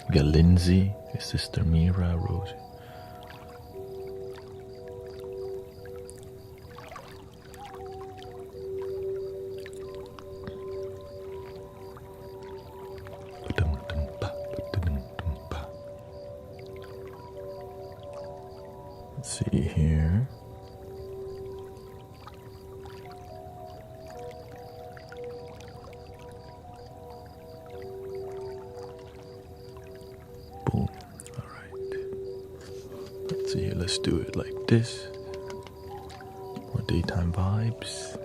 We got Lindsay, his sister Mira, Rosie. Let's see here. Boom. All right. Let's see here. Let's do it like this. More daytime vibes.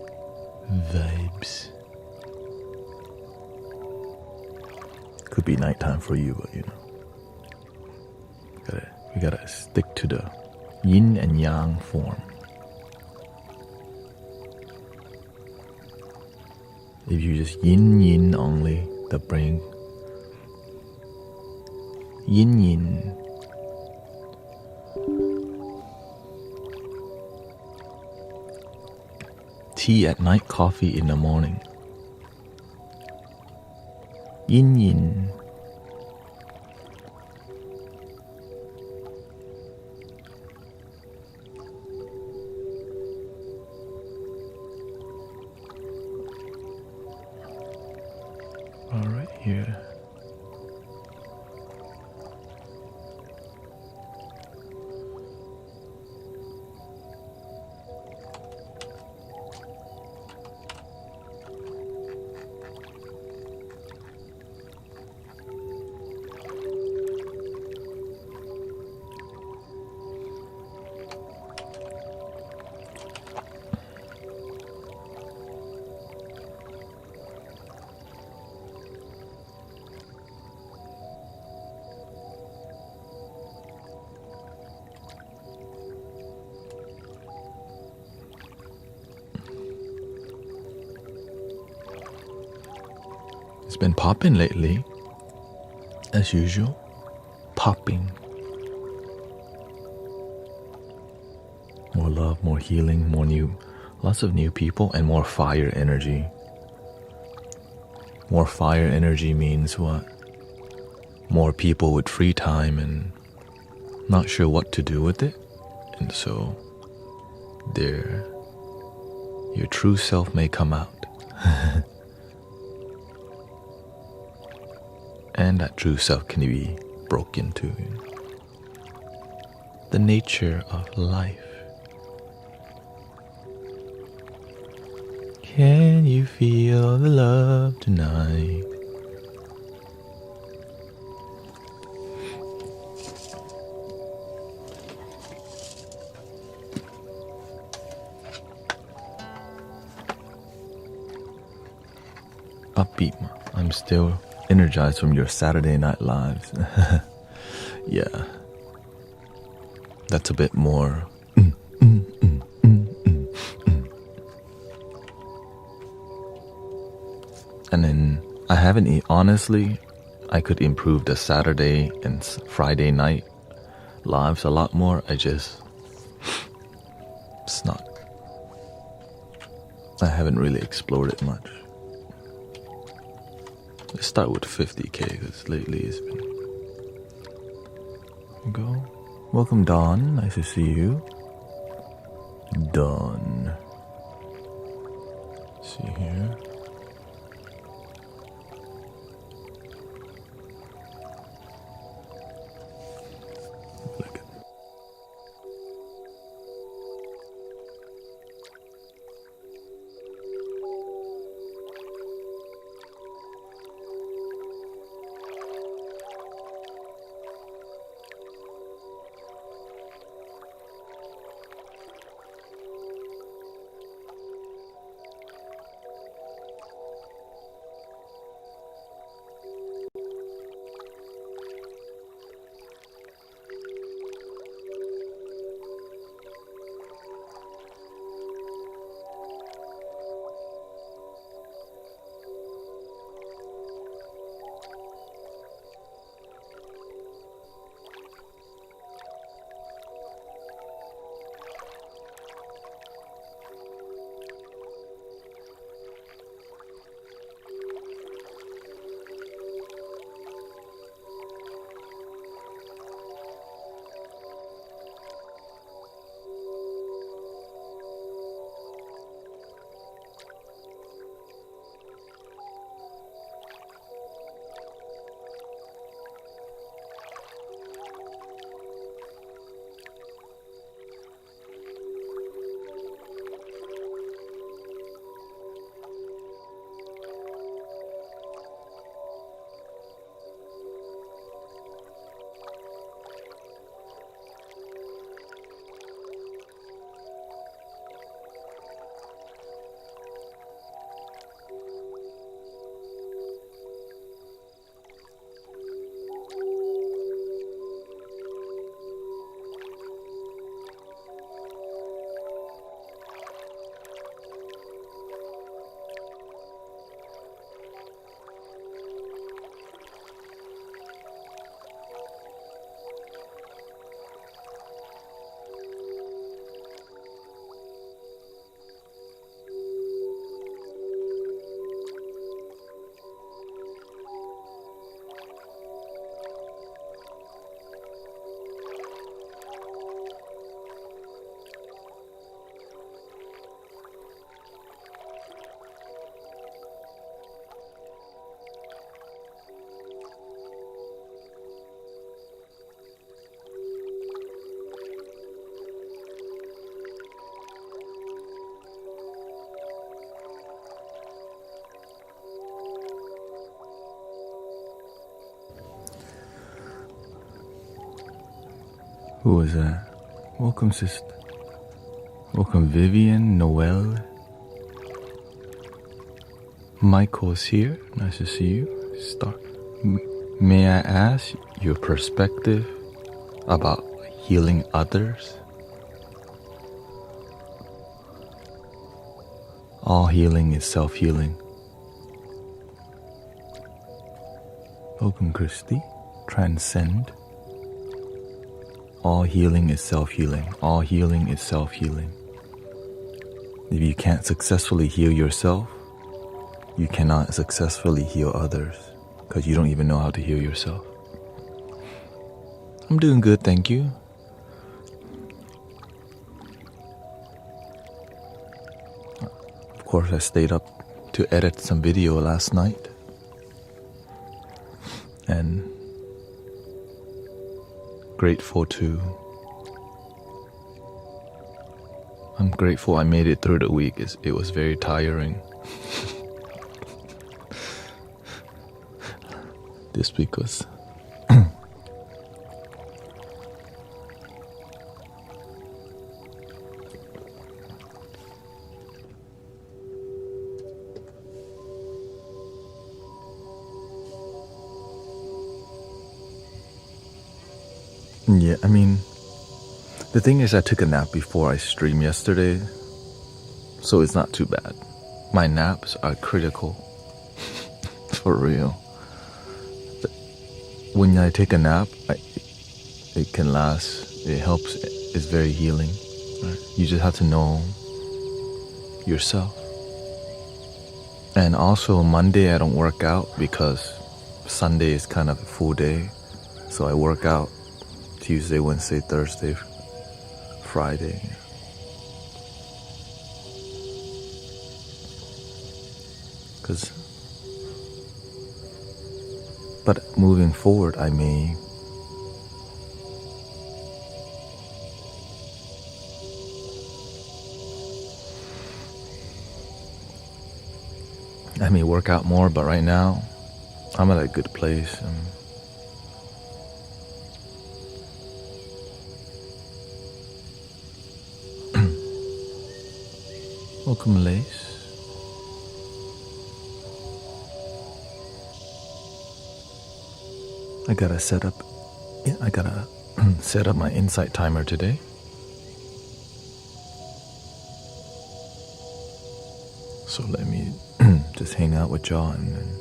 Could be nighttime for you, but you know. We gotta stick to the yin and yang form. If you just yin only, the brain yin. Tea at night, coffee in the morning. Yin. All right, here. It's been popping lately, as usual. Popping. More love, more healing, lots of new people, and more fire energy. More fire energy means what? More people with free time and not sure what to do with it. And so your true self may come out. And that true self can be broken into. The nature of life. Can you feel the love tonight? Upbeat. I'm still energized from your Saturday night lives. Yeah. That's a bit more. And then I haven't, honestly, I could improve the Saturday and Friday night lives a lot more. It's not. I haven't really explored it much. Let's start with 50K because lately it's been. Go. Welcome, Dawn. Nice to see you. Dawn. Let's see here. Who was that? Welcome, sister. Welcome, Vivian, Noel. Michael's here. Nice to see you. Start. May I ask your perspective about healing others? All healing is self-healing. Welcome, Christy. Transcend. All healing is self-healing. All healing is self-healing. If you can't successfully heal yourself, you cannot successfully heal others, because you don't even know how to heal yourself. I'm doing good, thank you. Of course, I stayed up to edit some video last night. And I'm grateful I made it through the week. It was very tiring. This week was yeah, I mean, the thing is I took a nap before I streamed yesterday, so it's not too bad. My naps are critical. For real. When I take a nap, it can last. It helps. It's very healing. Right? You just have to know yourself. And also Monday I don't work out because Sunday is kind of a full day. So I work out Tuesday, Wednesday, Thursday, Friday. But moving forward, I may work out more, but right now I'm at a good place. Welcome, Lace. I gotta set up my insight timer today. So let me just hang out with y'all and then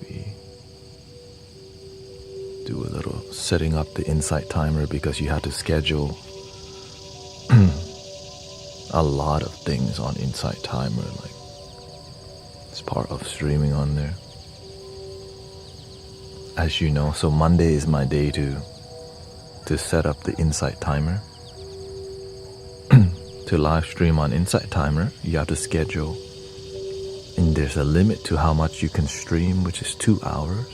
we do a little setting up the insight timer, because you have to schedule a lot of things on insight timer. Like, it's part of streaming on there, as you know. So Monday is my day to set up the insight timer. To live stream on insight timer, you have to schedule, and there's a limit to how much you can stream, which is 2 hours.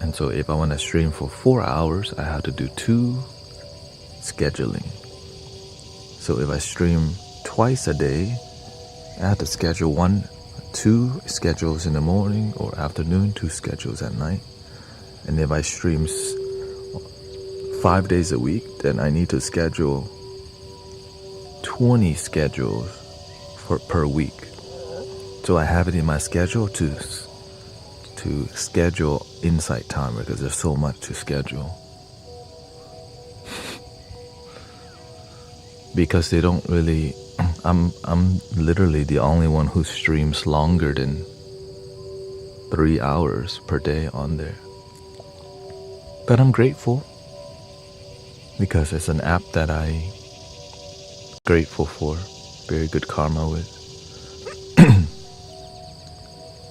And so if I want to stream for 4 hours, I have to do 2 scheduling. So if I stream twice a day, I have to schedule 2 schedules in the morning or afternoon, 2 schedules at night. And if I stream 5 days a week, then I need to schedule 20 schedules per week. So I have it in my schedule to schedule insight timer, because there's so much to schedule. Because they don't really, I'm literally the only one who streams longer than 3 hours per day on there. But I'm grateful, because it's an app that I'm grateful for, very good karma with.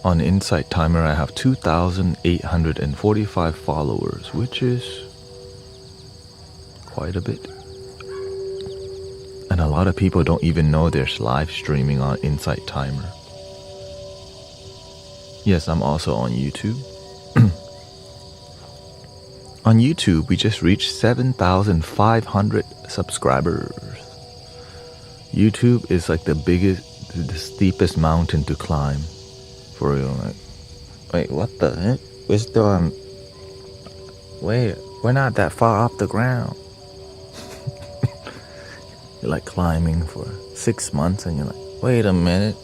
On Insight Timer, I have 2,845 followers, which is quite a bit. And a lot of people don't even know there's live streaming on Insight Timer. Yes, I'm also on YouTube. On YouTube, we just reached 7,500 subscribers. YouTube is like the steepest mountain to climb. For real. Like, wait, what the heck? We're still on... Wait, We're not that far off the ground. You're like climbing for 6 months and you're like, wait a minute.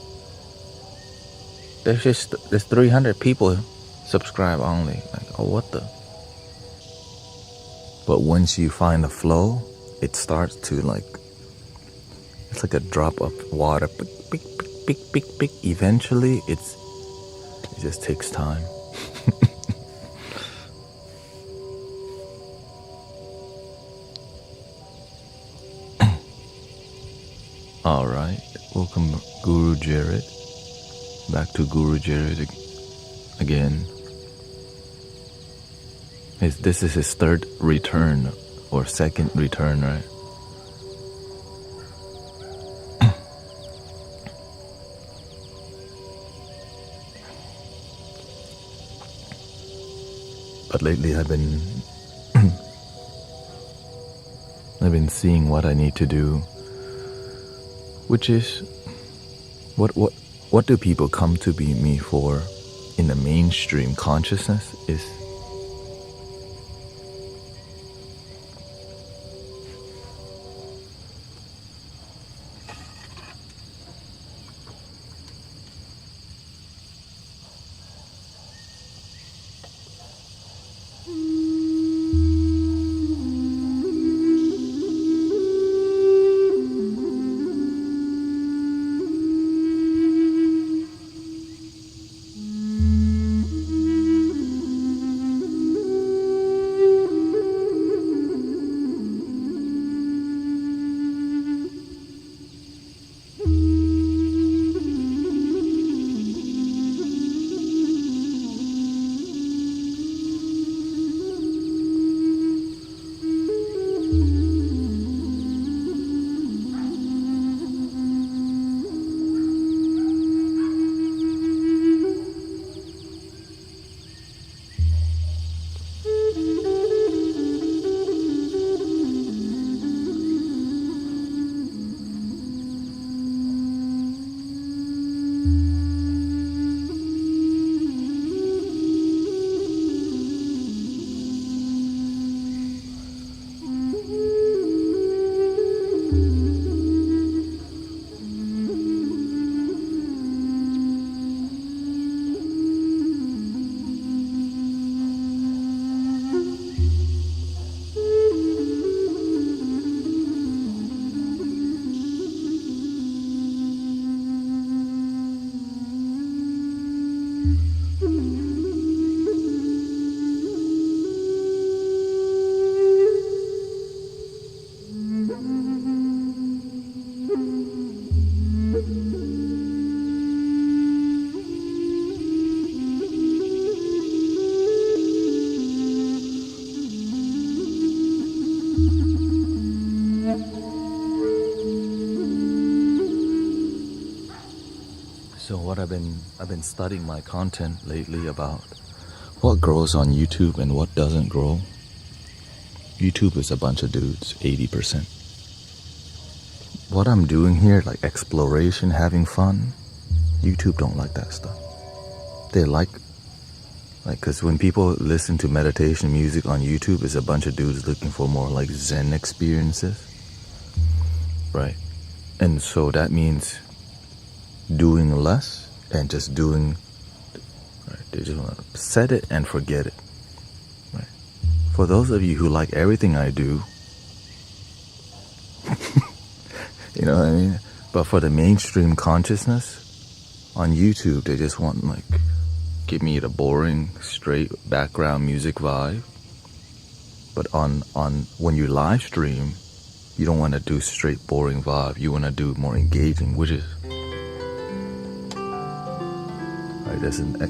There's 300 people subscribe only. Like, oh, what the? But once you find the flow, it starts to like, it's like a drop of water. Pick, pick, pick, pick, pick, pick. Eventually, it just takes time. All right, welcome Guru Jared. Back to Guru Jared again. This is his third return or second return, right? But lately I've been seeing what I need to do, which is what do people come to be me for in the mainstream consciousness is So what I've been studying my content lately about what grows on YouTube and what doesn't grow. YouTube is a bunch of dudes, 80%. What I'm doing here, like exploration, having fun, YouTube don't like that stuff. They like, cause when people listen to meditation music on YouTube, it's a bunch of dudes looking for more like Zen experiences, right? And so that means doing less and just doing, right? They just want to set it and forget it, right? For those of you who like everything I do, you know what I mean? But for the mainstream consciousness on YouTube, they just want like, give me the boring, straight background music vibe. But on when you live stream, you don't want to do straight boring vibe. You want to do more engaging, which is right.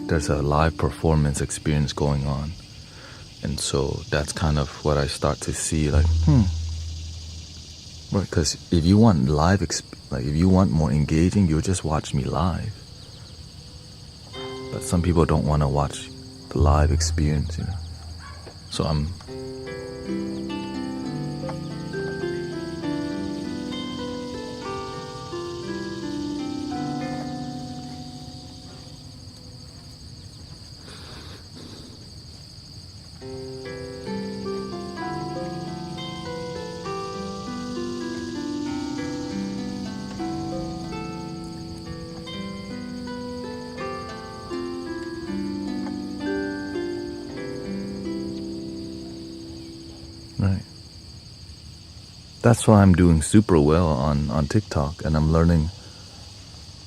There's a live performance experience going on, and so that's kind of what I start to see. Like, right? Because if you want live, if you want more engaging, you'll just watch me live. But some people don't want to watch the live experience, you know. So Right. That's why I'm doing super well on TikTok, and I'm learning.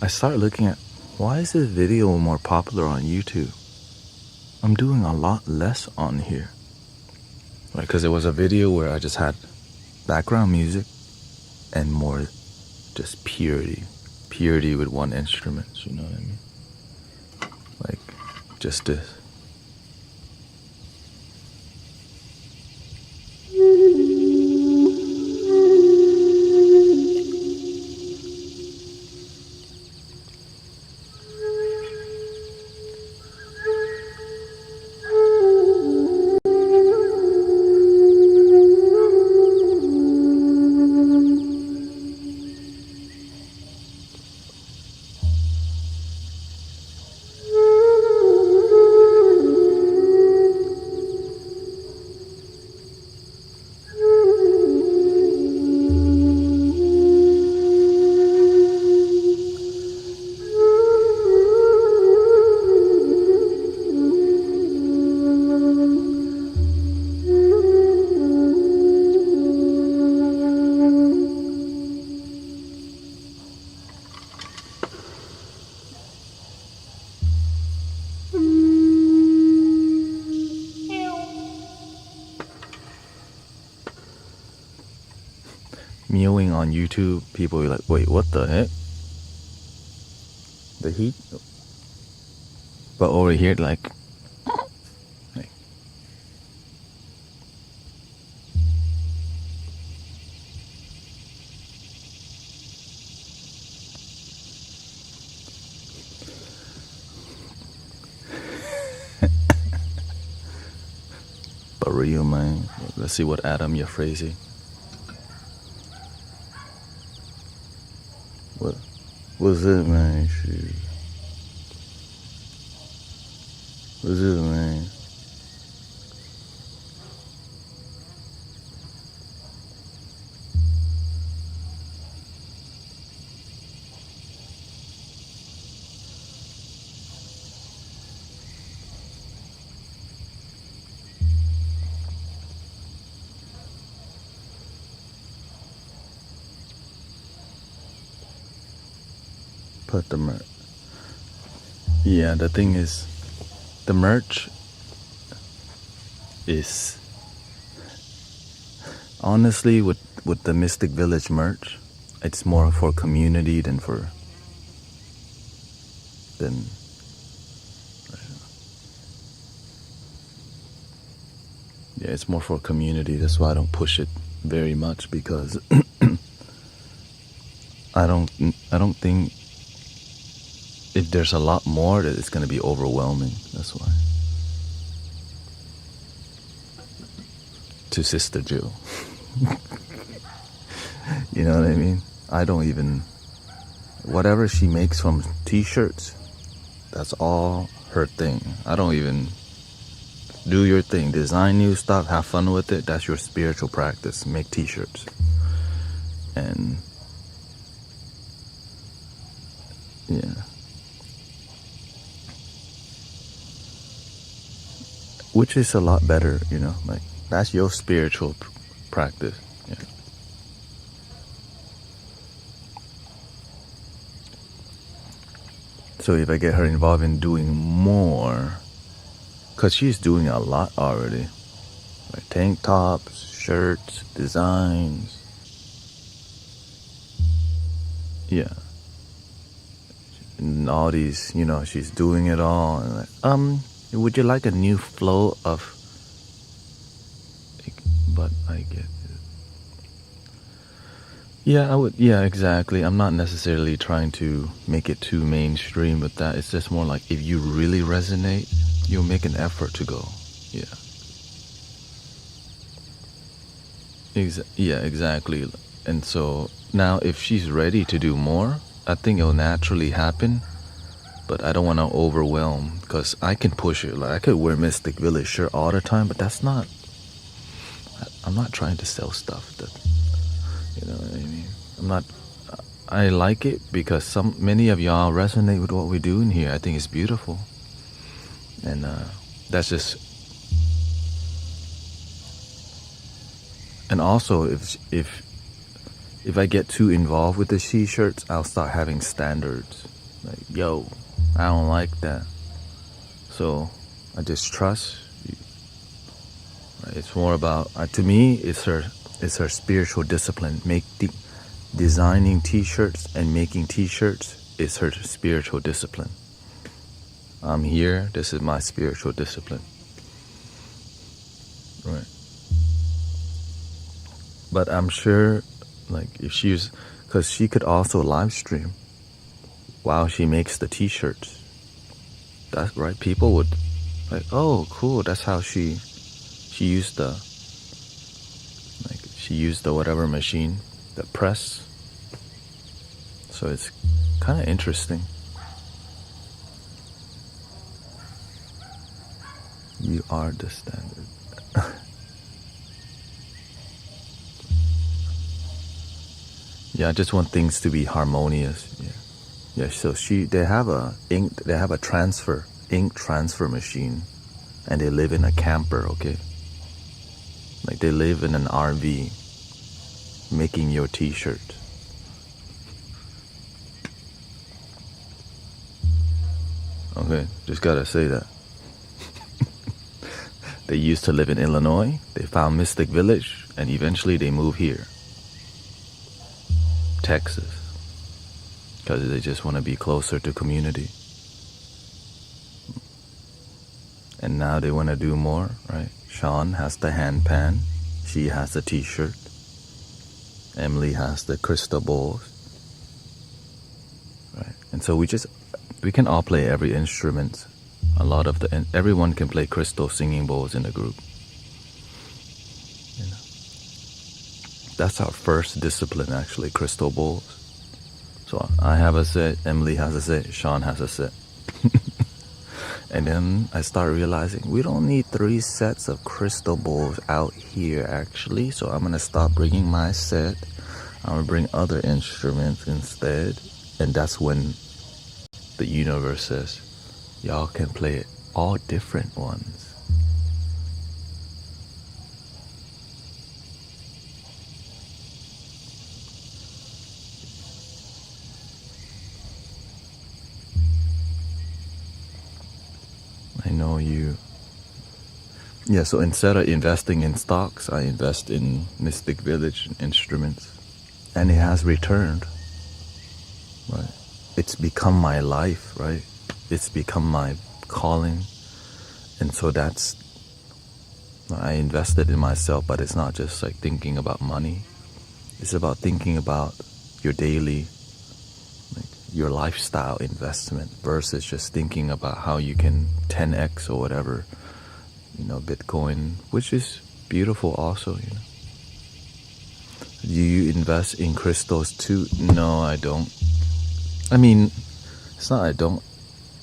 I start looking at, why is this video more popular on YouTube? I'm doing a lot less on here. Right, because it was a video where I just had background music and more just purity with one instrument, you know what I mean? Like, just this. Mewing on YouTube, people are like, wait, what the heck? The heat? But over here, like but real, man. Let's see what Adam you're phrasing. What's it, man? Shoot. What's it, man? Put the merch. Yeah, the thing is, the merch is honestly with the Mystic Village merch, it's more for community than yeah, it's more for community. That's why I don't push it very much, because I don't think if there's a lot more, that it's going to be overwhelming. That's why. To Sister Jill. You know what I mean? I don't even... Whatever she makes from t-shirts, that's all her thing. I don't even... Do your thing. Design new stuff. Have fun with it. That's your spiritual practice. Make t-shirts. And... yeah. Which is a lot better, you know, like that's your spiritual practice. Yeah. So if I get her involved in doing more, because she's doing a lot already, like tank tops, shirts, designs. Yeah. And all these, you know, she's doing it all. And like, would you like a new flow of... But I get it. Yeah, I would. Yeah, exactly. I'm not necessarily trying to make it too mainstream with that. It's just more like if you really resonate, you'll make an effort to go. Yeah. Yeah, exactly. And so now if she's ready to do more, I think it'll naturally happen. But I don't want to overwhelm, because I can push it. Like I could wear Mystic Village shirt all the time, but that's not... I'm not trying to sell stuff that... You know what I mean? I'm not... I like it because many of y'all resonate with what we do in here. I think it's beautiful. And that's just... And also, if I get too involved with the t-shirts, I'll start having standards. Like, yo, I don't like that. So I just trust. It's more about, to me, it's her spiritual discipline. Designing t-shirts and making t-shirts is her spiritual discipline. I'm here. This is my spiritual discipline. Right. But I'm sure, like, because she could also live stream while she makes the t-shirts. That's right. People would like, oh, cool. That's how she used the whatever machine, the press. So it's kind of interesting. You are the standard. Yeah, I just want things to be harmonious. Yeah. So they have a ink transfer machine, and they live in a camper. Okay, like they live in an RV, making your t-shirt. Okay, just gotta say that. They used to live in Illinois. They found Mystic Village, and eventually they moved here, Texas, because they just want to be closer to community. And now they want to do more, right? Sean has the hand pan. She has the t-shirt. Emily has the crystal bowls. Right? And so we can all play every instrument. Everyone can play crystal singing bowls in the group. You know? That's our first discipline, actually, crystal bowls. So I have a set, Emily has a set, Sean has a set. And then I start realizing we don't need 3 sets of crystal bowls out here, actually. So I'm going to stop bringing my set. I'm going to bring other instruments instead. And that's when the universe says, y'all can play all different ones. I know you. Yeah, so instead of investing in stocks, I invest in Mystic Village instruments. And it has returned. Right? It's become my life, right? It's become my calling. And so I invested in myself, but it's not just like thinking about money. It's about thinking about your daily, your lifestyle investment versus just thinking about how you can 10x or whatever, Bitcoin, which is beautiful also, Do you invest in crystals too? No, I don't. I mean, it's not I don't.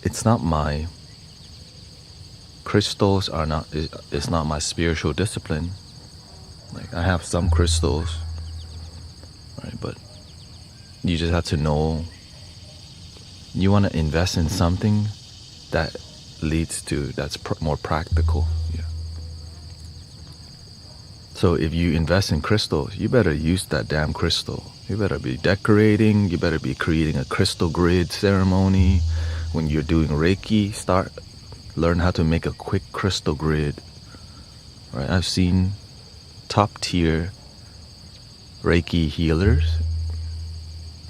It's not my... Crystals are not... It's not my spiritual discipline. Like, I have some crystals, right? But you just have to know... You want to invest in something that leads to... That's more practical. Yeah. So if you invest in crystals, you better use that damn crystal. You better be decorating. You better be creating a crystal grid ceremony. When you're doing Reiki, learn how to make a quick crystal grid. Right? I've seen top tier Reiki healers.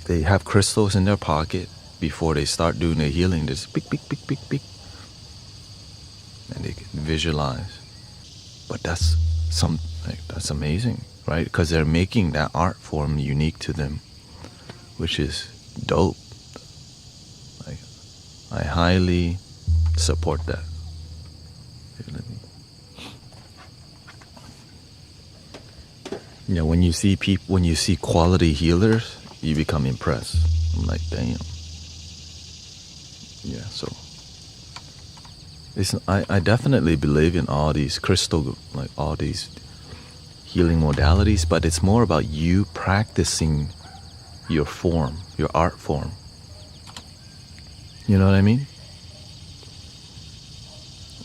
They have crystals in their pocket before they start doing the healing. Just pick, and they can visualize. But that's amazing, right? Because they're making that art form unique to them, which is dope. Like, I highly support that. When you see quality healers, you become impressed. I'm like, damn. Yeah, so I definitely believe in all these all these healing modalities, but it's more about you practicing your form, your art form. You know what I mean?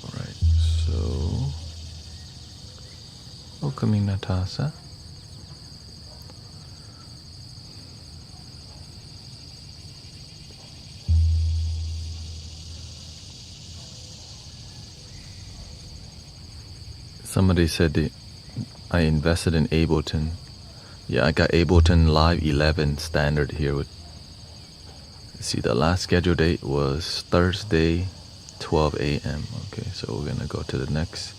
Alright, so welcoming Natasha. Somebody said I invested in Ableton. Yeah, I got Ableton Live 11 standard here. See, the last scheduled date was Thursday, 12 a.m. Okay, so we're gonna go to the next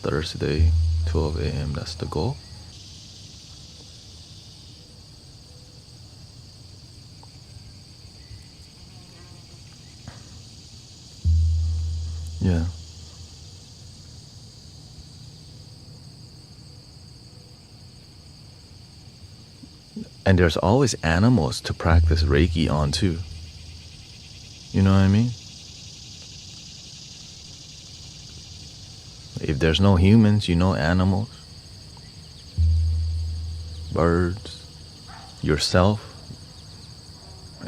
Thursday, 12 a.m. That's the goal. Yeah. And there's always animals to practice Reiki on too. You know what I mean? If there's no humans, animals, birds, yourself.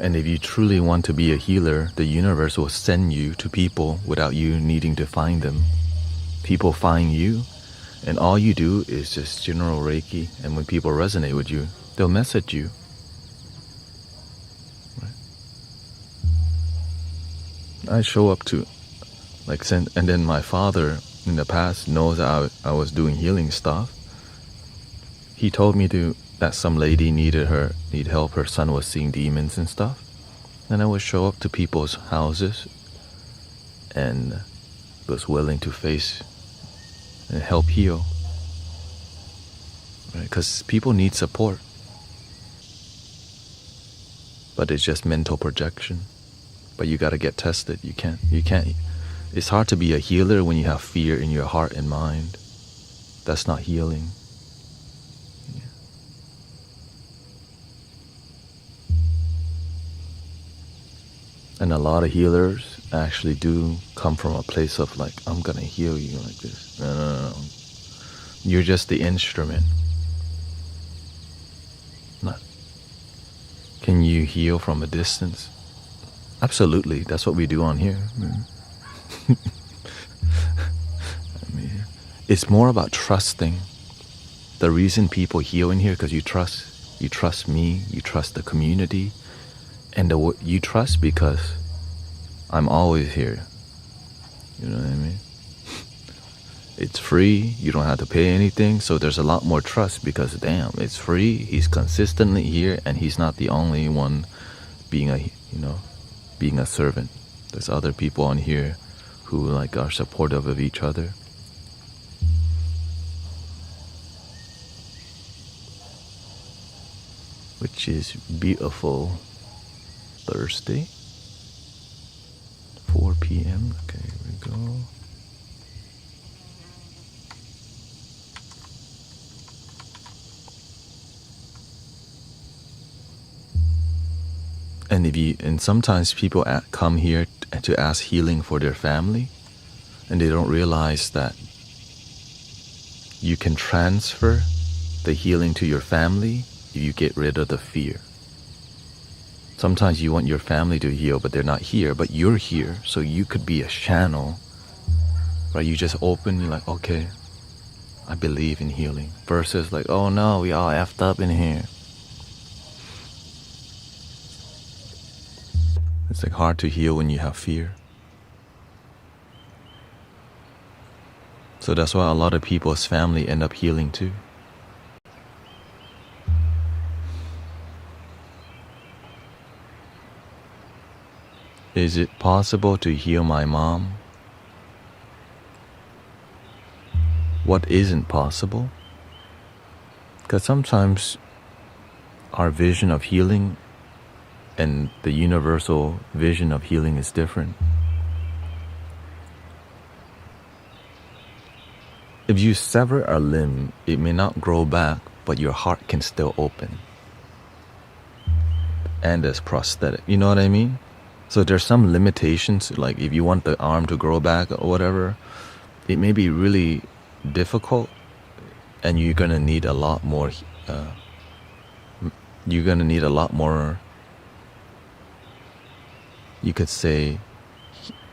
And if you truly want to be a healer, the universe will send you to people without you needing to find them. People find you, and all you do is just general Reiki. And when people resonate with you, they'll message you. Right? I show up to, and then my father in the past knows that I was doing healing stuff. He told me that some lady needed help. Her son was seeing demons and stuff. And I would show up to people's houses and was willing to face and help heal. Right? Because people need support. But it's just mental projection. But you gotta get tested. You can't. It's hard to be a healer when you have fear in your heart and mind. That's not healing. Yeah. And a lot of healers actually do come from a place of I'm gonna heal you like this. No. You're just the instrument. Can you heal from a distance? Absolutely. That's what we do on here. It's more about trusting. The reason people heal in here because you trust me, you trust the community, and you trust because I'm always here. You know what I mean? It's free. You don't have to pay anything. So there's a lot more trust because, damn, it's free. He's consistently here, and he's not the only one being a servant. There's other people on here who are supportive of each other. Which is beautiful. Thursday, 4 p.m. Okay, here we go. And sometimes people come here to ask healing for their family, and they don't realize that you can transfer the healing to your family if you get rid of the fear. Sometimes you want your family to heal, but they're not here, but you're here, so you could be a channel, right? You just open, you're like, okay, I believe in healing, versus oh no, we all effed up in here. It's hard to heal when you have fear. So that's why a lot of people's family end up healing too. Is it possible to heal my mom? What isn't possible? Because sometimes our vision of healing and the universal vision of healing is different. If you sever a limb, it may not grow back, but your heart can still open. And there's prosthetic, you know what I mean? So there's some limitations, if you want the arm to grow back or whatever, it may be really difficult, and you're gonna need a lot more, you could say,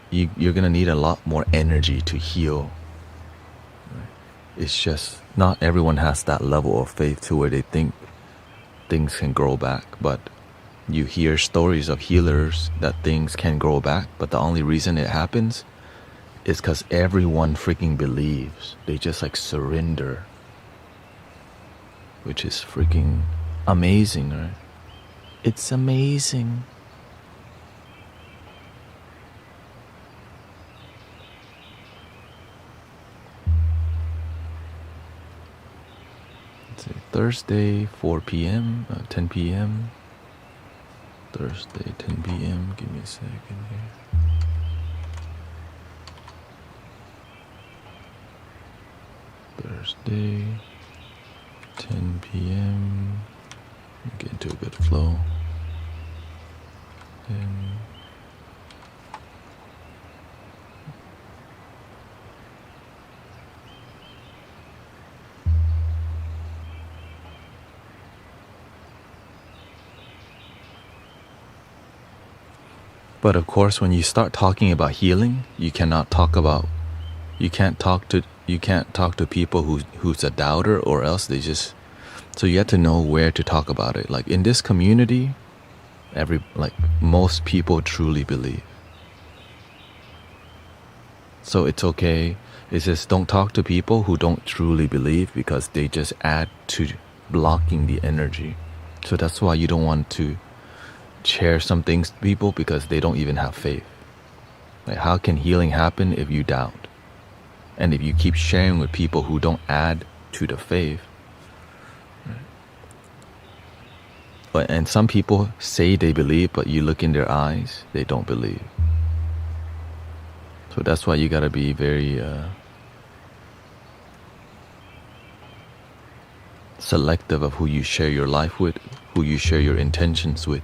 you're gonna need a lot more energy to heal. It's just not everyone has that level of faith to where they think things can grow back. But you hear stories of healers that things can grow back, but the only reason it happens is because everyone freaking believes. They just like surrender, which is freaking amazing, right? It's amazing. Let's see, Thursday, 4 p.m., 10 p.m. Thursday, 10 p.m. Give me a second here. Thursday, 10 p.m. Get into a good flow. And but of course, when you start talking about healing, you can't talk to people who's a doubter, or else they just, so you have to know where to talk about it. Like in this community, most people truly believe. So it's okay. It's just don't talk to people who don't truly believe, because they just add to blocking the energy. So that's why you don't want to share some things to people, because they don't even have faith. Like, how can healing happen if you doubt? And if you keep sharing with people who don't add to the faith, right? And some people say they believe, but you look in their eyes, they don't believe. So that's why you gotta be very selective of who you share your life with, who you share your intentions with.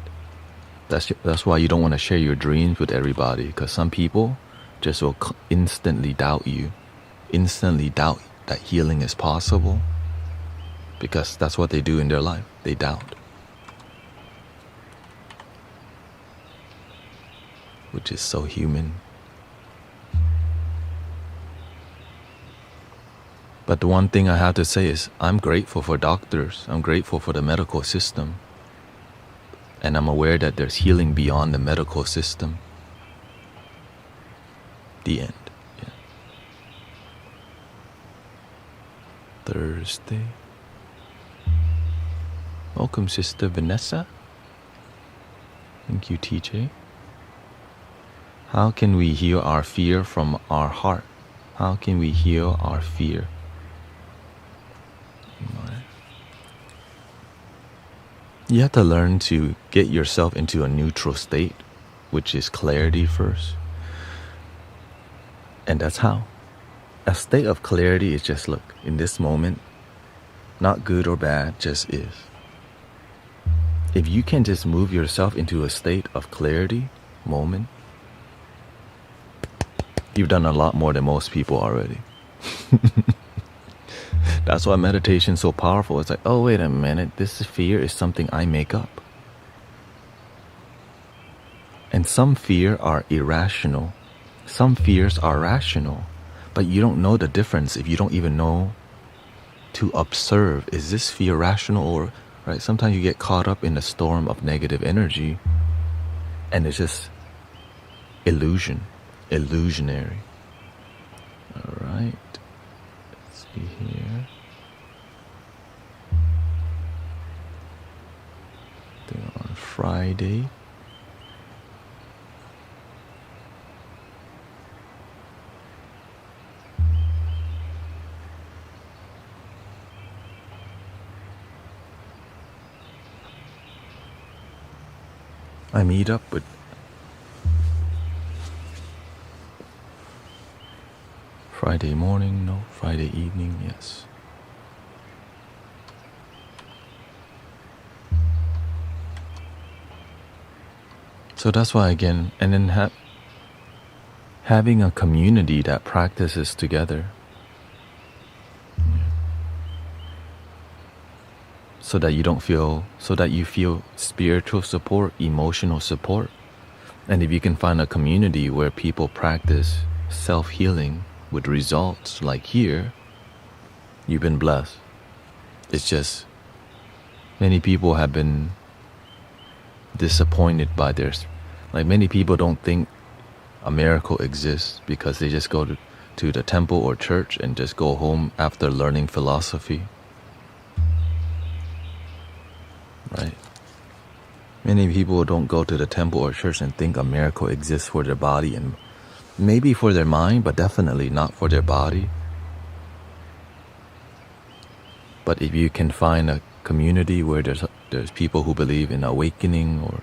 That's why you don't want to share your dreams with everybody, because some people just will instantly doubt you, instantly doubt that healing is possible, because that's what they do in their life. They doubt, which is so human. But the one thing I have to say is I'm grateful for doctors. I'm grateful for the medical system. And I'm aware that there's healing beyond the medical system. The end. Yeah. Thursday. Welcome, Sister Vanessa. Thank you, TJ. How can we heal our fear from our heart? How can we heal our fear? You have to learn to get yourself into a neutral state, which is clarity first. And that's how. A state of clarity is just, look, in this moment, not good or bad, just is. If you can just move yourself into a state of clarity, moment, you've done a lot more than most people already. That's why meditation is so powerful. It's like, oh, wait a minute, this fear is something I make up. And some fear are irrational. Some fears are rational. But you don't know the difference if you don't even know to observe. Is this fear rational or, right? Sometimes you get caught up in a storm of negative energy, and it's just illusionary. All right. Let's see here. On Friday. I meet up with Friday morning, no, Friday evening, yes. So that's why, again, and then having a community that practices together, so that you feel spiritual support, emotional support. And if you can find a community where people practice self-healing with results like here, you've been blessed. It's just many people have been disappointed by many people don't think a miracle exists because they just go to the temple or church and just go home after learning philosophy. Right? Many people don't go to the temple or church and think a miracle exists for their body, and maybe for their mind, but definitely not for their body. But if you can find a community where there's people who believe in awakening or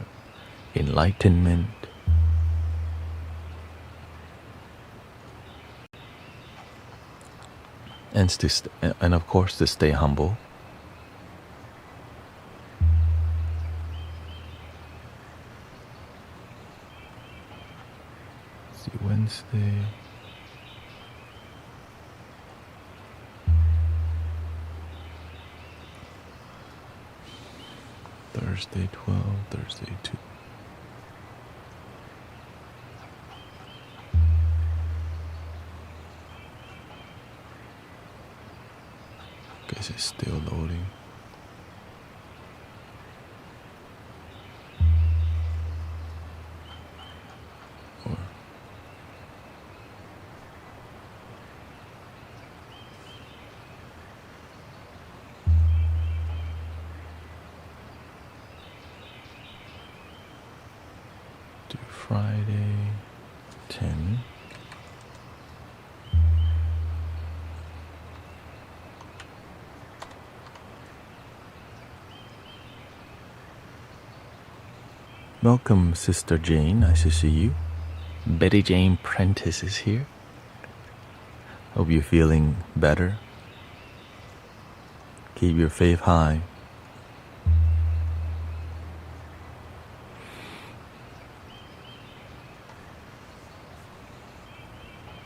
enlightenment, and of course to stay humble. Let's see, Wednesday. Thursday 12, Thursday 2. Guess it's still loading. Or do Friday 10. Welcome, Sister Jane. Nice to see you. Betty Jane Prentice is here. Hope you're feeling better. Keep your faith high.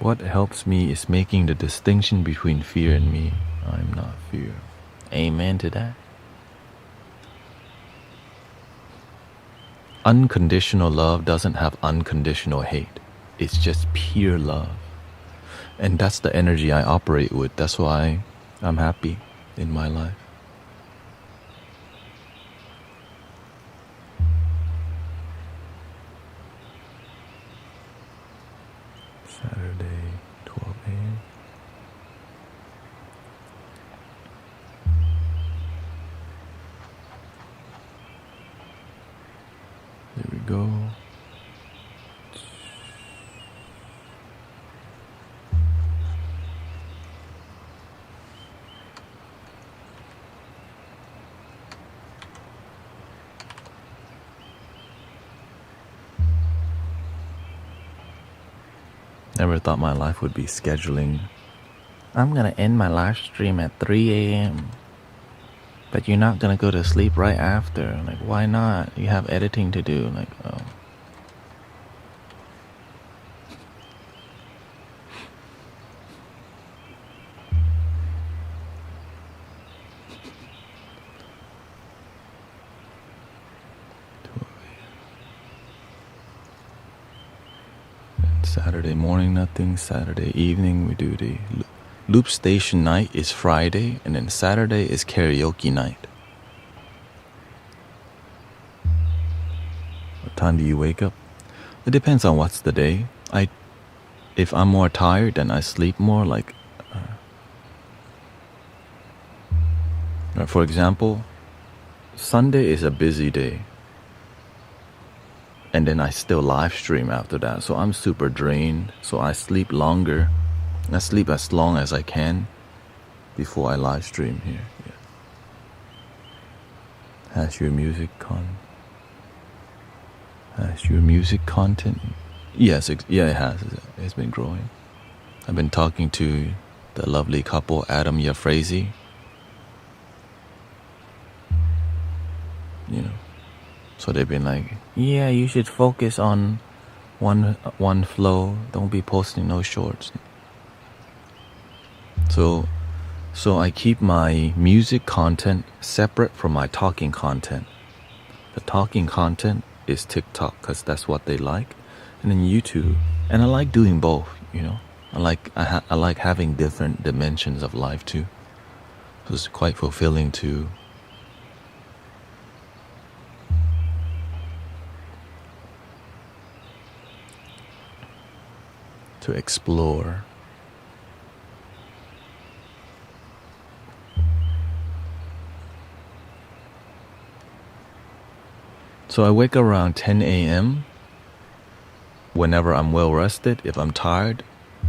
What helps me is making the distinction between fear and me. I'm not fear. Amen to that. Unconditional love doesn't have unconditional hate. It's just pure love. And that's the energy I operate with. That's why I'm happy in my life. Saturday, 12 a.m. There we go. Never thought my life would be scheduling. I'm gonna end my live stream at 3 a.m. But you're not gonna go to sleep right after. Like, why not? You have editing to do. Like, oh. Saturday morning, nothing. Saturday evening, we do the loop station night is Friday, and then Saturday is karaoke night. What time do you wake up? It depends on what's the day. If I'm more tired, then I sleep more. Like, for example, Sunday is a busy day. And then I still live stream after that. So I'm super drained. So I sleep longer. I sleep as long as I can before I live stream here. Yeah. Has your music content? Yes, yeah, it has. It's been growing. I've been talking to the lovely couple, Adam Yafrazi. You know. So they've been like, yeah, you should focus on one flow. Don't be posting no shorts. So I keep my music content separate from my talking content. The talking content is TikTok because that's what they like, and then YouTube. And I like doing both. You know, I like having different dimensions of life too. So it's quite fulfilling to. to explore. So I wake up around 10 a.m. Whenever I'm well rested. If I'm tired,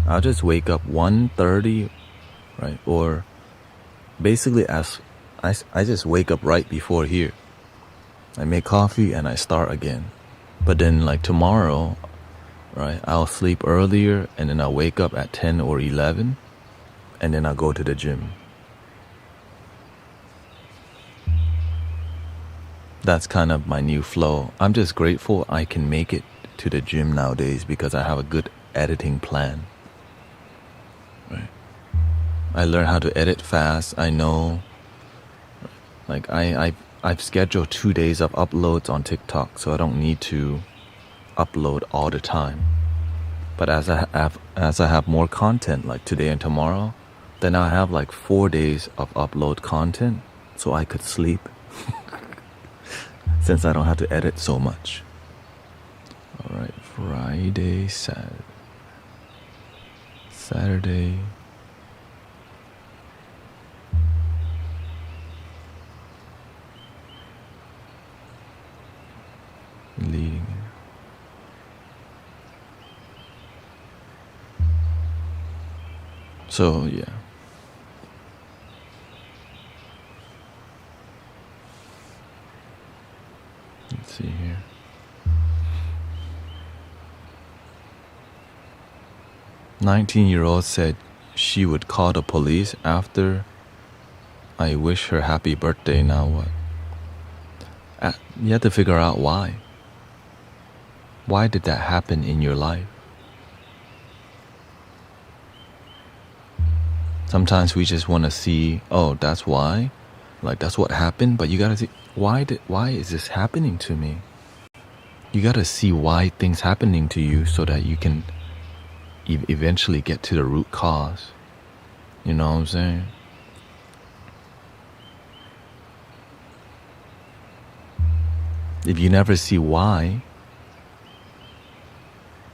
I'll just wake up 1:30, right? Or basically as I just wake up right before here. I make coffee and I start again. But then like tomorrow, right, I'll sleep earlier and then I'll wake up at 10 or 11 and then I'll go to the gym. That's kind of my new flow. I'm just grateful I can make it to the gym nowadays because I have a good editing plan. Right? I learned how to edit fast. I know, like I've scheduled 2 days of uploads on TikTok, so I don't need to upload all the time. But as I have more content, like today and tomorrow, then I have like 4 days of upload content, so I could sleep. Since I don't have to edit so much. All right, Friday, Saturday. Leading. So, yeah. Let's see here. "19-year-old said she would call the police after I wish her happy birthday. Now what?" You have to figure out why. Why did that happen in your life? Sometimes we just want to see, oh, that's why. Like that's what happened, but you gotta see why is this happening to me? You gotta see why things happening to you so that you can eventually get to the root cause. You know what I'm saying? If you never see why,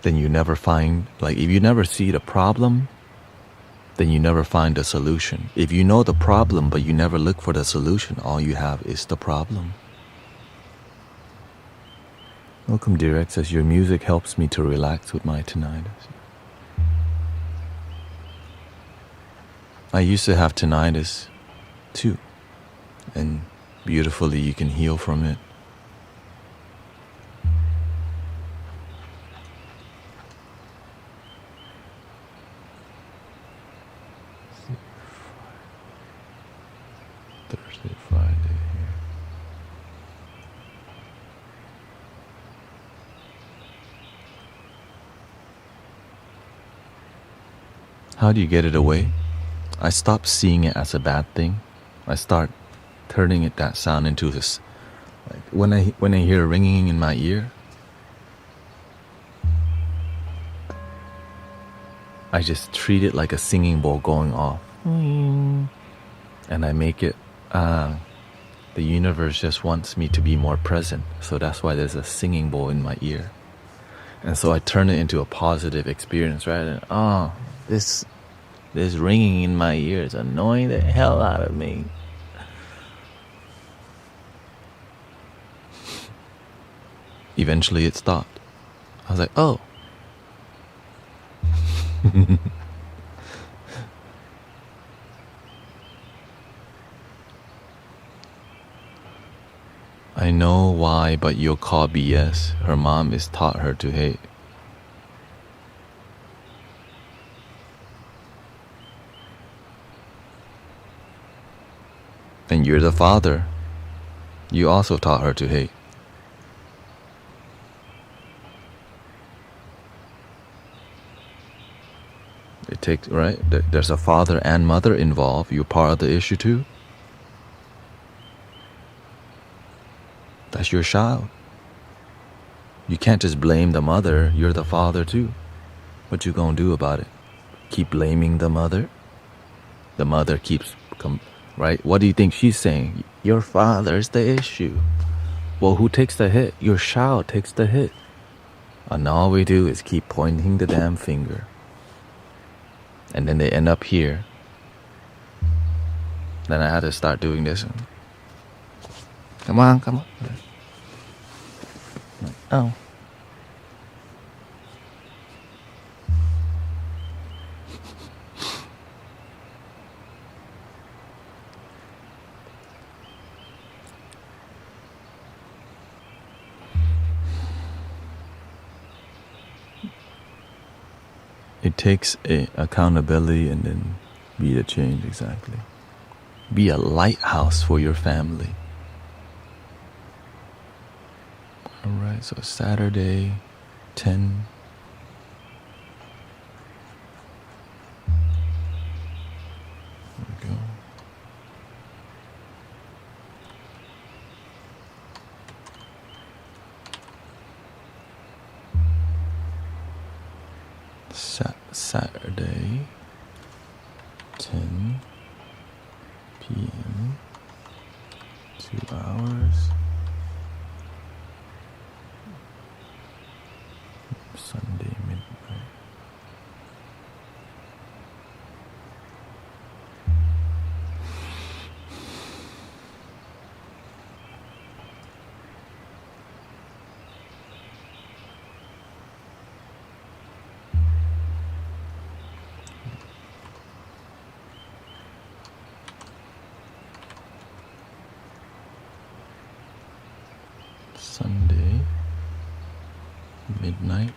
then you never find, like if you never see the problem, then you never find the solution. If you know the problem but you never look for the solution, all you have is the problem. Welcome, Direct says, "Your music helps me to relax with my tinnitus." I used to have tinnitus too, and beautifully you can heal from it. Thursday, Friday here. How do you get it away? I stopped seeing it as a bad thing. I start turning that sound into this. Like when I hear ringing in my ear, I just treat it like a singing bowl going off, and I make it. The universe just wants me to be more present, so that's why there's a singing bowl in my ear, and so I turn it into a positive experience, right? And this ringing in my ear is annoying the hell out of me. Eventually it stopped. I was like, oh. I know why, but you'll call BS. Her mom is taught her to hate. And you're the father. You also taught her to hate. It takes, right? There's a father and mother involved. You're part of the issue too. That's your child. You can't just blame the mother. You're the father too. What you gonna do about it? Keep blaming the mother? The mother keeps, right? What do you think she's saying? Your father's the issue. Well, who takes the hit? Your child takes the hit. And all we do is keep pointing the damn finger. and then they end up here. Then I had to start doing this. Come on. Oh. It takes accountability and then be the change, exactly. Be a lighthouse for your family. Alright, so Saturday, 10. There we go. Saturday, 10 p.m. 2 hours. Sunday midnight. Sunday midnight.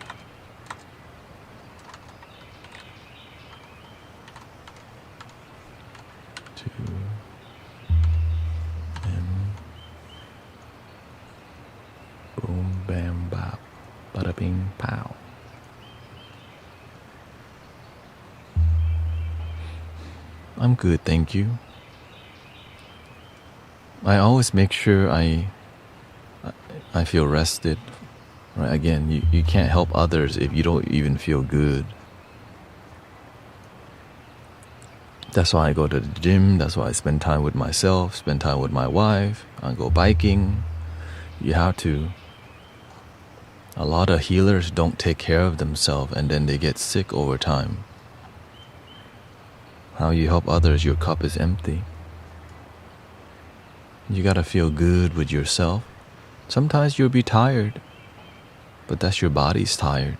Boom, bam, bop, bada bing, pow. I'm good, thank you. I always make sure I feel rested. Right? Again, you can't help others if you don't even feel good. That's why I go to the gym. That's why I spend time with myself, spend time with my wife. I go biking. You have to. A lot of healers don't take care of themselves and then they get sick over time. How you help others, your cup is empty. You gotta feel good with yourself. Sometimes you'll be tired, but that's your body's tired.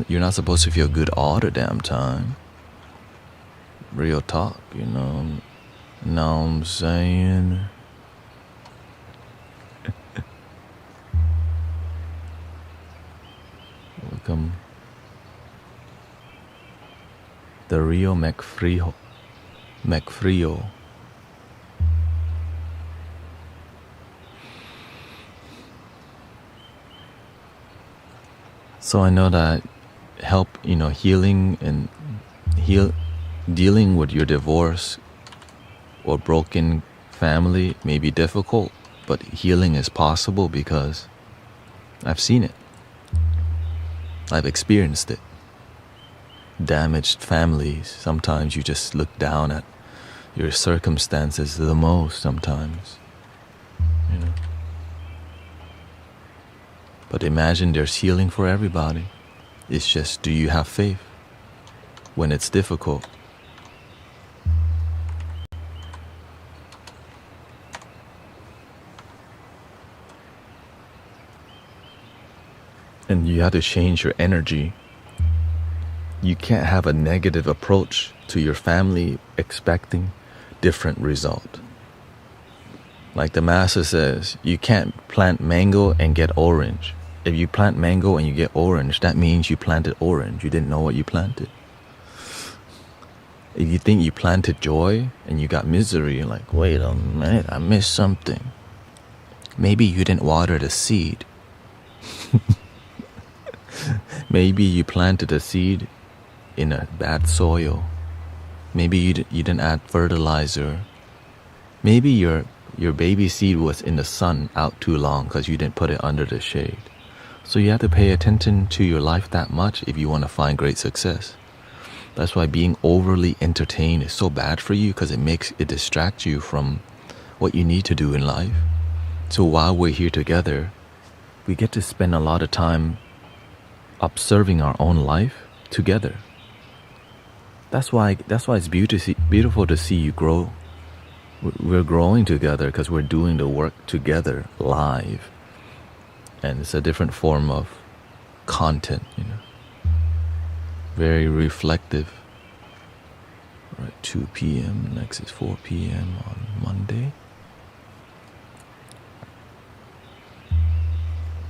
You're not supposed to feel good all the damn time. Real talk, you know. Know what I'm saying? Welcome. The Rio McFrio. So I know that healing and dealing with your divorce or broken family may be difficult, but healing is possible because I've seen it. I've experienced it. Damaged families, sometimes you just look down at your circumstances the most sometimes. You know. But imagine there's healing for everybody. It's just, do you have faith when it's difficult? And you have to change your energy. You can't have a negative approach to your family expecting different result. Like the master says, you can't plant mango and get orange. If you plant mango and you get orange, that means you planted orange. You didn't know what you planted. If you think you planted joy and you got misery, you're like, wait a minute, I missed something. Maybe you didn't water the seed. Maybe you planted a seed in a bad soil. Maybe you didn't add fertilizer. Maybe your baby seed was in the sun out too long because you didn't put it under the shade. So you have to pay attention to your life that much if you want to find great success. That's why being overly entertained is so bad for you, because it distracts you from what you need to do in life. So while we're here together, we get to spend a lot of time observing our own life together. That's why it's beautiful to see you grow. We're growing together because we're doing the work together live. And it's a different form of content, Very reflective. Right, 2 p.m. Next is 4 p.m. on Monday.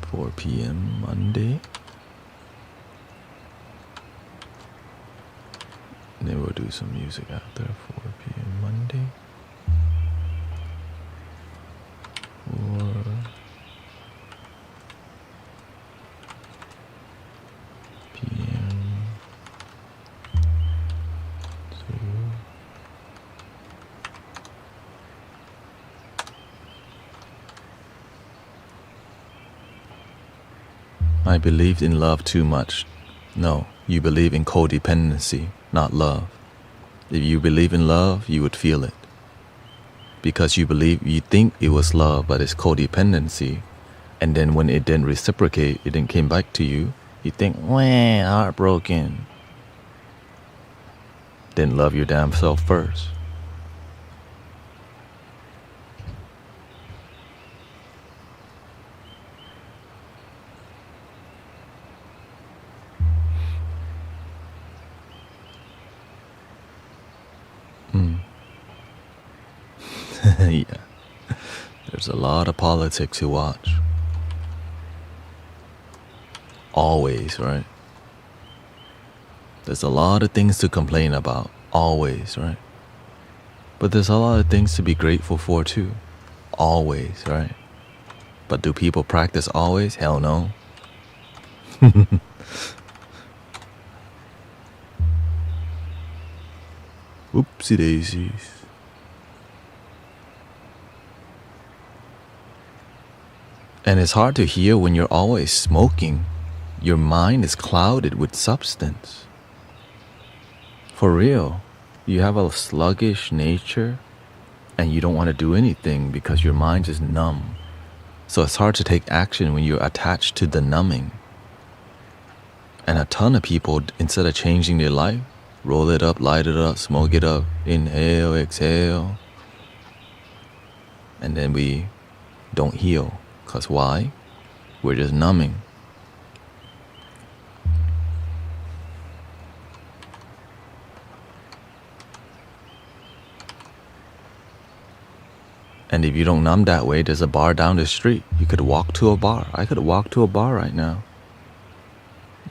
4 p.m. Monday. And then we'll do some music after 4 p.m. Monday. 4 p.m. I believed in love too much. No, you believe in codependency, not love. If you believe in love, you would feel it. Because you think it was love, but it's codependency. And then when it didn't reciprocate, it didn't came back to you, you think, wah, heartbroken. Then love your damn self first. Yeah. There's a lot of politics to watch. Always, right? There's a lot of things to complain about. Always, right? But there's a lot of things to be grateful for too. Always, right? But do people practice always? Hell no. Oopsie daisies. And it's hard to hear when you're always smoking. Your mind is clouded with substance. For real. You have a sluggish nature and you don't want to do anything because your mind is numb. So it's hard to take action when you're attached to the numbing. And a ton of people, instead of changing their life, roll it up, light it up, smoke it up, inhale, exhale. And then we don't heal. Because why? We're just numbing. And if you don't numb that way, there's a bar down the street. You could walk to a bar. I could walk to a bar right now.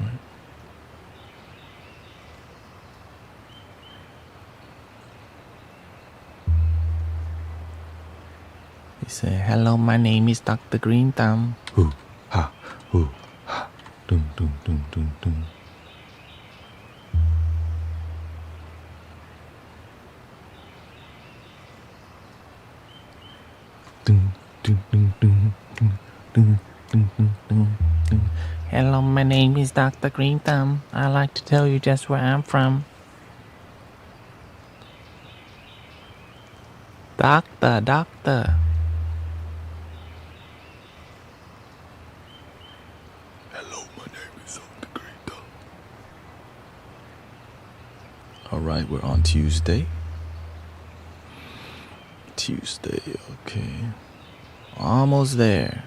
Right. He said, hello, my name is Dr. Green Thumb. Hoo, ha, hoo, ha, dum, dum, dum, dum, dum. Hello, my name is Dr. Green Thumb. I'd like to tell you just where I'm from. Doctor. Hello, my name is Dr. Green Thumb. Alright, we're on Tuesday. Okay. Almost there.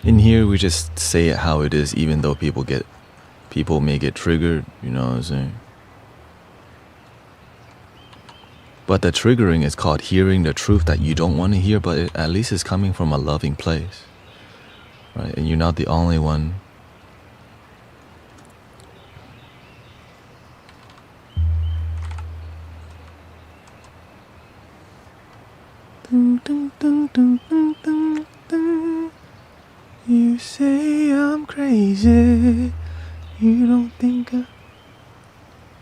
In here, we just say it how it is, even though people may get triggered, you know what I'm saying? But the triggering is called hearing the truth that you don't want to hear, but at least it's coming from a loving place, right? And you're not the only one. You say I'm crazy. You don't think I...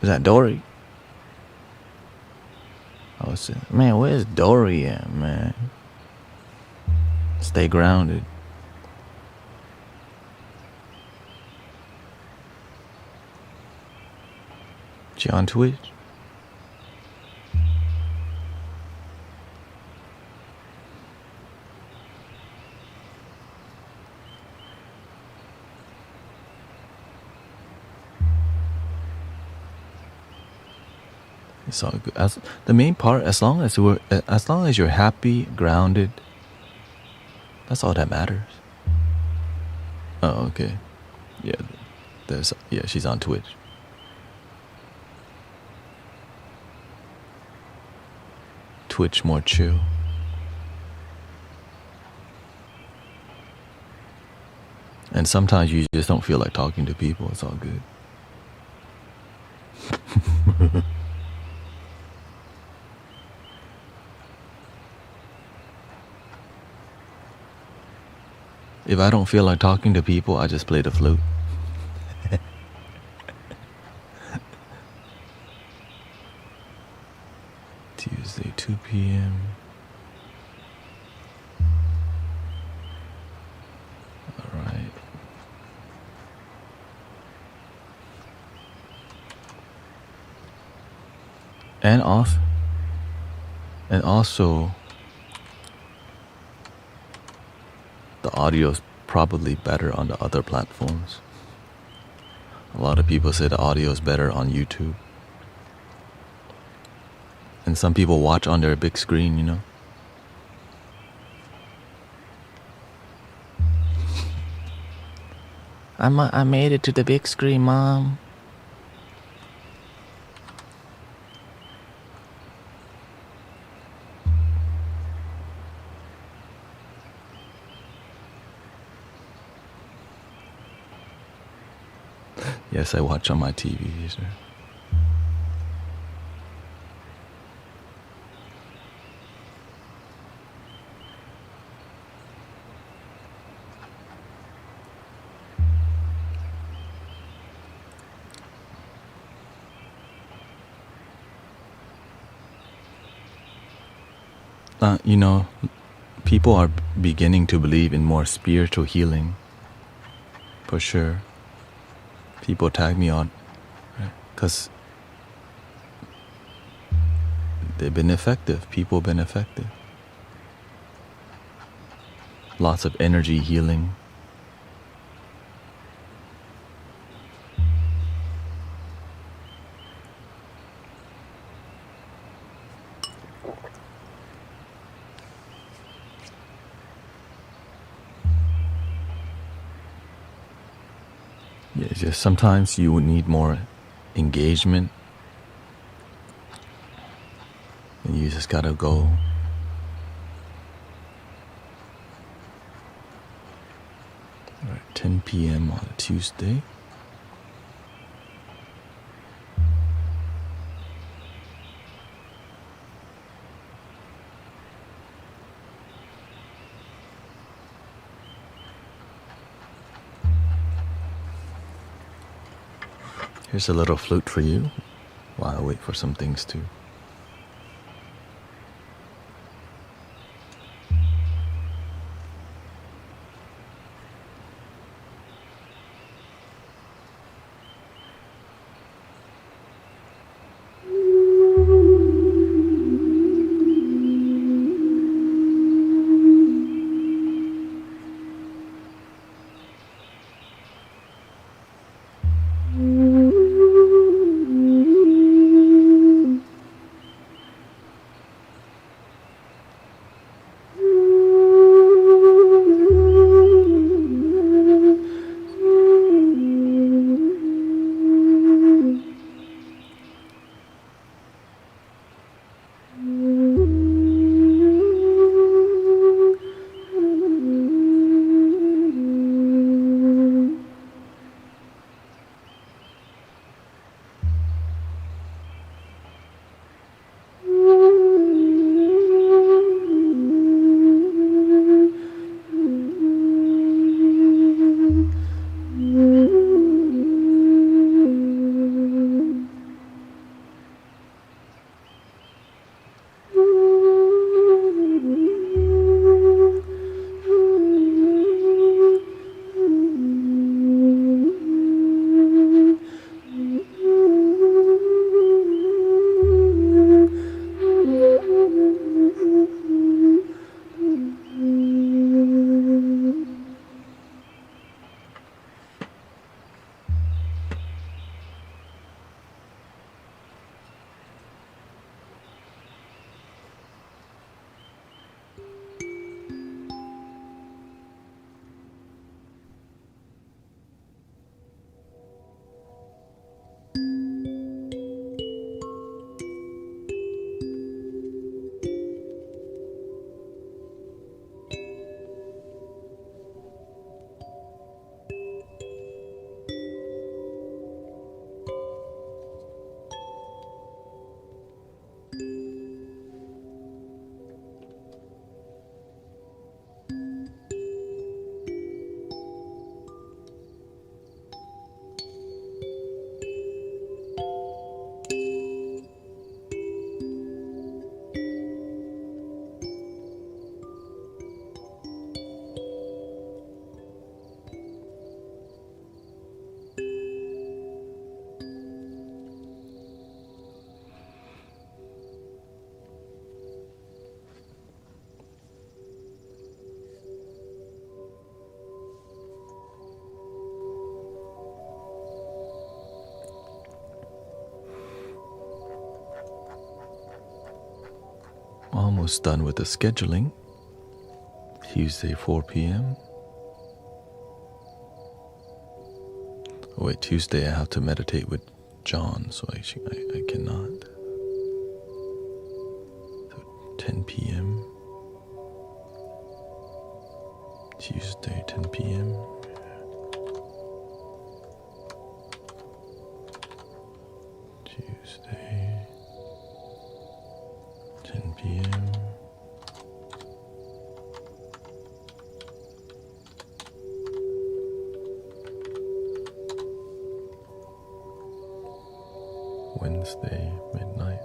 Is that Dory? I was saying, man, where's Dory at, man? Stay grounded. She on Twitch? It's all good. As the main part, as long as you're happy, grounded, that's all that matters. Oh, okay. Yeah, she's on Twitch. Twitch more chill. And sometimes you just don't feel like talking to people. It's all good. If I don't feel like talking to people, I just play the flute. Tuesday, 2 p.m. All right. And also, the audio is probably better on the other platforms. A lot of people say the audio is better on YouTube. And some people watch on their big screen, you know. I made it to the big screen, Mom. Yes, I watch on my TV, sir. You know, people are beginning to believe in more spiritual healing. For sure. People tag me on, because they've been effective. People have been effective. Lots of energy healing. Yeah, it's just sometimes you need more engagement. And you just gotta go. All right, 10 p.m. on a Tuesday. Here's a little flute for you while I wait for some things to. Almost done with the scheduling. Tuesday 4 p.m. Oh wait, Tuesday I have to meditate with John, so I cannot. So 10 p.m. Tuesday 10 p.m. Tuesday 10 p.m. Wednesday midnight.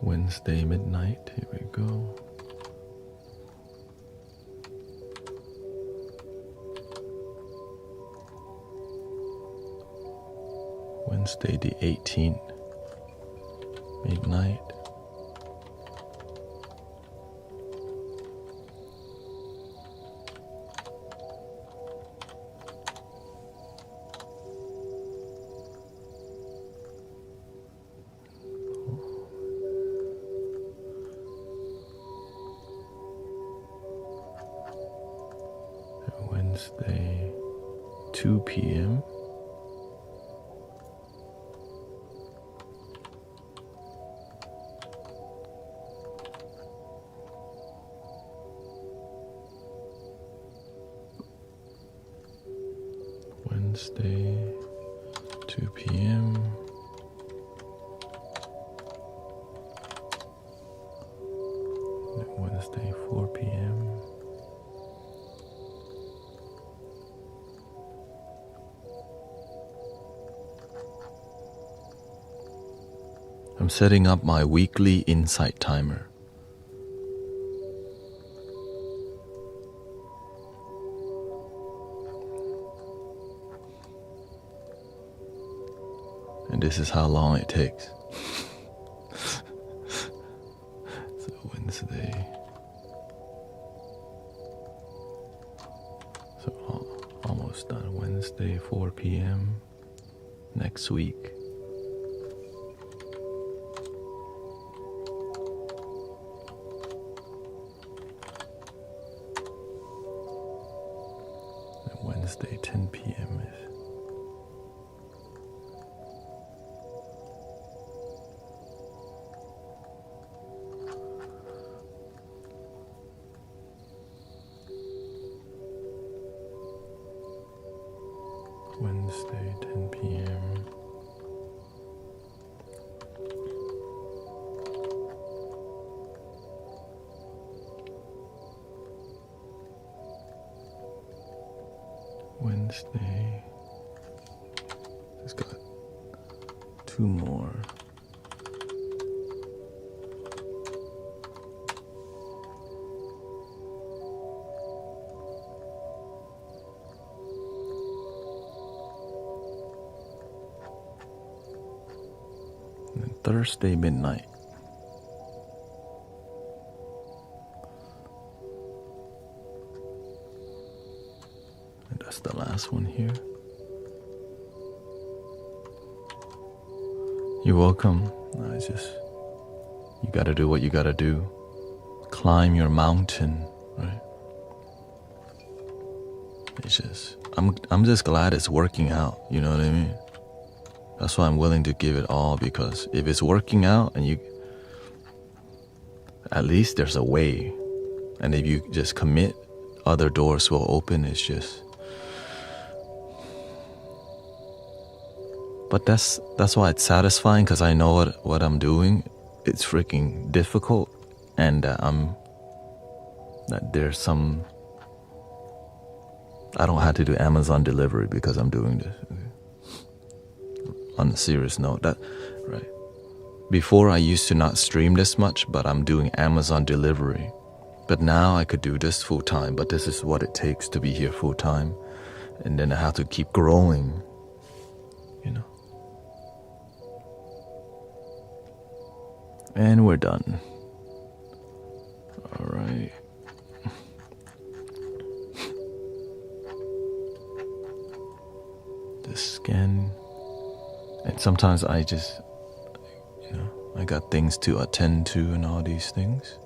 Wednesday midnight, here we go. Wednesday the 18th, midnight. Wednesday 2 p.m. Wednesday 2 p.m. Wednesday 4 p.m. I'm setting up my weekly insight timer. And this is how long it takes. So Wednesday. So almost done. Wednesday 4 p.m. next week. Wednesday 10 p.m. is Wednesday 10 p.m. Wednesday. Just got 2 more. And then Thursday midnight. That's the last one here. You're welcome. You gotta do what you gotta do. Climb your mountain, right? It's just, I'm just glad it's working out, you know what I mean? That's why I'm willing to give it all, because if it's working out and at least there's a way. And if you just commit, other doors will open. It's just... But that's why it's satisfying, because I know what I'm doing. It's freaking difficult, and that there's some... I don't have to do Amazon delivery because I'm doing this. On a serious note, right? Before I used to not stream this much, but I'm doing Amazon delivery. But now I could do this full time, but this is what it takes to be here full time. And then I have to keep growing, you know. And we're done. All right. This scan. And sometimes I just, I got things to attend to and all these things.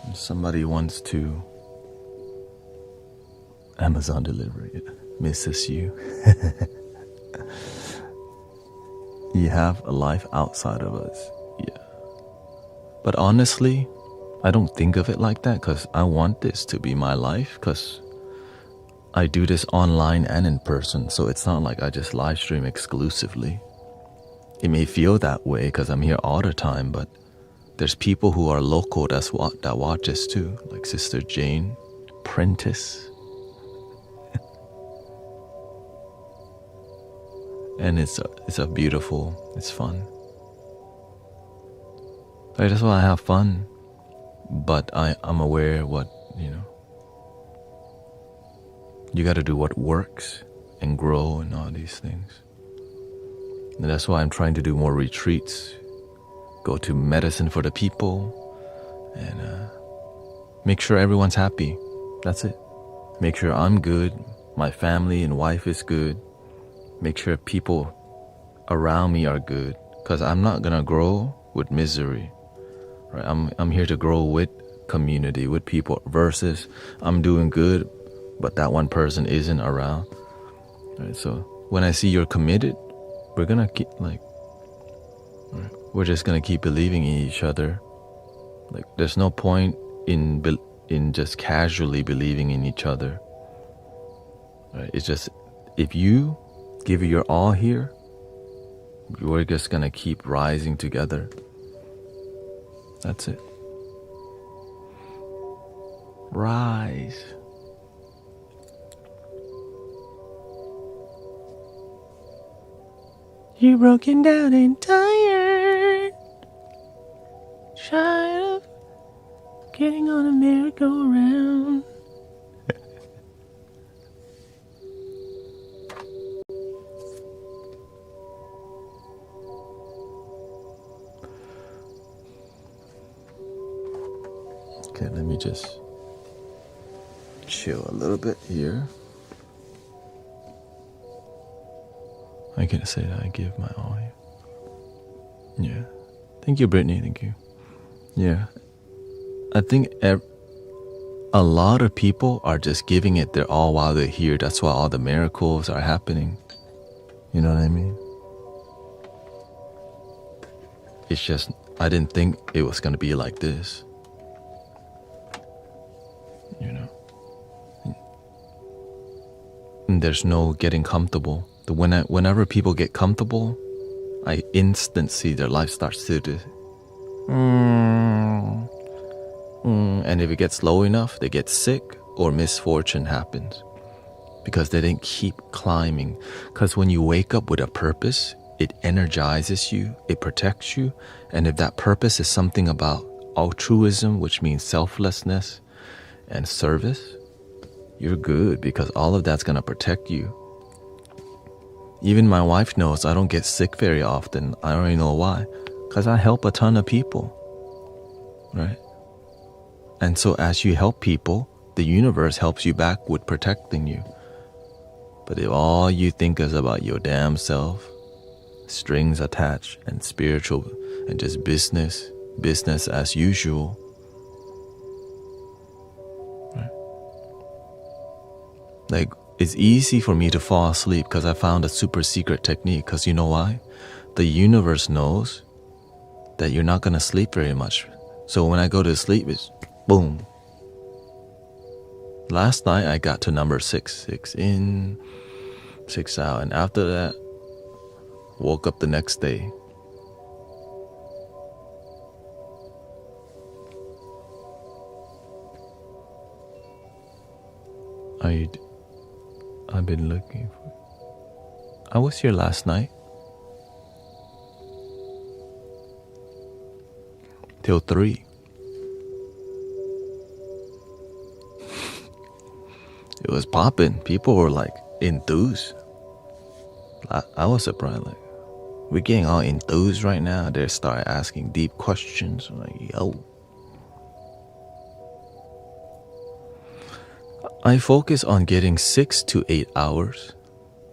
And somebody wants to Amazon delivery. Misses you. You have a life outside of us. Yeah. But honestly, I don't think of it like that, because I want this to be my life, because I do this online and in person, so it's not like I just live stream exclusively. It may feel that way because I'm here all the time, but there's people who are local that watch this too, like Sister Jane, Prentice. And it's a beautiful, it's fun. Like, that's why I have fun, but I'm aware what, you got to do what works and grow and all these things. And that's why I'm trying to do more retreats, go to medicine for the people, and make sure everyone's happy. That's it. Make sure I'm good, my family and wife is good. Make sure people around me are good, because I'm not gonna grow with misery, right? I'm here to grow with community, with people, versus I'm doing good, but that one person isn't around, right? So when I see you're committed, we're gonna keep we're just gonna keep believing in each other. Like, there's no point in just casually believing in each other, right? It's just, if you give your all here, we're just gonna keep rising together. That's it. Rise. You're broken down and tired, tired of getting on a merry-go-round. Okay, let me just chill a little bit here. I can say that I give my all here. Yeah. Thank you, Brittany. Thank you. Yeah. I think a lot of people are just giving it their all while they're here. That's why all the miracles are happening. You know what I mean? It's just, I didn't think it was going to be like this. And there's no getting comfortable. Whenever people get comfortable, I instantly see their life starts to do. And if it gets low enough, they get sick or misfortune happens, because they didn't keep climbing. Because when you wake up with a purpose, it energizes you, it protects you. And if that purpose is something about altruism, which means selflessness and service, you're good, because all of that's going to protect you. Even my wife knows I don't get sick very often. I already know why. Because I help a ton of people, right? And so as you help people, the universe helps you back with protecting you. But if all you think is about your damn self, strings attached and spiritual and just business as usual, like, it's easy for me to fall asleep because I found a super secret technique. Because you know why? the universe knows that you're not going to sleep very much. So when I go to sleep, it's boom. Last night I got to number 6 in, 6 out, and after that, woke up the next day. I've been looking for... I was here last night. Till 3. It was popping. People were like enthused. I was surprised. Like, we're getting all enthused right now. They start asking deep questions. I'm like, yo. I focus on getting 6 to 8 hours.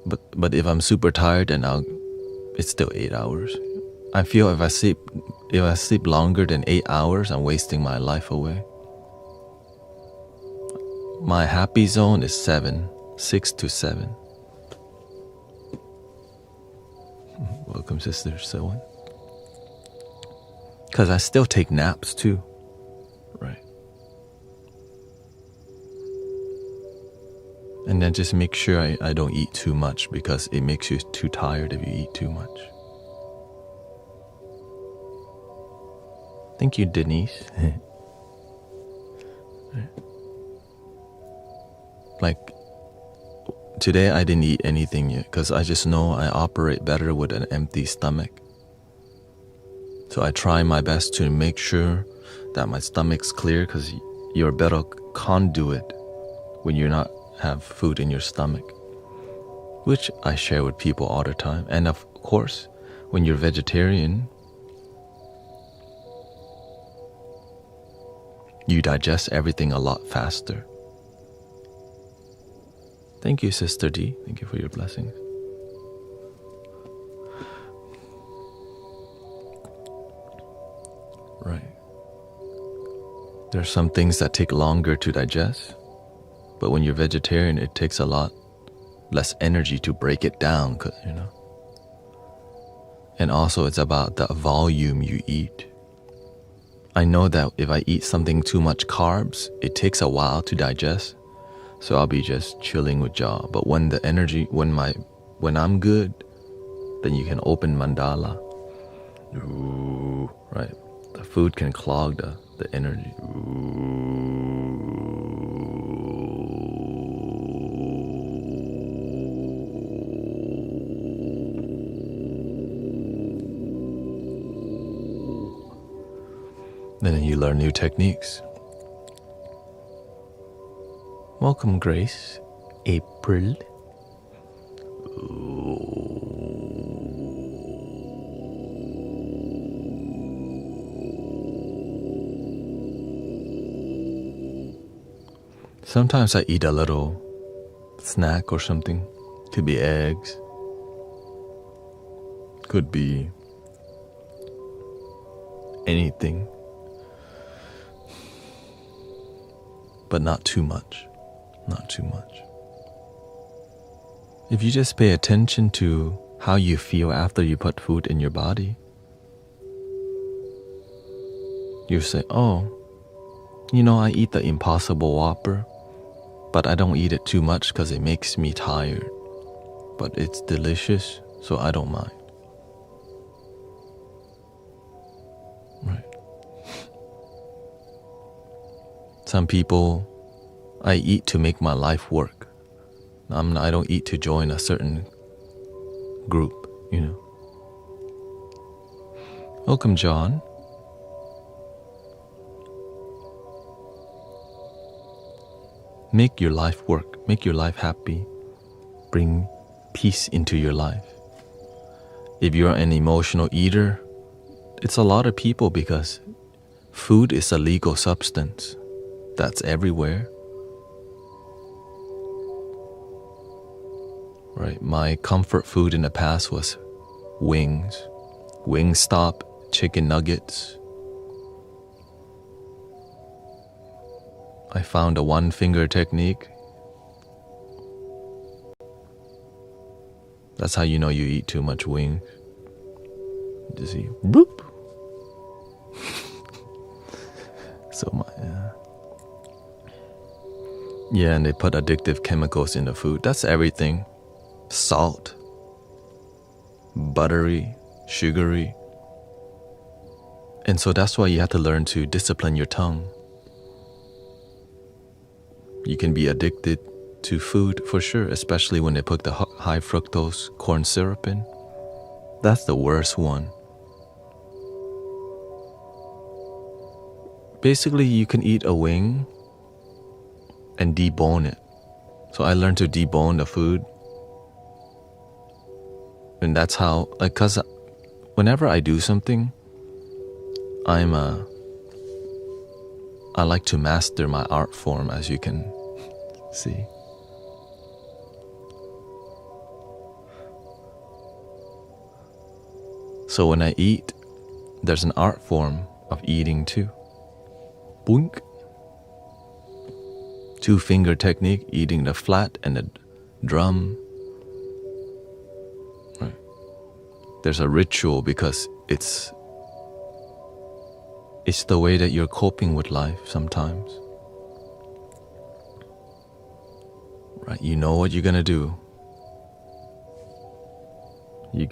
But if I'm super tired, then it's still 8 hours. I feel if I sleep longer than 8 hours, I'm wasting my life away. My happy zone is 6 to 7. Welcome, Sister Sewin. Because I still take naps too, right? And then just make sure I don't eat too much, because it makes you too tired if you eat too much. Thank you, Denise. Like, today I didn't eat anything yet, because I just know I operate better with an empty stomach. So I try my best to make sure that my stomach's clear, because you're a better conduit when you're not have food in your stomach, which I share with people all the time. And of course, when you're vegetarian, you digest everything a lot faster. Thank you, Sister D. Thank you for your blessings. Right. There are some things that take longer to digest, but when you're vegetarian, it takes a lot less energy to break it down, you know. And also, it's about the volume you eat. I know that if I eat something too much carbs, it takes a while to digest. So I'll be just chilling with jaw. But when the energy, when I'm good, then you can open mandala. Ooh, right. The food can clog the energy. Then you learn new techniques. Welcome, Grace. April. Sometimes I eat a little snack or something. Could be eggs. Could be anything. But not too much. Not too much. If you just pay attention to how you feel after you put food in your body, you say, oh, I eat the Impossible Whopper, but I don't eat it too much because it makes me tired. But it's delicious, so I don't mind. Right. Some people, I eat to make my life work. I don't eat to join a certain group, Welcome, John. Make your life work. Make your life happy. Bring peace into your life. If you're an emotional eater, it's a lot of people, because food is a legal substance that's everywhere. Right, my comfort food in the past was wings, Wingstop, chicken nuggets. I found a one-finger technique. That's how you know you eat too much wings. You see, boop. So yeah, and they put addictive chemicals in the food. That's everything. Salt, buttery, sugary. And so that's why you have to learn to discipline your tongue. You can be addicted to food for sure, especially when they put the high fructose corn syrup in. That's the worst one. Basically, you can eat a wing and debone it. So I learned to debone the food. And that's how, like, cause whenever I do something, I like to master my art form, as you can see. So when I eat, there's an art form of eating too. Boink. 2-finger technique, eating the flat and the drum. Right. There's a ritual because it's the way that you're coping with life sometimes. Right? You know what you're gonna do. You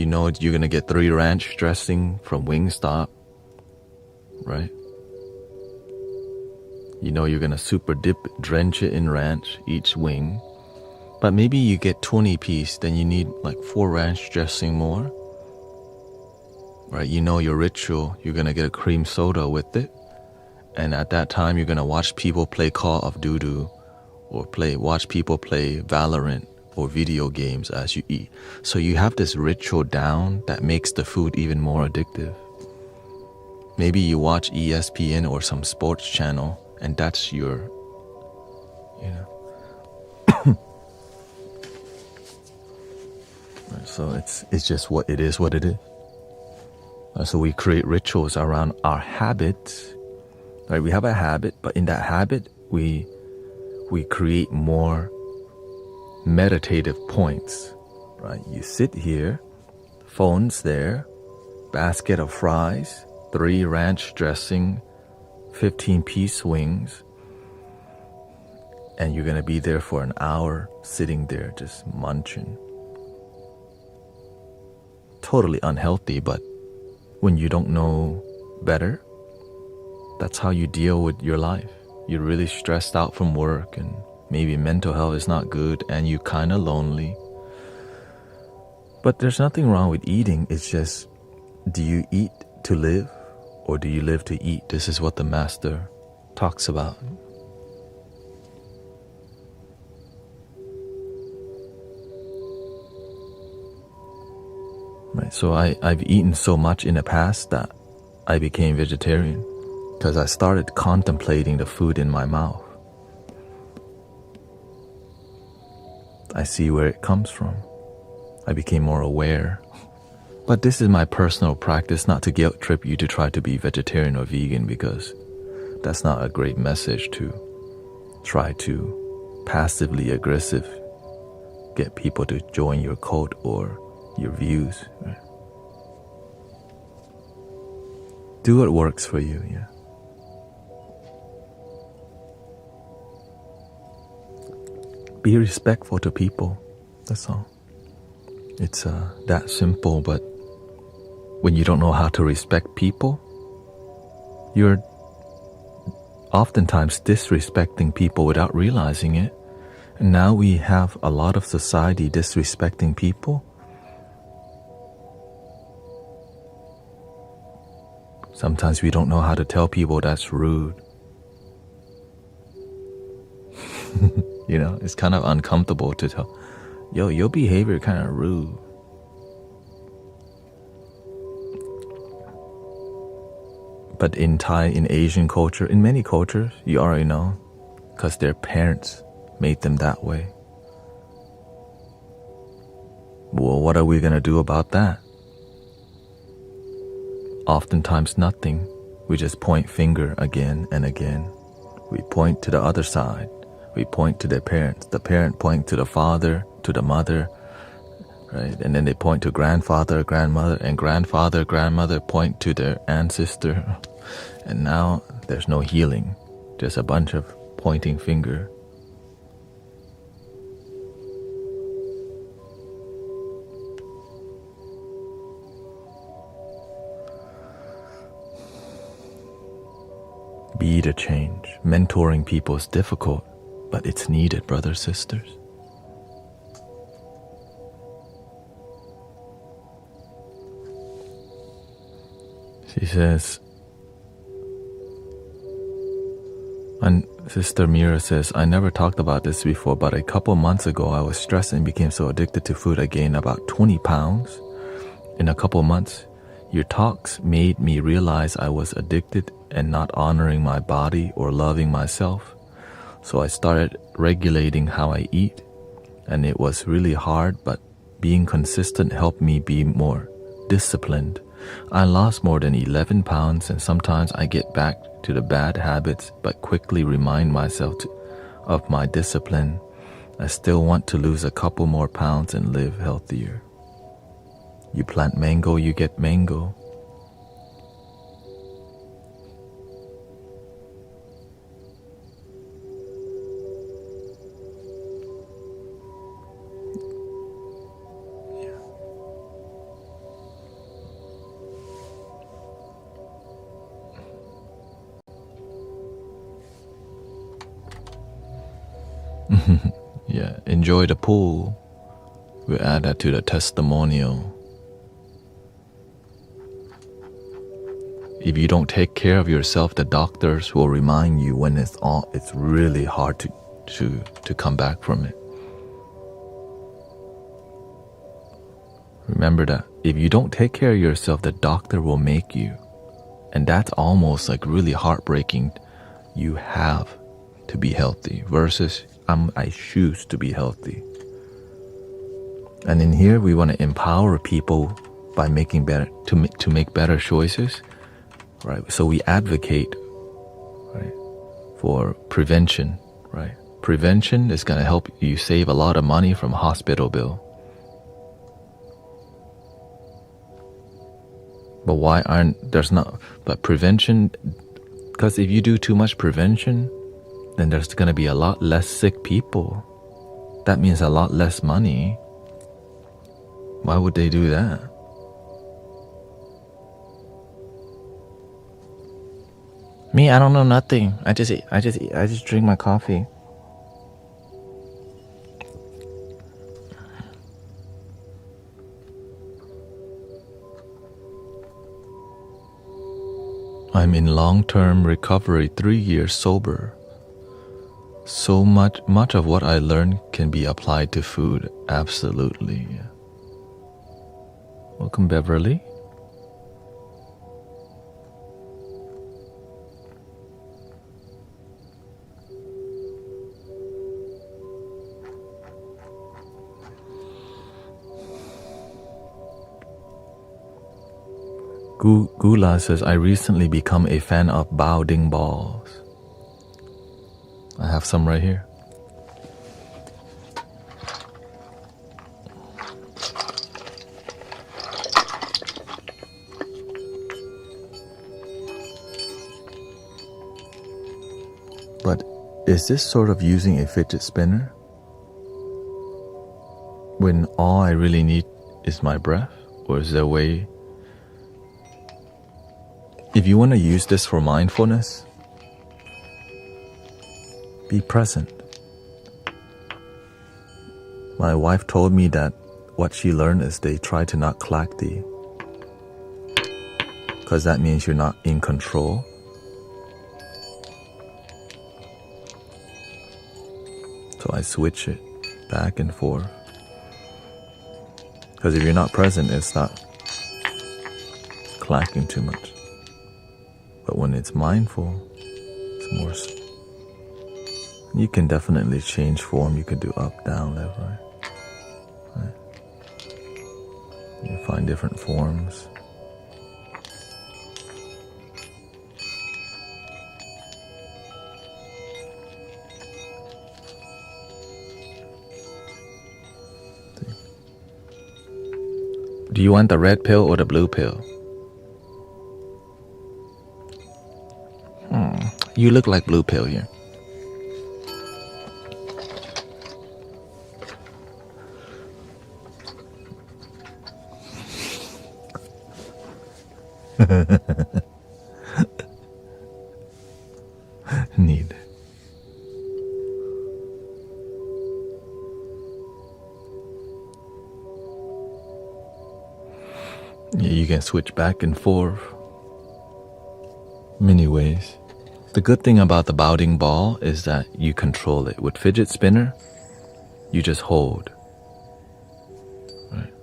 know you're gonna get 3 ranch dressing from Wingstop, right? You know you're gonna super drench it in ranch, each wing. But maybe you get 20 piece, then you need like 4 ranch dressing more. Right, you know your ritual, you're gonna get a cream soda with it. And at that time you're gonna watch people play Call of Duty or watch people play Valorant or video games as you eat. So you have this ritual down that makes the food even more addictive. Maybe you watch ESPN or some sports channel and that's your, you know. Right, so it's just what it is. So we create rituals around our habits. Right? We have a habit, but in that habit, we create more meditative points. Right? You sit here, phone's there, basket of fries, 3 ranch dressing, 15-piece wings, and you're gonna be there for an hour, sitting there just munching. Totally unhealthy, but when you don't know better, that's how you deal with your life. You're really stressed out from work and maybe mental health is not good and you're kind of lonely. But there's nothing wrong with eating. It's just, do you eat to live or do you live to eat? This is what the master talks about. Right, so I've eaten so much in the past that I became vegetarian because I started contemplating the food in my mouth. I see where it comes from. I became more aware. But this is my personal practice, not to guilt trip you to try to be vegetarian or vegan, because that's not a great message to try to passively aggressive get people to join your cult or your views. Right? Do what works for you, yeah. Be respectful to people, that's all. It's that simple, but when you don't know how to respect people, you're oftentimes disrespecting people without realizing it. And now we have a lot of society disrespecting people. Sometimes we don't know how to tell people that's rude. You know, it's kind of uncomfortable to tell, yo, your behavior kind of rude. But in Thai, in Asian culture, in many cultures, you already know, because their parents made them that way. Well, what are we going to do about that? Oftentimes nothing. We just point finger again and again. We point to the other side. We point to their parents. The parent point to the father, to the mother. right? And then they point to grandfather, grandmother, and grandfather, grandmother point to their ancestor. And now there's no healing, just a bunch of pointing finger. Be the change. Mentoring people is difficult, but it's needed, brothers, sisters. She says, and Sister Mira says, I never talked about this before, but a couple months ago I was stressed and became so addicted to food I gained about 20 pounds in a couple months. Your talks made me realize I was addicted and not honoring my body or loving myself. So I started regulating how I eat, and it was really hard, but being consistent helped me be more disciplined. I lost more than 11 pounds, and sometimes I get back to the bad habits, but quickly remind myself of my discipline. I still want to lose a couple more pounds and live healthier. You plant mango, you get mango. Yeah, enjoy the pool. We'll add that to the testimonial. If you don't take care of yourself, the doctors will remind you when it's really hard to come back from it. Remember that. If you don't take care of yourself, the doctor will make you. And that's almost like really heartbreaking. You have to be healthy versus I choose to be healthy. And in here, we want to empower people by making better to make better choices. Right, so we advocate, right, for prevention, right? Prevention is going to help you save a lot of money from hospital bill. But but prevention, because if you do too much prevention, then there's going to be a lot less sick people. That means a lot less money. Why would they do that? Me, I don't know nothing. I just drink my coffee. I'm in long-term recovery, 3 years sober. So much of what I learned can be applied to food. Absolutely. Welcome, Beverly. Gula says, I recently become a fan of Baoding balls. I have some right here. But is this sort of using a fidget spinner when all I really need is my breath? Or is there a way? If you want to use this for mindfulness, be present. My wife told me that what she learned is they try to not clack the, because that means you're not in control. So I switch it back and forth. Because if you're not present, it's not clacking too much. But when it's mindful, it's more. You can definitely change form. You can do up, down, left, right. You find different forms. Do you want the red pill or the blue pill? You look like blue pill here. Need. Yeah, you can switch back and forth many ways. The good thing about the bowding ball is that you control it. With fidget spinner, you just hold. Right?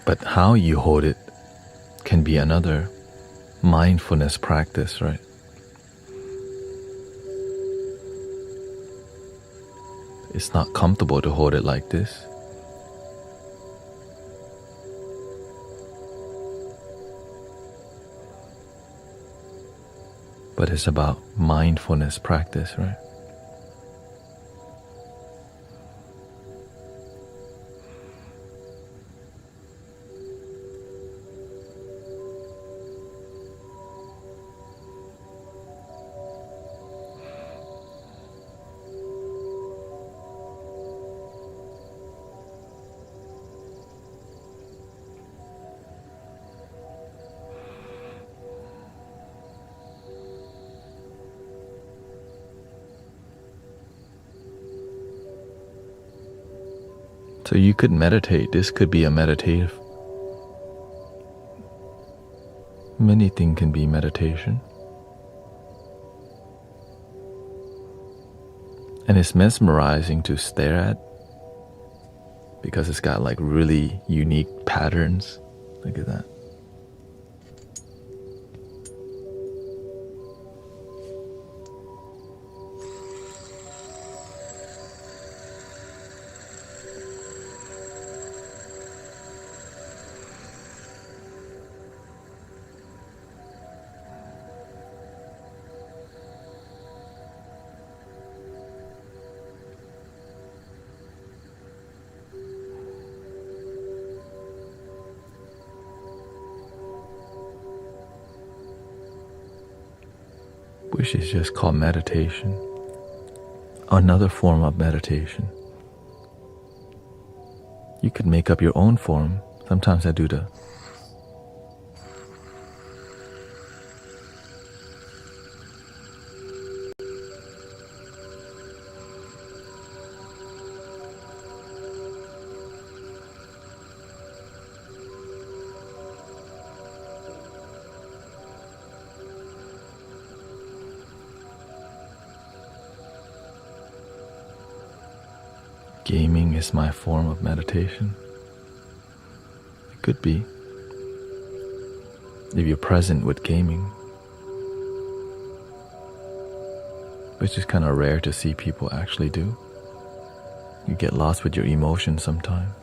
But how you hold it can be another mindfulness practice, right? It's not comfortable to hold it like this. But it's about mindfulness practice, right? So you could meditate. This could be a meditative. Anything can be meditation. And it's mesmerizing to stare at because it's got like really unique patterns. Look at that. Which is just called meditation. Another form of meditation. You could make up your own form. Sometimes I do the gaming is my form of meditation. It could be. If you're present with gaming. Which is kind of rare to see people actually do. You get lost with your emotions sometimes.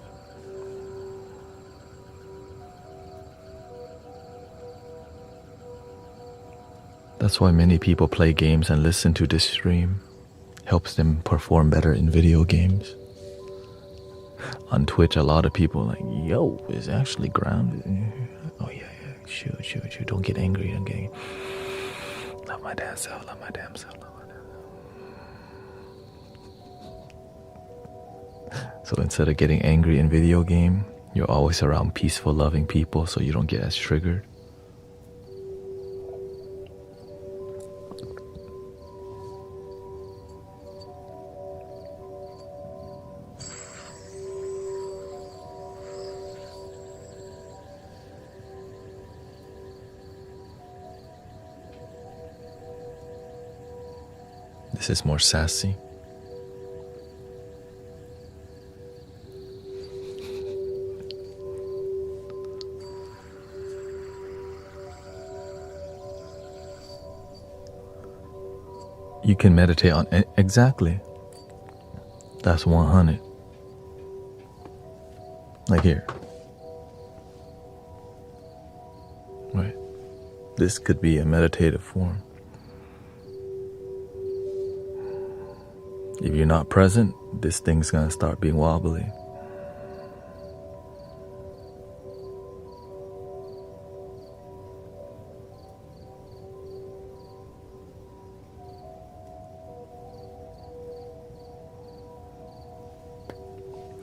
That's why many people play games and listen to this stream. Helps them perform better in video games. On Twitch, a lot of people are like, yo, it's actually grounded. Oh yeah, shoot, don't get angry. I'm getting love my damn self, love my damn self, love my damn self. So instead of getting angry in video game, you're always around peaceful, loving people so you don't get as triggered. This is more sassy. You can meditate on exactly. That's 100. Like here. Right. This could be a meditative form. If you're not present, this thing's gonna start being wobbly.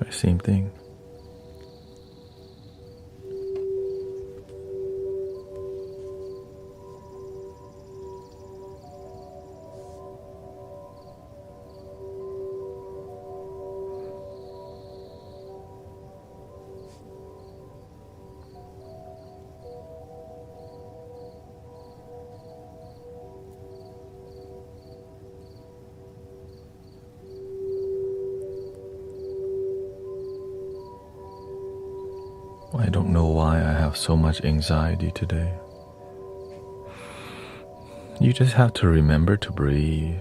Right, same thing. I don't know why I have so much anxiety today. You just have to remember to breathe.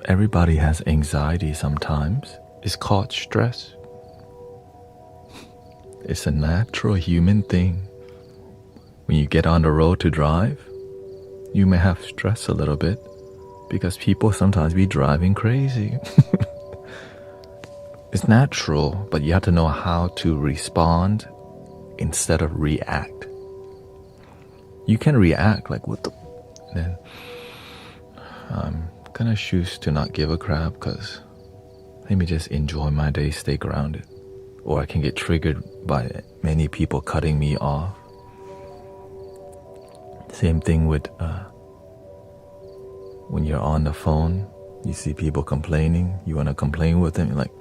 Everybody has anxiety sometimes. It's called stress. It's a natural human thing. When you get on the road to drive, you may have stress a little bit because people sometimes be driving crazy. It's natural, but you have to know how to respond instead of react. You can react like, what the... Then I'm gonna choose to not give a crap because let me just enjoy my day, stay grounded. Or I can get triggered by many people cutting me off. Same thing with when you're on the phone, you see people complaining, you want to complain with them, you're like,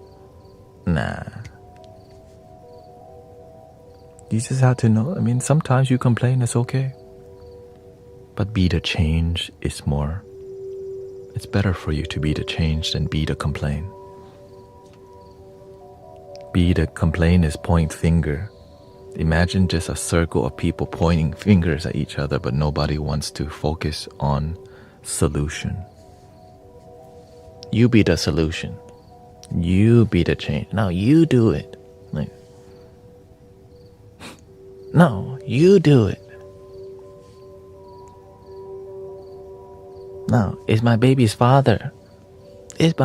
nah. You just have to know, sometimes you complain, it's okay. But be the change is more. It's better for you to be the change than be the complain. Be the complain is point finger. Imagine just a circle of people pointing fingers at each other, but nobody wants to focus on solution. You be the solution. You be the change. No, you do it. Like, no, you do it. No, it's my baby's father. It's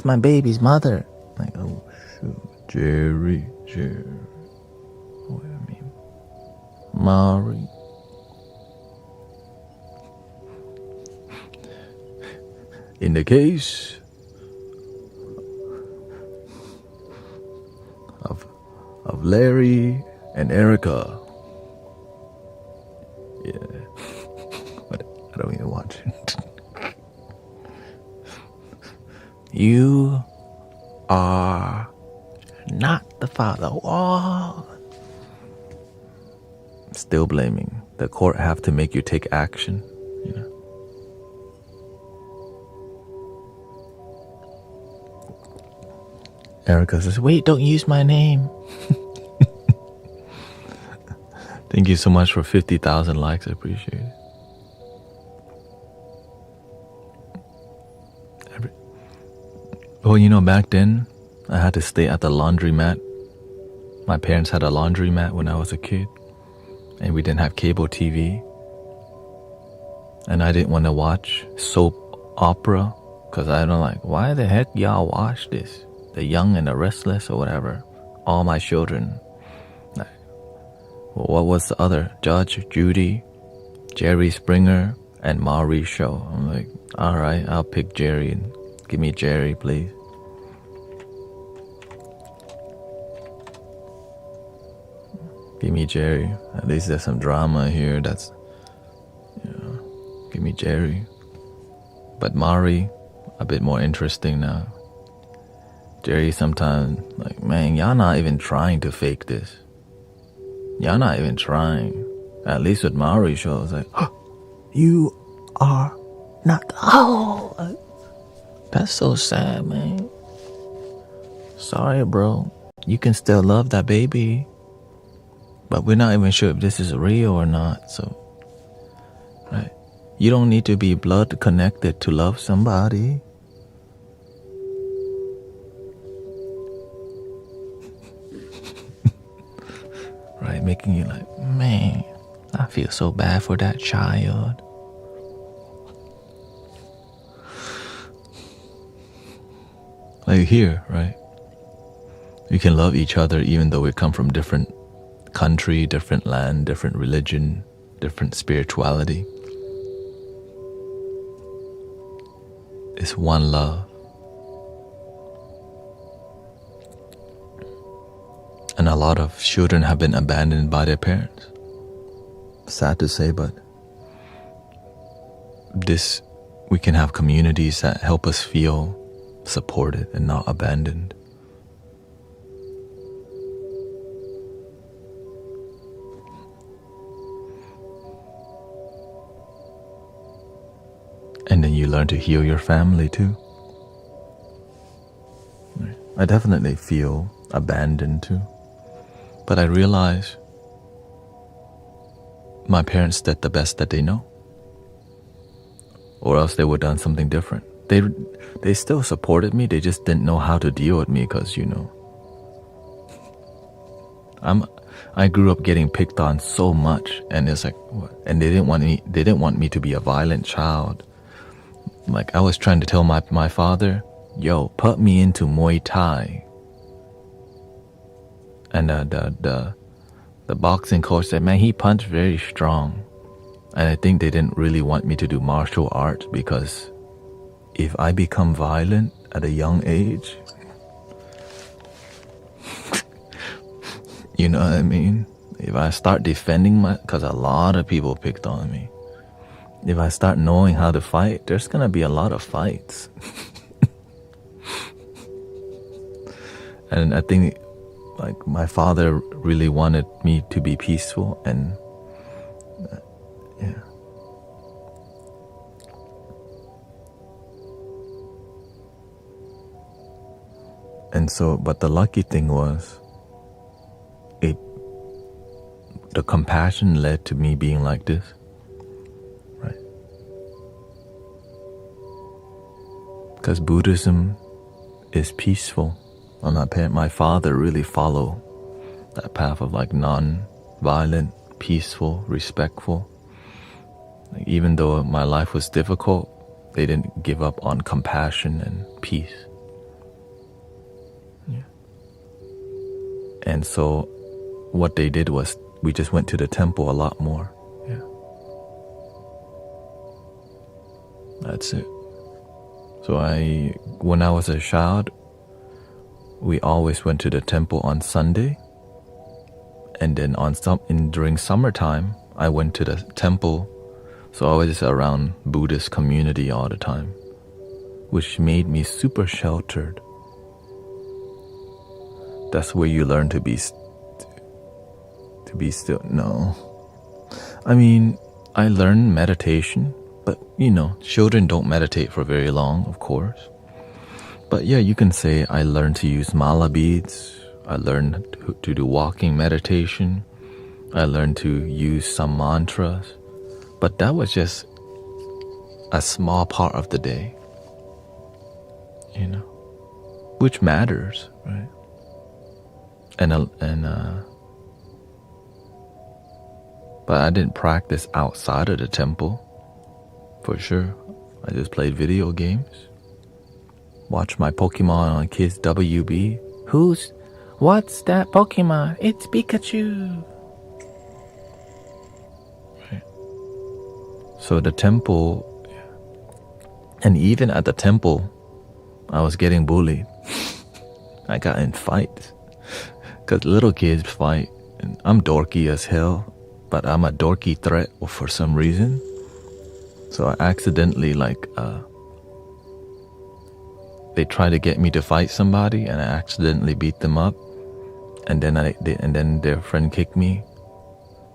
my baby's mother. Like, oh shoot, Jerry. What I mean, Mari. In the case of Larry and Erica, yeah, but I don't even watch it. You are not the father. Oh. Still blaming. The court have to make you take action, you know. Erica says, wait, don't use my name. Thank you so much for 50,000 likes. I appreciate it. Well, back then, I had to stay at the laundromat. My parents had a laundromat when I was a kid. And we didn't have cable TV. And I didn't want to watch soap opera. Because I don't like, why the heck y'all watch this? The Young and the Restless or whatever. All my children. Like, well, what was the other? Judge Judy, Jerry Springer, and Maury's show. I'm like, alright, I'll pick Jerry. And give me Jerry, please. Give me Jerry. At least there's some drama here. That's, give me Jerry. But Maury, a bit more interesting now. Jerry sometimes like, man, y'all not even trying to fake this. Y'all not even trying. At least with Maury's show, it's like, oh, you are not. Oh, that's so sad, man. Sorry, bro. You can still love that baby. But we're not even sure if this is real or not, so, right? You don't need to be blood connected to love somebody. making you like, man, I feel so bad for that child. Like here, right? We can love each other even though we come from different country, different land, different religion, different spirituality. It's one love. And a lot of children have been abandoned by their parents. Sad to say, but we can have communities that help us feel supported and not abandoned. And then you learn to heal your family too. I definitely feel abandoned too. But I realize my parents did the best that they know. Or else they would have done something different. They still supported me, they just didn't know how to deal with me because, I grew up getting picked on so much, and it's like, and they didn't want me to be a violent child. Like I was trying to tell my father, yo, put me into Muay Thai. And the boxing coach said, man, he punched very strong. And I think they didn't really want me to do martial arts because if I become violent at a young age, you know what I mean? If I start defending because a lot of people picked on me. If I start knowing how to fight, there's gonna be a lot of fights. And I think like my father really wanted me to be peaceful and yeah. And so, but the lucky thing was, the compassion led to me being like this, right? Because Buddhism is peaceful. My father really followed that path of like non-violent, peaceful, respectful. Like, even though my life was difficult, they didn't give up on compassion and peace. Yeah. And so what they did was we just went to the temple a lot more. Yeah. That's it. So when I was a child, we always went to the temple on Sunday. And then during summertime, I went to the temple. So I was around Buddhist community all the time, which made me super sheltered. That's where you learn to be still. No. I mean, I learned meditation, but children don't meditate for very long, of course. But yeah, you can say I learned to use mala beads. I learned to do walking meditation. I learned to use some mantras. But that was just a small part of the day, which matters, right? But I didn't practice outside of the temple, for sure. I just played video games. Watch my Pokemon on Kids WB. What's that Pokemon? It's Pikachu. Right. So the temple, and even at the temple, I was getting bullied. I got in fights. Because little kids fight. And I'm dorky as hell, but I'm a dorky threat for some reason. So I accidentally they tried to get me to fight somebody, and I accidentally beat them up, and then their friend kicked me.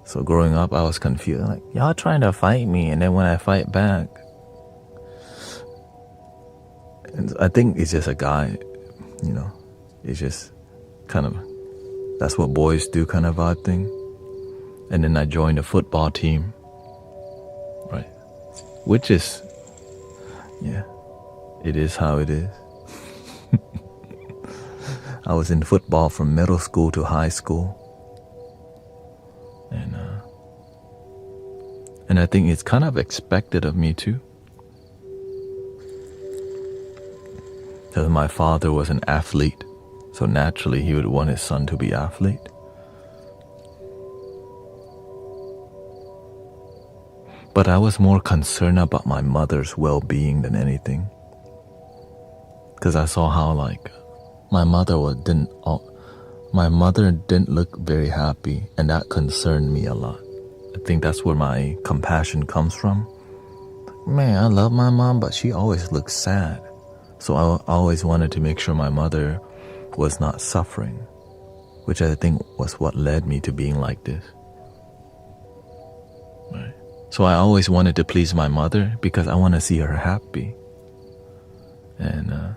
So growing up, I was confused, like, y'all trying to fight me, and then when I fight back, and I think it's just a guy, it's just kind of, that's what boys do, kind of odd thing. And then I joined a football team, right? Which is, yeah, it is how it is. I was in football from middle school to high school. And I think it's kind of expected of me too. Because my father was an athlete, so naturally he would want his son to be athlete. But I was more concerned about my mother's well-being than anything. Because I saw how like my mother didn't look very happy, and that concerned me a lot. I think that's where my compassion comes from. Man, I love my mom, but she always looks sad. So I always wanted to make sure my mother was not suffering, which I think was what led me to being like this. Right. So I always wanted to please my mother because I want to see her happy. And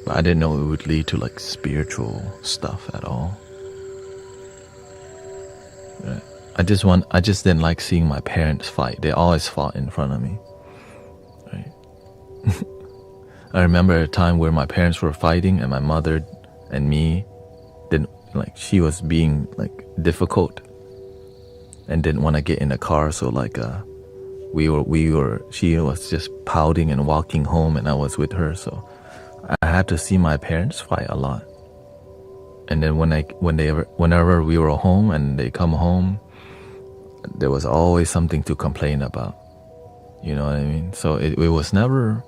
but I didn't know it would lead to like spiritual stuff at all. Right. I just didn't like seeing my parents fight. They always fought in front of me. Right. I remember a time where my parents were fighting and my mother and me didn't like, she was being like difficult and didn't want to get in the car, so like she was just pouting and walking home, and I was with her, so I had to see my parents fight a lot. And then whenever we were home and they come home, there was always something to complain about. You know what I mean? So it was never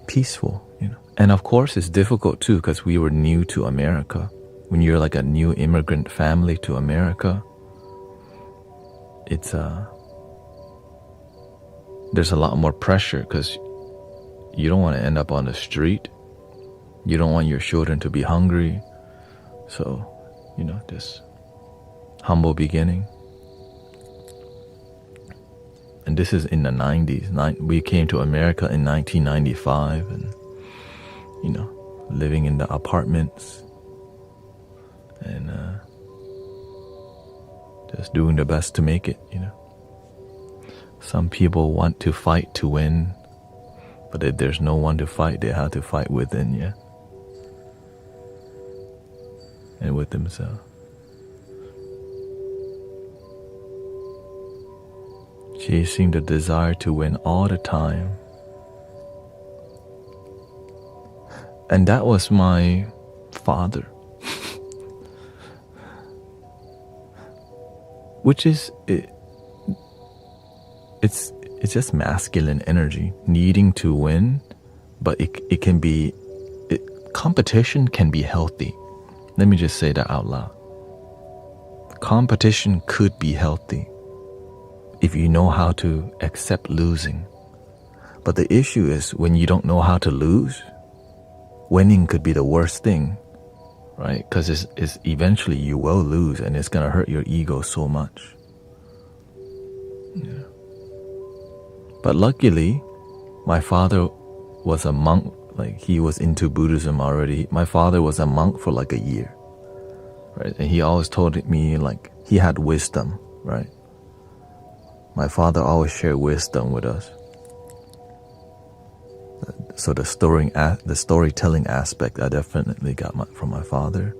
peaceful, you know. And of course it's difficult too, because we were new to America. When you're like a new immigrant family to America, it's there's a lot more pressure, because you don't want to end up on the street. You don't want your children to be hungry. So, you know, this humble beginning. And this is in the 90s. We came to America in 1995, and, you know, living in the apartments and just doing the best to make it, you know. Some people want to fight to win, but if there's no one to fight, they have to fight within, yeah. And with themselves. Chasing the desire to win all the time. And that was my father. Which is, it's just masculine energy, needing to win, but it can be, competition can be healthy. Let me just say that out loud. Competition could be healthy if you know how to accept losing. But the issue is when you don't know how to lose, winning could be the worst thing, right? Because it's eventually you will lose, and it's going to hurt your ego so much. Yeah. But luckily, my father was a monk. Like, he was into Buddhism already. My father was a monk for like a year, right? And he always told me, like, he had wisdom, right? My father always shared wisdom with us. So the storytelling aspect, I definitely got from my father.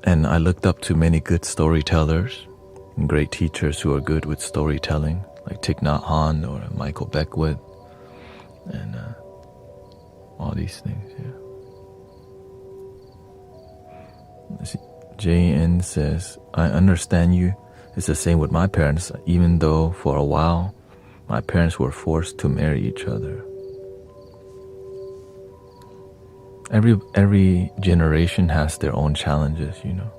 And I looked up to many good storytellers and great teachers who are good with storytelling, like Thich Nhat Hanh or Michael Beckwith, and all these things, yeah. JN says, I understand you. It's the same with my parents, even though for a while my parents were forced to marry each other. Every generation has their own challenges, you know.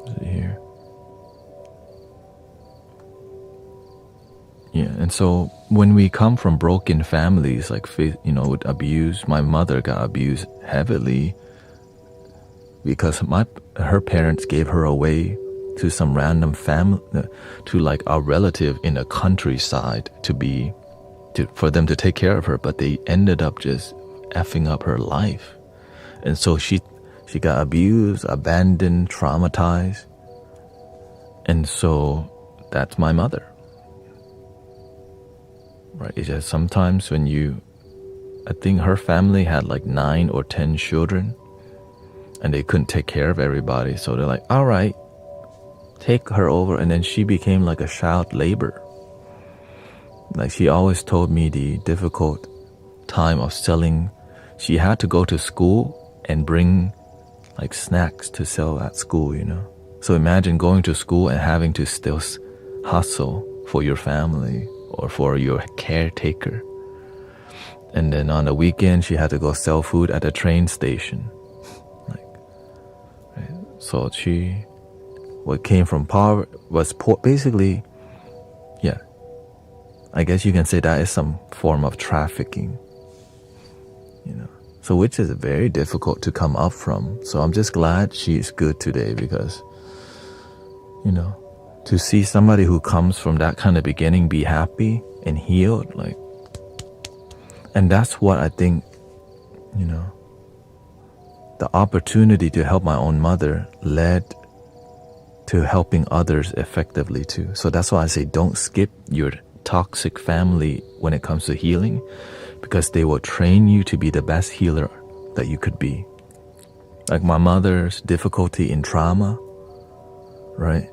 Is it here? Yeah, and so when we come from broken families, like, you know, with abuse, my mother got abused heavily because her parents gave her away to some random family, to like a relative in the countryside for them to take care of her, but they ended up just effing up her life. And so she got abused, abandoned, traumatized. And so that's my mother. Right? It's just sometimes when I think her family had like 9 or 10 children, and they couldn't take care of everybody. So they're like, all right, take her over, and then she became like a child labor. Like, she always told me the difficult time of selling. She had to go to school and bring like snacks to sell at school, you know. So imagine going to school and having to still hustle for your family or for your caretaker. And then on the weekend, she had to go sell food at a train station. Like, right? So what came from poverty was poor, basically, yeah. I guess you can say that is some form of trafficking, you know. So which is very difficult to come up from. So I'm just glad she's good today, because, you know, to see somebody who comes from that kind of beginning be happy and healed, like, and that's what I think, you know, the opportunity to help my own mother led to helping others effectively too. So that's why I say don't skip your toxic family when it comes to healing, because they will train you to be the best healer that you could be. Like my mother's difficulty in trauma, right?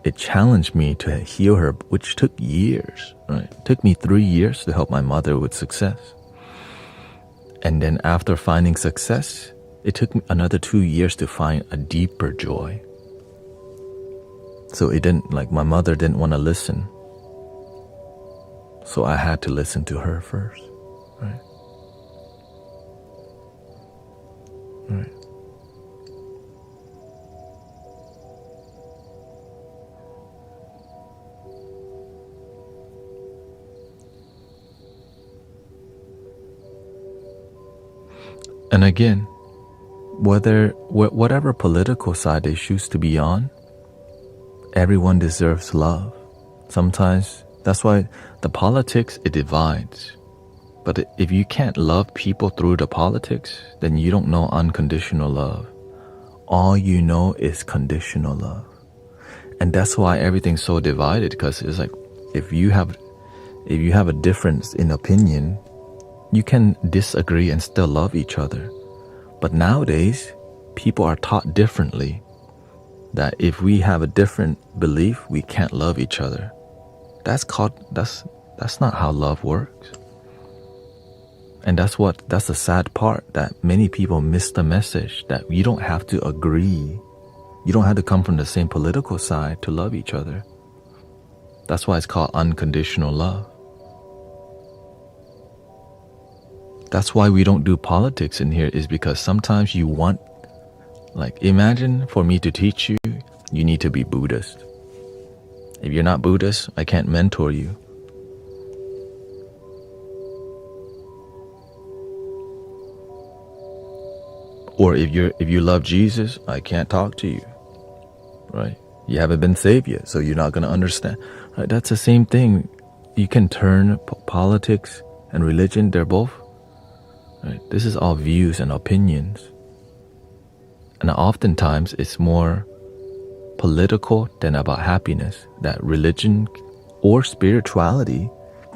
It challenged me to heal her, which took years, right? It took me 3 years to help my mother with success. And then after finding success, it took me another 2 years to find a deeper joy. So it didn't, like, my mother didn't want to listen. So I had to listen to her first, right? Right. And again, whatever political side they choose to be on, everyone deserves love. Sometimes that's why the politics, it divides. But if you can't love people through the politics, then you don't know unconditional love. All you know is conditional love. And that's why everything's so divided, because it's like if you have a difference in opinion, you can disagree and still love each other. But nowadays, people are taught differently, that if we have a different belief, we can't love each other. That's not how love works. And that's the sad part, that many people miss the message that you don't have to agree. You don't have to come from the same political side to love each other. That's why it's called unconditional love. That's why we don't do politics in here, is because sometimes you want, like, imagine for me to teach you, you need to be Buddhist. If you're not Buddhist, I can't mentor you. Or if you love Jesus, I can't talk to you, right? You haven't been saved yet, so you're not going to understand. Right? That's the same thing. You can turn politics and religion, they're both, right? This is all views and opinions. And oftentimes it's more political than about happiness. That religion or spirituality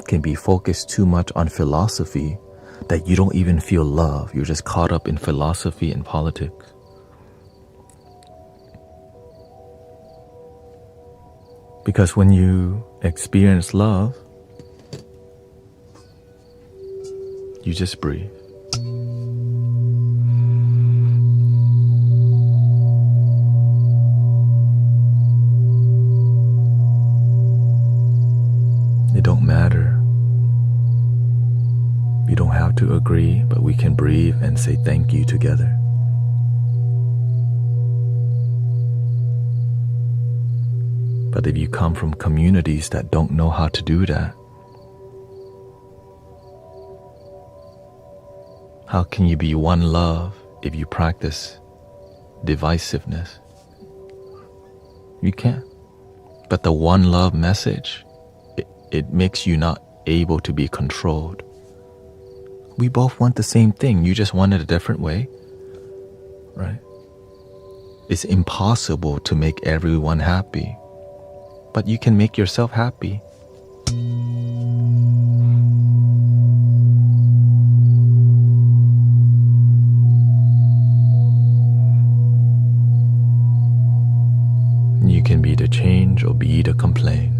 can be focused too much on philosophy that you don't even feel love. You're just caught up in philosophy and politics. Because when you experience love, you just breathe. It don't matter. You don't have to agree, but we can breathe and say thank you together. But if you come from communities that don't know how to do that, how can you be one love if you practice divisiveness? You can't. But the one love message, it makes you not able to be controlled. We both want the same thing. You just want it a different way, right? It's impossible to make everyone happy, but you can make yourself happy. be the complaint.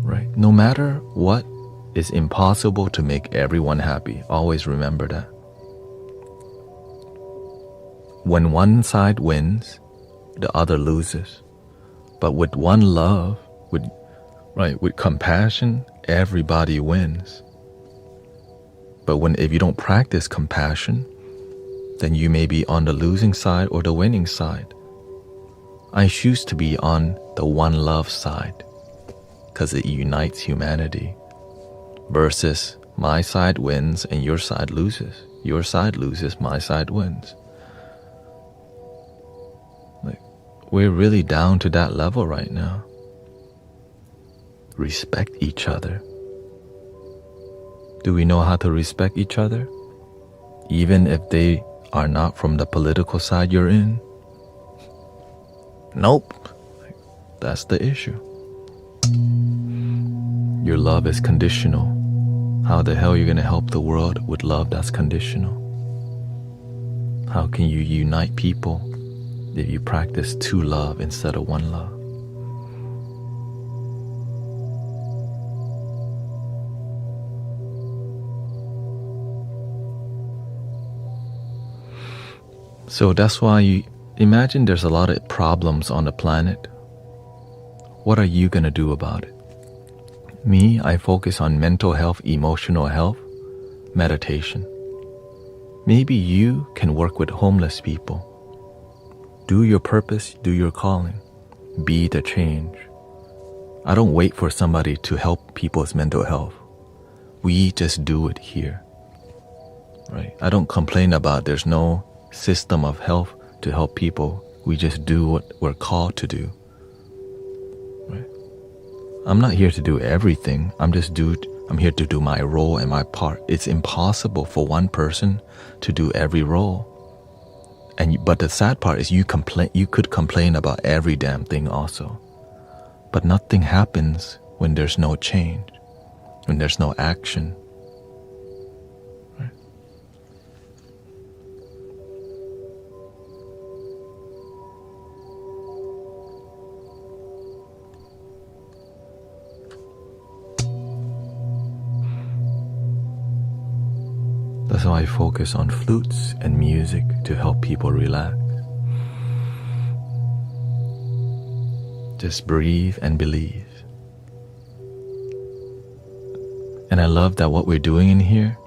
Right? No matter what, it's impossible to make everyone happy. Always remember that. When one side wins, the other loses. But with one love, with compassion, everybody wins. But if you don't practice compassion, then you may be on the losing side or the winning side. I choose to be on the one love side because it unites humanity, versus my side wins and your side loses. Your side loses, my side wins. We're really down to that level right now. Respect each other. Do we know how to respect each other? Even if they are not from the political side you're in? Nope. That's the issue. Your love is conditional. How the hell are you going to help the world with love that's conditional? How can you unite people if you practice two love instead of one love? So that's why you imagine there's a lot of problems on the planet. What are you going to do about it? Me, I focus on mental health, emotional health, meditation. Maybe you can work with homeless people. Do your purpose, do your calling. Be the change. I don't wait for somebody to help people's mental health. We just do it here. Right? I don't complain about there's no system of health to help people. We just do what we're called to do. Right? I'm not here to do everything. I'm here to do my role and my part. It's impossible for one person to do every role. But the sad part is you could complain about every damn thing also. But nothing happens when there's no change, when there's no action. Right? That's why I focus on flutes and music to help people relax. Just breathe and believe. And I love that what we're doing in here,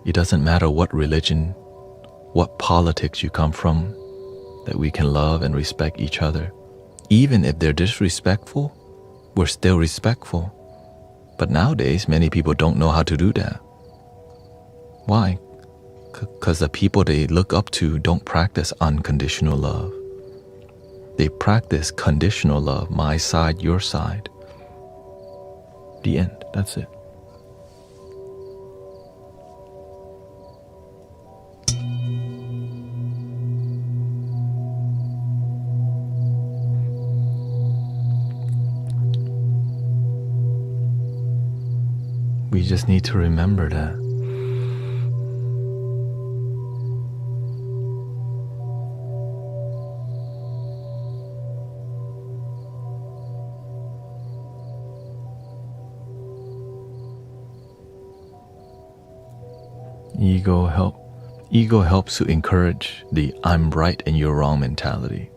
it doesn't matter what religion, what politics you come from, that we can love and respect each other. Even if they're disrespectful, we're still respectful. But nowadays, many people don't know how to do that. Why? Because the people they look up to don't practice unconditional love. They practice conditional love, my side, your side. The end, that's it. We just need to remember that. Ego helps to encourage the I'm right and you're wrong mentality.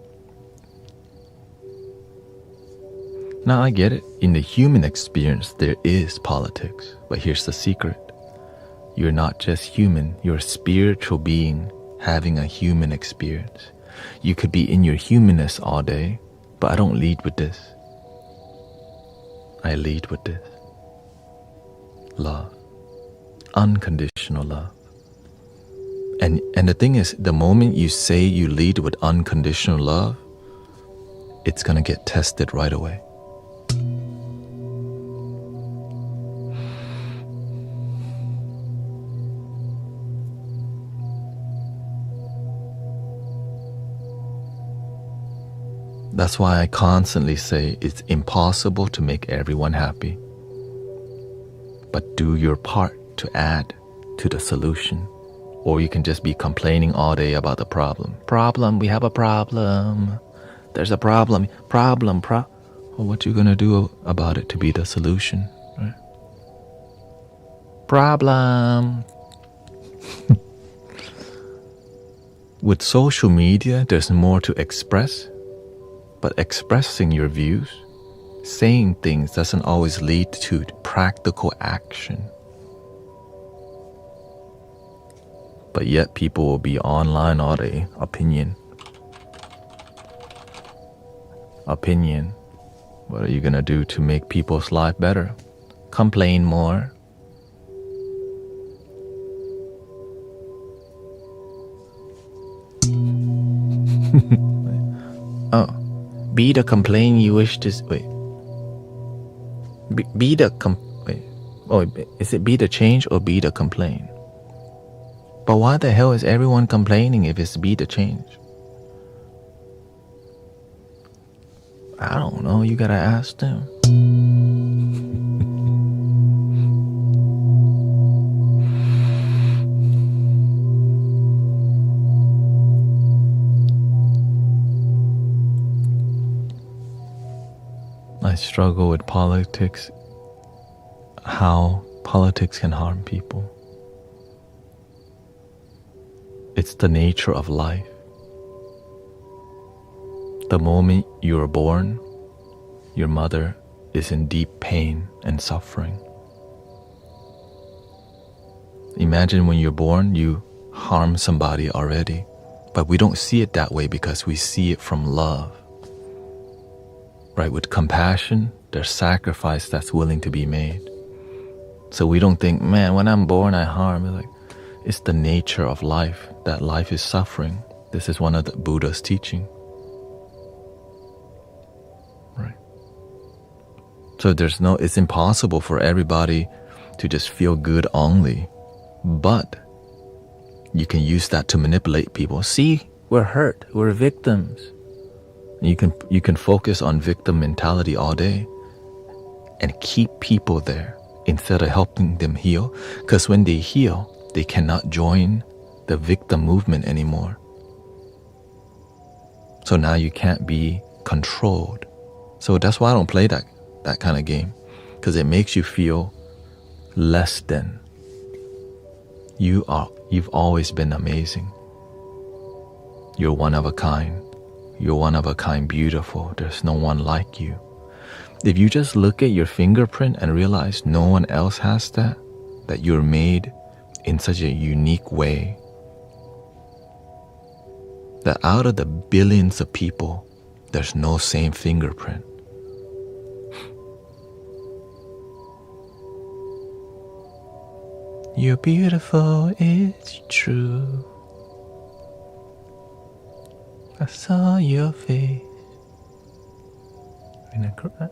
Now I get it. In the human experience, there is politics. But here's the secret. You're not just human. You're a spiritual being having a human experience. You could be in your humanness all day, but I don't lead with this. I lead with this. Love. Unconditional love. And the thing is, the moment you say you lead with unconditional love, it's going to get tested right away. That's why I constantly say it's impossible to make everyone happy. But do your part to add to the solution. Or you can just be complaining all day about the problem. Problem, we have a problem. There's a problem. Well, what you gonna do about it to be the solution, right? Problem. With social media, there's more to express, but expressing your views, saying things doesn't always lead to practical action. But yet people will be online all day. Opinion. What are you gonna do to make people's life better? Complain more. Oh, be the complaint you wish to. Wait. Be the wait. Oh, is it be the change or be the complaint? But why the hell is everyone complaining if it's be the change? I don't know. You gotta ask them. I struggle with politics, how politics can harm people. It's the nature of life. The moment you are born, your mother is in deep pain and suffering. Imagine when you're born, you harm somebody already, but we don't see it that way because we see it from love. Right, with compassion, there's sacrifice that's willing to be made. So we don't think, man, when I'm born, I harm. It's like, it's the nature of life, that life is suffering. This is one of the Buddha's teaching. Right. So it's impossible for everybody to just feel good only. But you can use that to manipulate people. See, we're hurt, we're victims. You can focus on victim mentality all day and keep people there instead of helping them heal. Because when they heal, they cannot join the victim movement anymore. So now you can't be controlled. So that's why I don't play that kind of game. Because it makes you feel less than. You've always been amazing. You're one of a kind. You're one of a kind, beautiful. There's no one like you. If you just look at your fingerprint and realize no one else has that you're made in such a unique way, that out of the billions of people, there's no same fingerprint. You're beautiful, it's true. I saw your face in a crowd.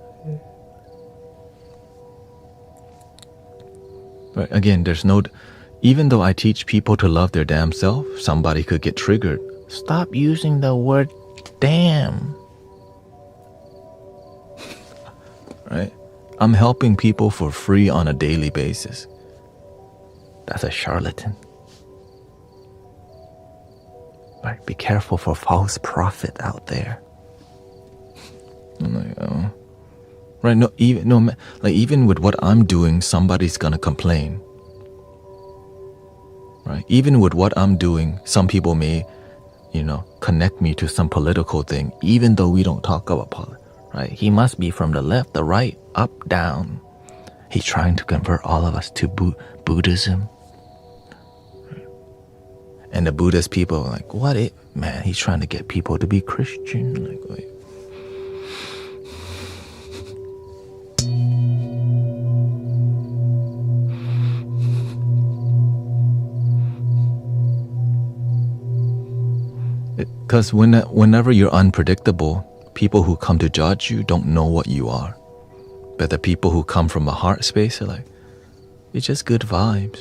Right, again, even though I teach people to love their damn self, somebody could get triggered. Stop using the word damn. Right? I'm helping people for free on a daily basis. That's a charlatan. Right? Be careful for false prophet out there. I'm like, oh. Right? Even with what I'm doing, somebody's gonna complain. Right? Even with what I'm doing, some people may, connect me to some political thing, even though we don't talk about politics. Right? He must be from the left, the right, up, down. He's trying to convert all of us to Buddhism. And the Buddhist people are like, man, he's trying to get people to be Christian. Like, wait. Because whenever you're unpredictable, people who come to judge you don't know what you are. But the people who come from a heart space are like, it's just good vibes.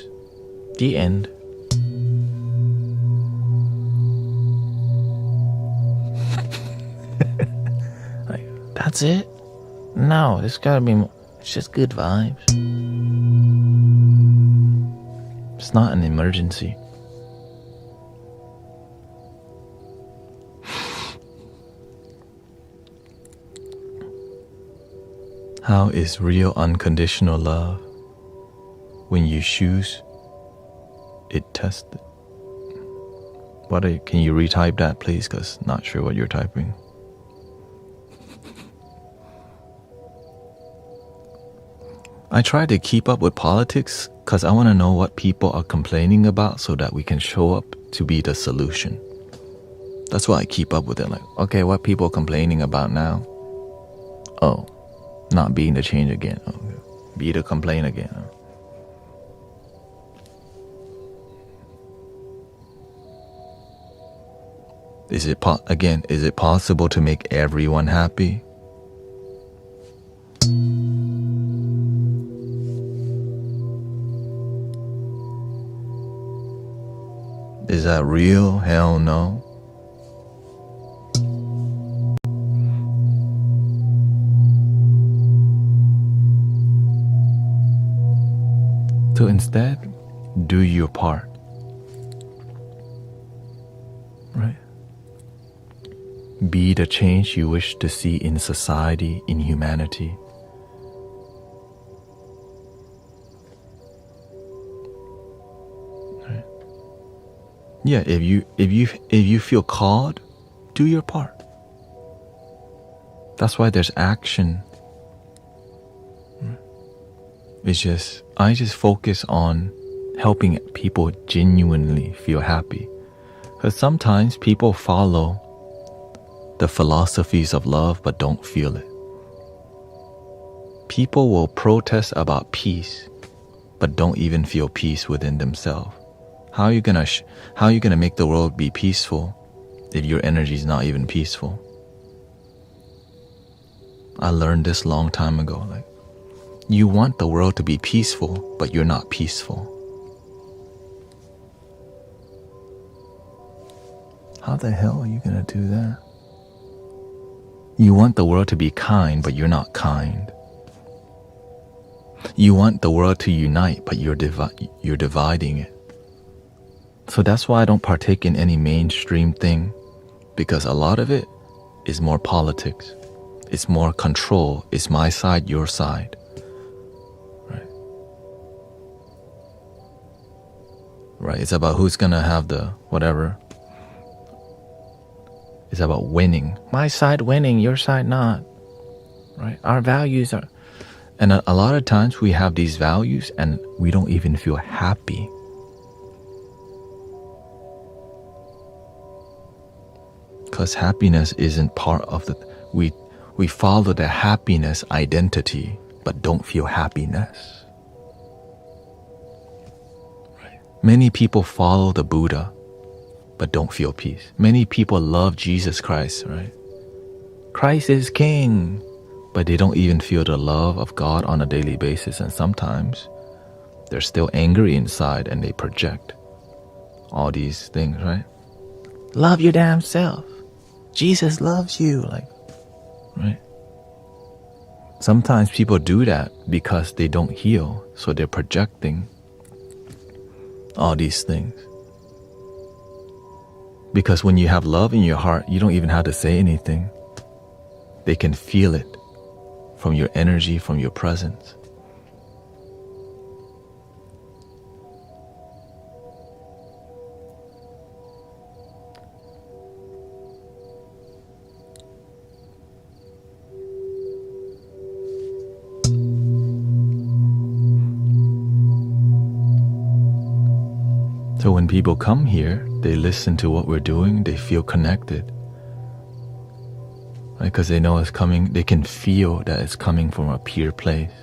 The end. That's it? No, it's gotta be more. It's just good vibes. It's not an emergency. How is real unconditional love? When you choose it tested. Can you retype that, please? Because not sure what you're typing. I try to keep up with politics because I want to know what people are complaining about so that we can show up to be the solution. That's why I keep up with it. Like, okay, what people are complaining about now? Oh, not being the change again. Oh, be the complaint again. Is it possible to make everyone happy? Is that real? Hell no. So instead, do your part. Right? Be the change you wish to see in society, in humanity. Right? Yeah, if you feel called, do your part. That's why there's action. I just focus on helping people genuinely feel happy. Because sometimes people follow the philosophies of love but don't feel it. People will protest about peace but don't even feel peace within themselves. How are you gonna make the world be peaceful if your energy is not even peaceful? I learned this long time ago. Like, you want the world to be peaceful, but you're not peaceful. How the hell are you gonna do that? You want the world to be kind, but you're not kind. You want the world to unite, but you're dividing it. So that's why I don't partake in any mainstream thing, because a lot of it is more politics. It's more control. It's my side, your side. Right? It's about who's gonna have the whatever. It's about winning. My side winning, your side not. Right? Our values are... And a lot of times we have these values and we don't even feel happy. Because happiness isn't part of the... We follow the happiness identity, but don't feel happiness. Many people follow the Buddha, but don't feel peace. Many people love Jesus Christ, right? Christ is King, but they don't even feel the love of God on a daily basis. And sometimes they're still angry inside and they project all these things, right? Love your damn self. Jesus loves you, right? Sometimes people do that because they don't heal, so they're projecting all these things. Because when you have love in your heart, you don't even have to say anything. They can feel it from your energy, from your presence. So when people come here, they listen to what we're doing, they feel connected. Right? Because they know it's coming, they can feel that it's coming from a pure place.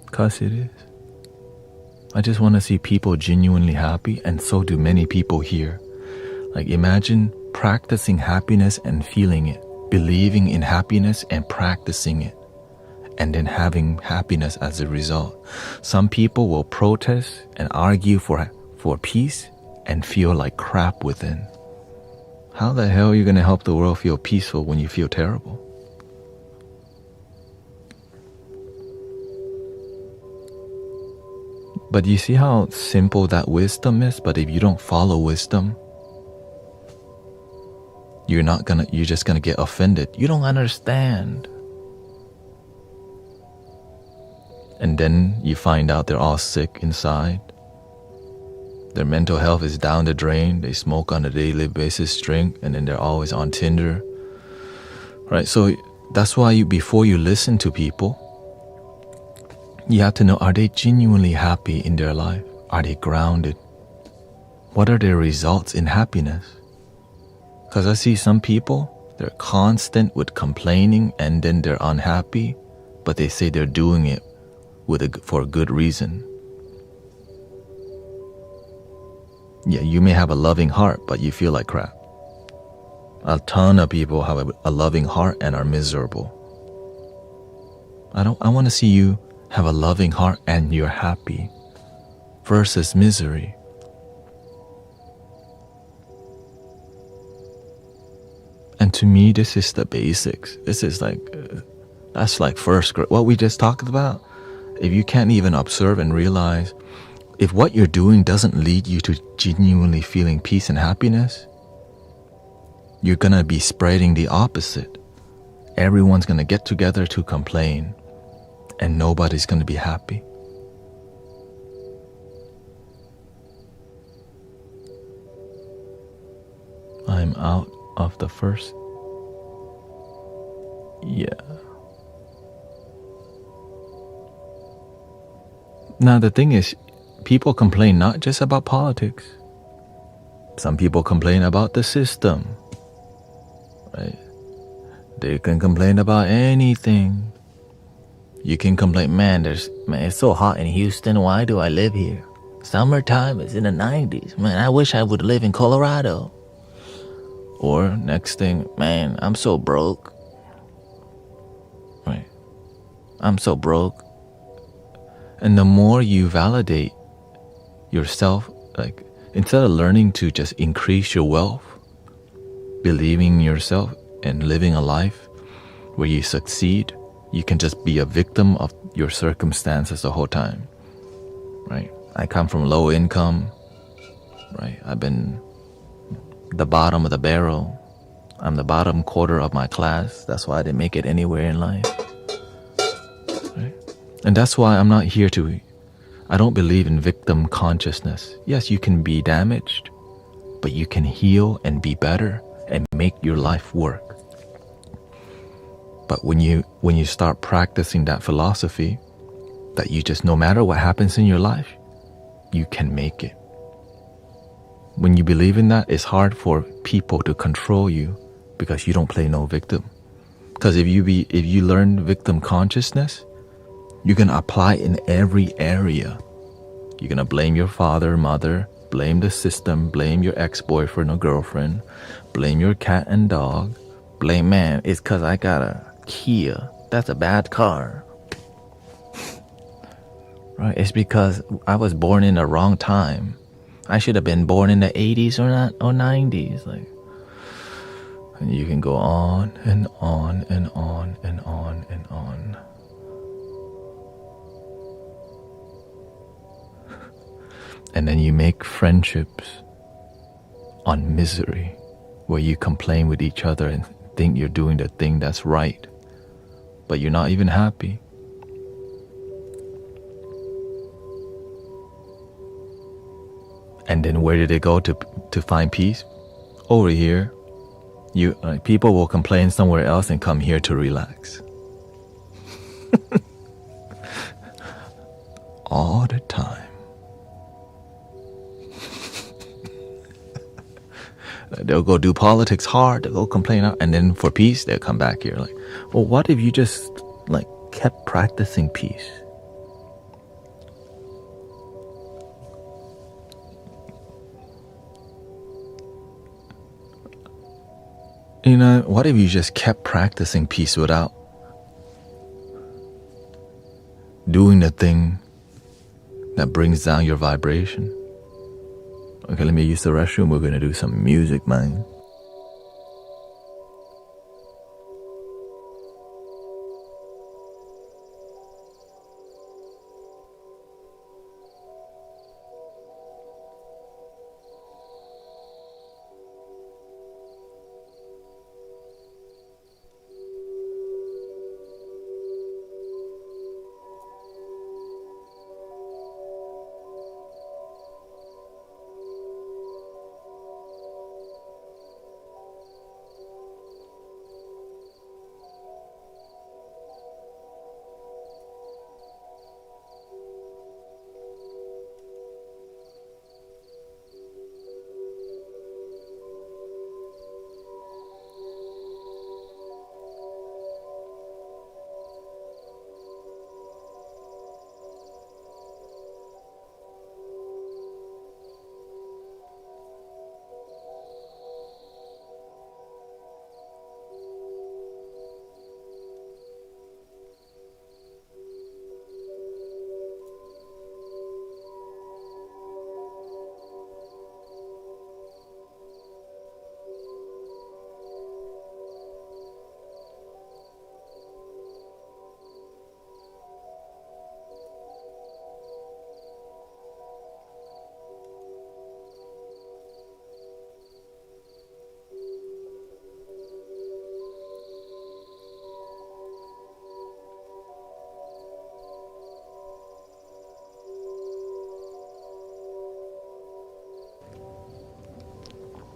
Because it is. I just want to see people genuinely happy, and so do many people here. Like, imagine practicing happiness and feeling it, believing in happiness and practicing it, and then having happiness as a result. Some people will protest and argue for peace and feel like crap within. How the hell are you going to help the world feel peaceful when you feel terrible? But you see how simple that wisdom is? But if you don't follow wisdom, you're just gonna get offended. You don't understand. And then you find out they're all sick inside. Their mental health is down the drain. They smoke on a daily basis, drink, and then they're always on Tinder. Right? So that's why before you listen to people, you have to know, are they genuinely happy in their life? Are they grounded? What are their results in happiness? Because I see some people, they're constant with complaining and then they're unhappy, but they say they're doing it for a good reason. Yeah, you may have a loving heart, but you feel like crap. A ton of people have a loving heart and are miserable. I want to see you have a loving heart and you're happy versus misery. And to me, this is the basics. This is like, that's like first grade. What we just talked about, if you can't even observe and realize, if what you're doing doesn't lead you to genuinely feeling peace and happiness, you're going to be spreading the opposite. Everyone's going to get together to complain, and nobody's going to be happy. I'm out of the first. Yeah. Now the thing is, people complain not just about politics. Some people complain about the system. Right? They can complain about anything. You can complain, man, it's so hot in Houston. Why do I live here? Summertime is in the 90s. Man, I wish I would live in Colorado. Or next thing, man, I'm so broke. Right? I'm so broke. And the more you validate yourself, like instead of learning to just increase your wealth, believing in yourself and living a life where you succeed, you can just be a victim of your circumstances the whole time. Right? I come from low income. Right? I've been the bottom of the barrel. I'm the bottom quarter of my class. That's why I didn't make it anywhere in life. Right? And that's why I'm not here I don't believe in victim consciousness. Yes, you can be damaged, but you can heal and be better and make your life work. But when you start practicing that philosophy, that you just, no matter what happens in your life, you can make it. When you believe in that, it's hard for people to control you because you don't play no victim. Because if you learn victim consciousness, you can apply in every area. You're gonna blame your father, mother, blame the system, blame your ex-boyfriend or girlfriend, blame your cat and dog, blame, man, it's because I got a Kia. That's a bad car. Right? It's because I was born in the wrong time. I should have been born in the 80s or 90s. Like, and you can go on and on and on and on and on. And then you make friendships on misery, where you complain with each other and think you're doing the thing that's right, but you're not even happy. And then where did they go to find peace? Over here. People will complain somewhere else and come here to relax. All the time. They'll go do politics hard, they'll go complain, and then for peace, they'll come back here. Like, well, what if you just kept practicing peace? What if you just kept practicing peace without doing the thing that brings down your vibration? Okay, let me use the restroom. We're gonna do some music, man.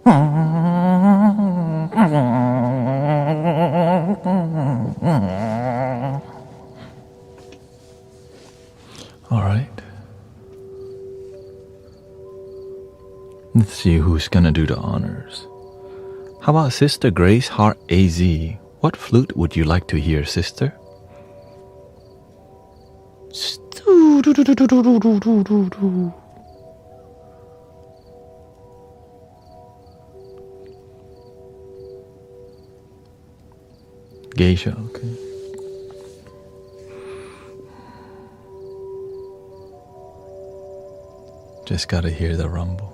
All right. Let's see who's gonna do the honors. How about Sister Grace Hart AZ? What flute would you like to hear, sister? Geisha, okay. Just gotta hear the rumble.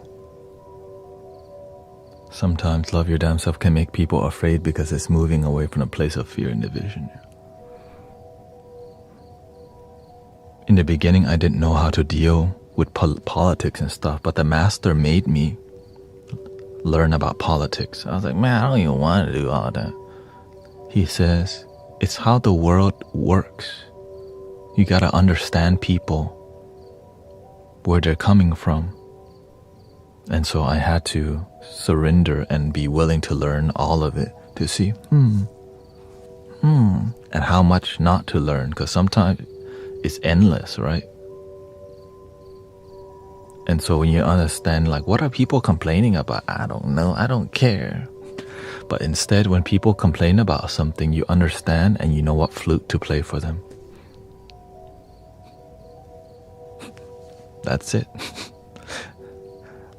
Sometimes love your damn self can make people afraid because it's moving away from a place of fear and division. In the beginning, I didn't know how to deal with politics and stuff, but the master made me learn about politics. I was like, man, I don't even want to do all that. He says, it's how the world works. You gotta understand people, where they're coming from. And so I had to surrender and be willing to learn all of it to see, and how much not to learn, because sometimes it's endless, right? And so when you understand, like, what are people complaining about? I don't know, I don't care. But instead, when people complain about something, you understand and you know what flute to play for them. That's it.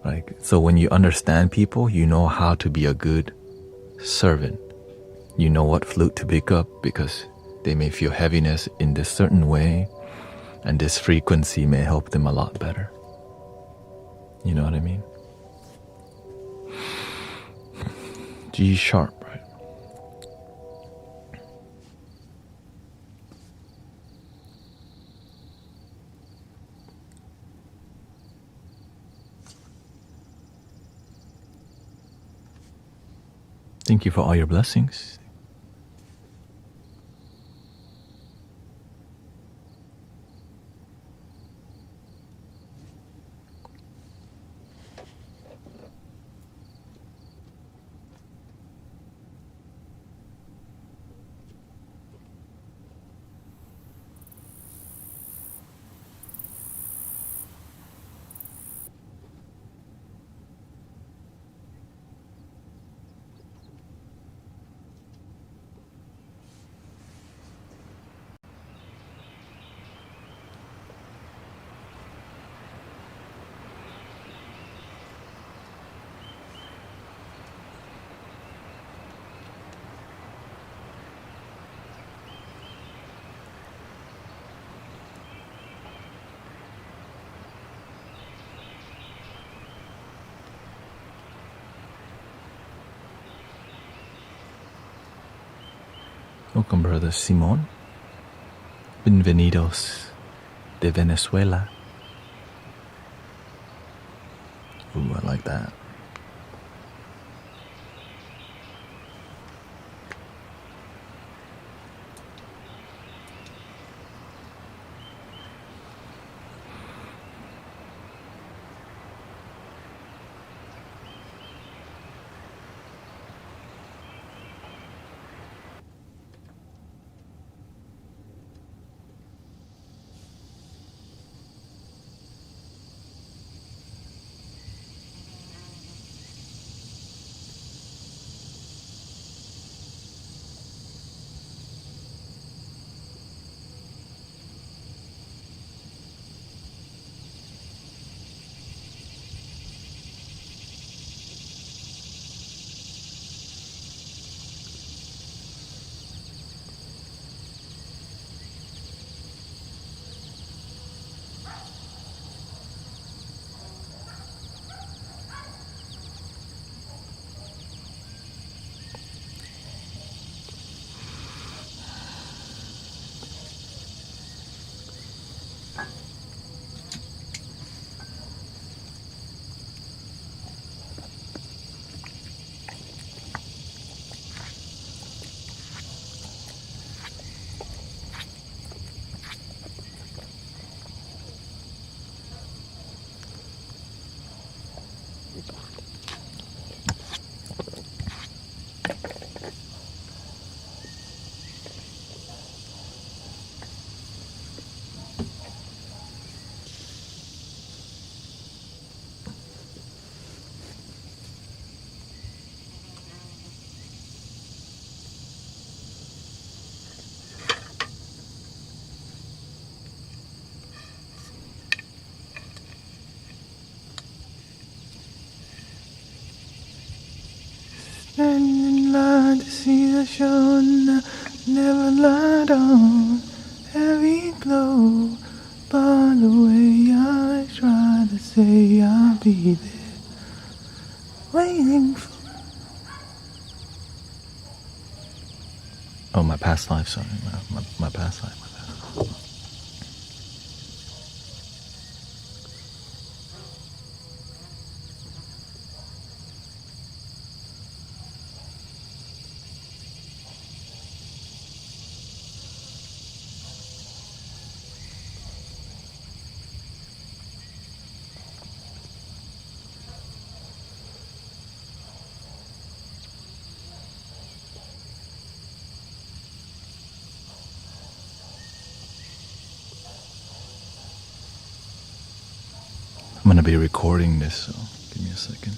Like, so when you understand people, you know how to be a good servant. You know what flute to pick up because they may feel heaviness in this certain way, and this frequency may help them a lot better. You know what I mean? G sharp, right? Thank you for all your blessings. Welcome, brother Simon. Bienvenidos de Venezuela. Ooh, I like that. the shown, never lied on every glow. By the way I try to say I'll be there, waiting for. Oh, my past life, sorry, my past life. I'm going to be recording this, so give me a second.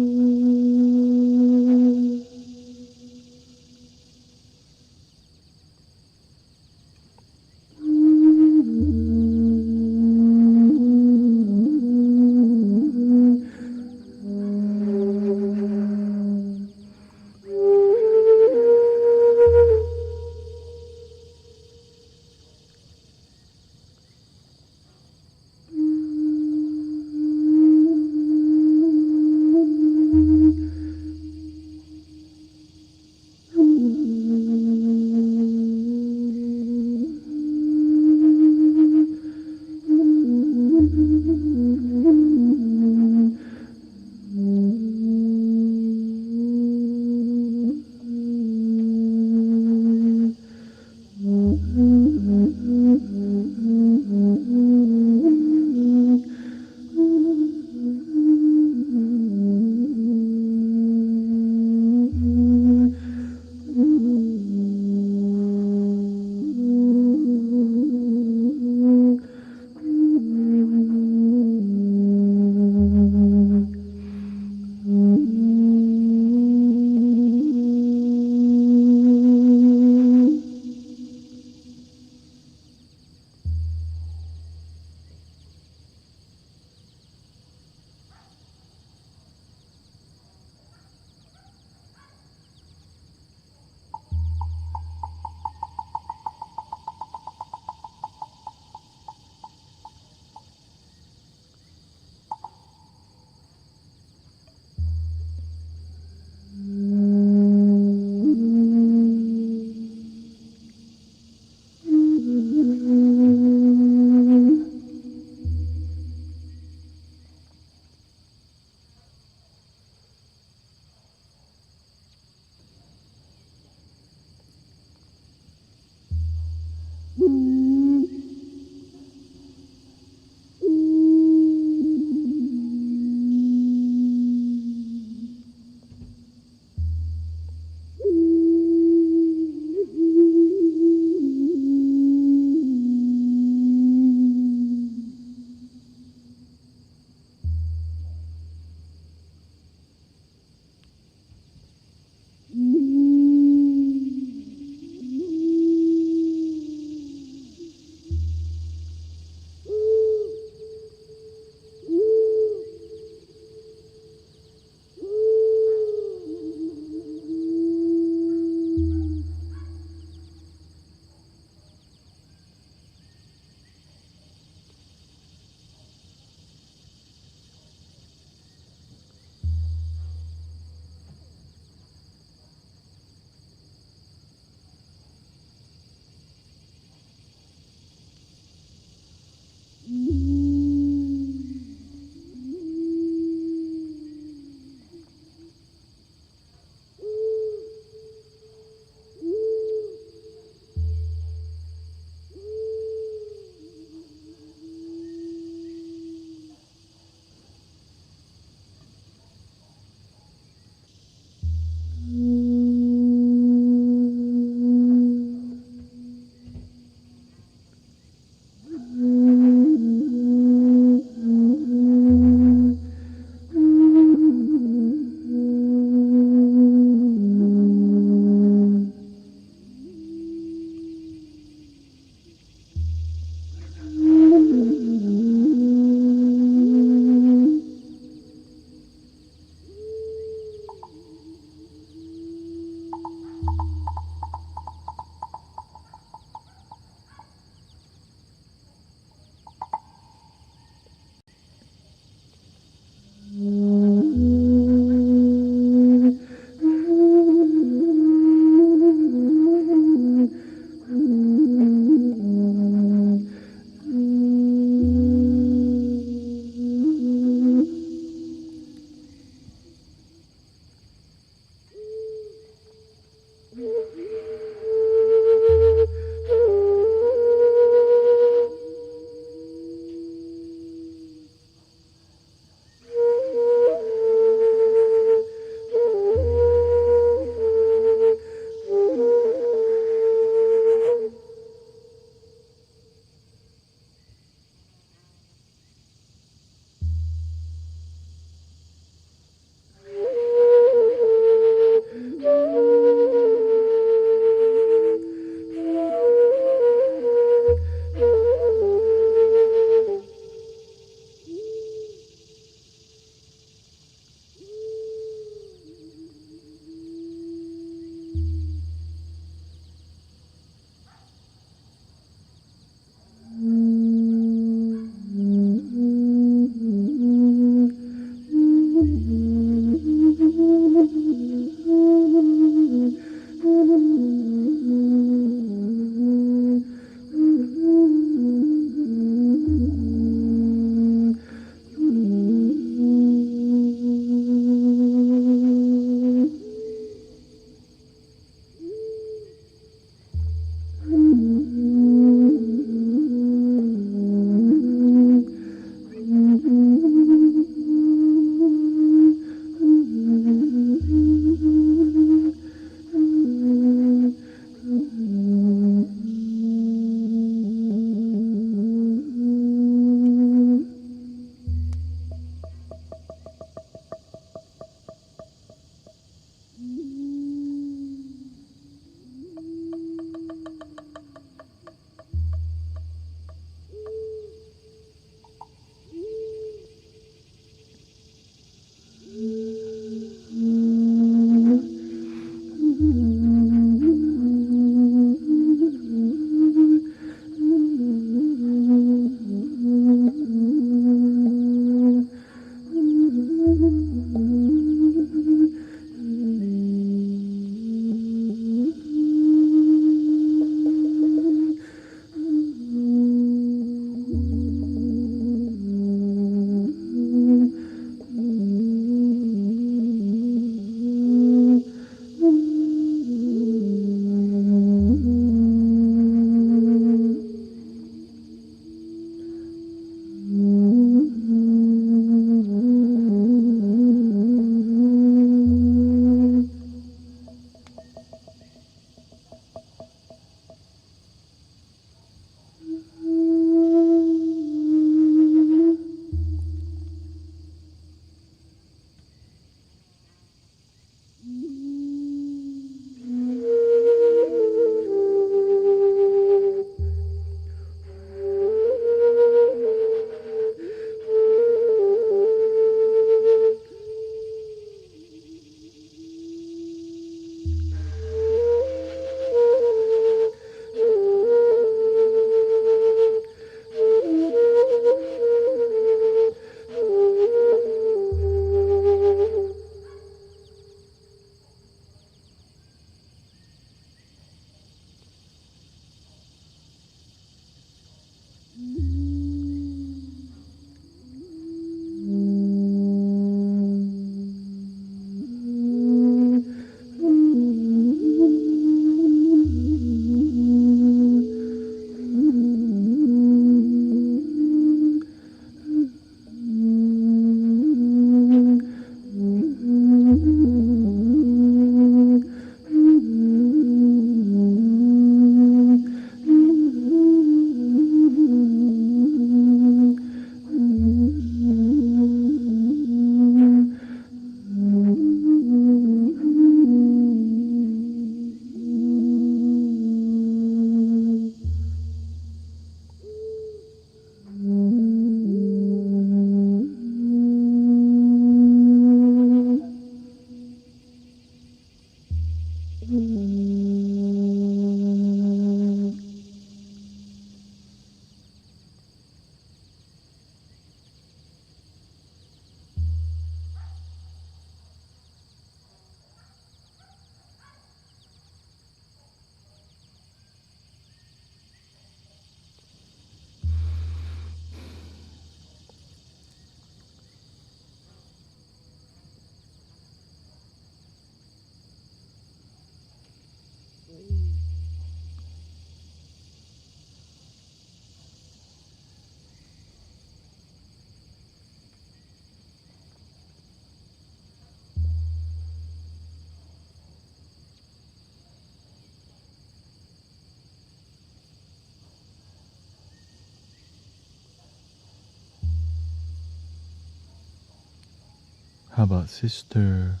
How about Sister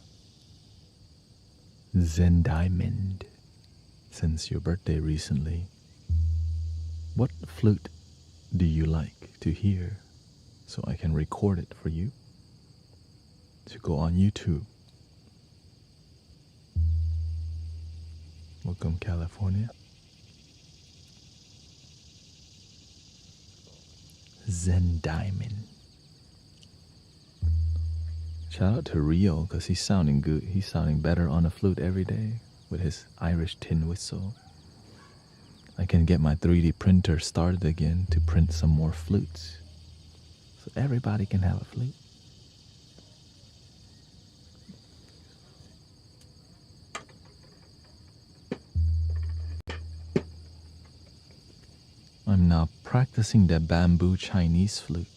Zen Diamond? Since your birthday recently, what flute do you like to hear so I can record it for you to go on YouTube? Welcome, California. Zen Diamond. Shout out to Rio because he's sounding good. He's sounding better on a flute every day with his Irish tin whistle. I can get my 3D printer started again to print some more flutes so everybody can have a flute. I'm now practicing the bamboo Chinese flute.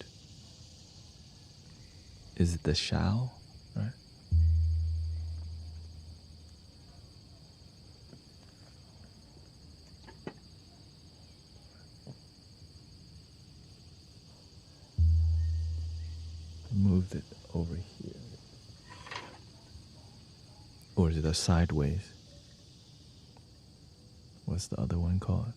Is it the Shao? Right? Moved it over here. Or is it a sideways? What's the other one called?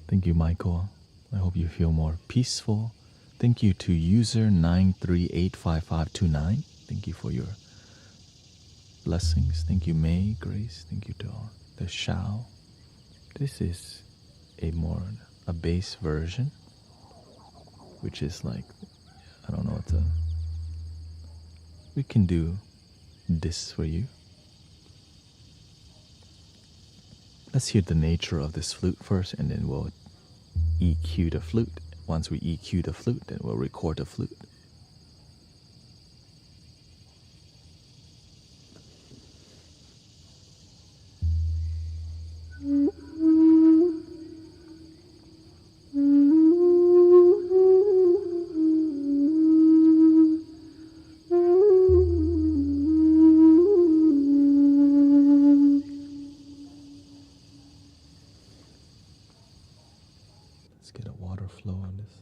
Thank you, Michael. I hope you feel more peaceful. Thank you to user 9385529. Thank you for your blessings. Thank you, May, Grace. Thank you to all. The Shao. This is a bass version, which is like, I don't know what to. We can do this for you. Let's hear the nature of this flute first, and then we'll EQ the flute. Once we EQ the flute, then we'll record the flute.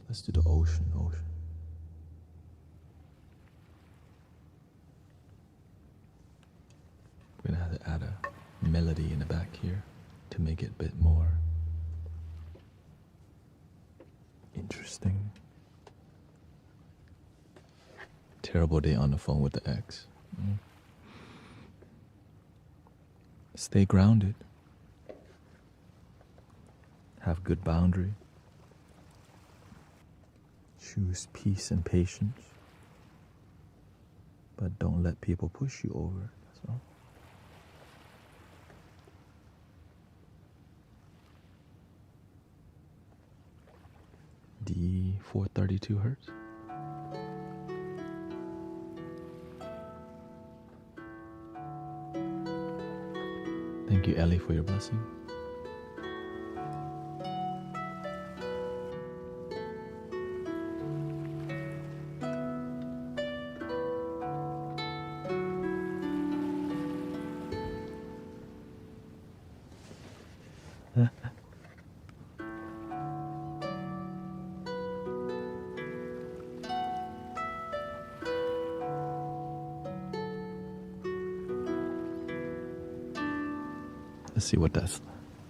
Let's do the ocean. We're gonna have to add a melody in the back here to make it a bit more interesting. Terrible day on the phone with the ex. Stay grounded. Have good boundary. Choose peace and patience, but don't let people push you over. That's all. D 432 hertz. Thank you, Ellie, for your blessing. Let's see what that's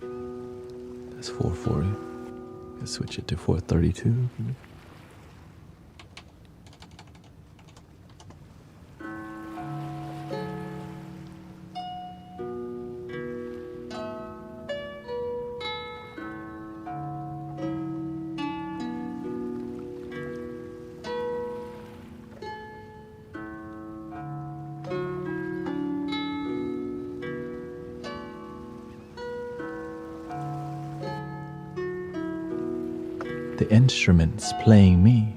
440. Let's switch it to 432. The instruments playing me.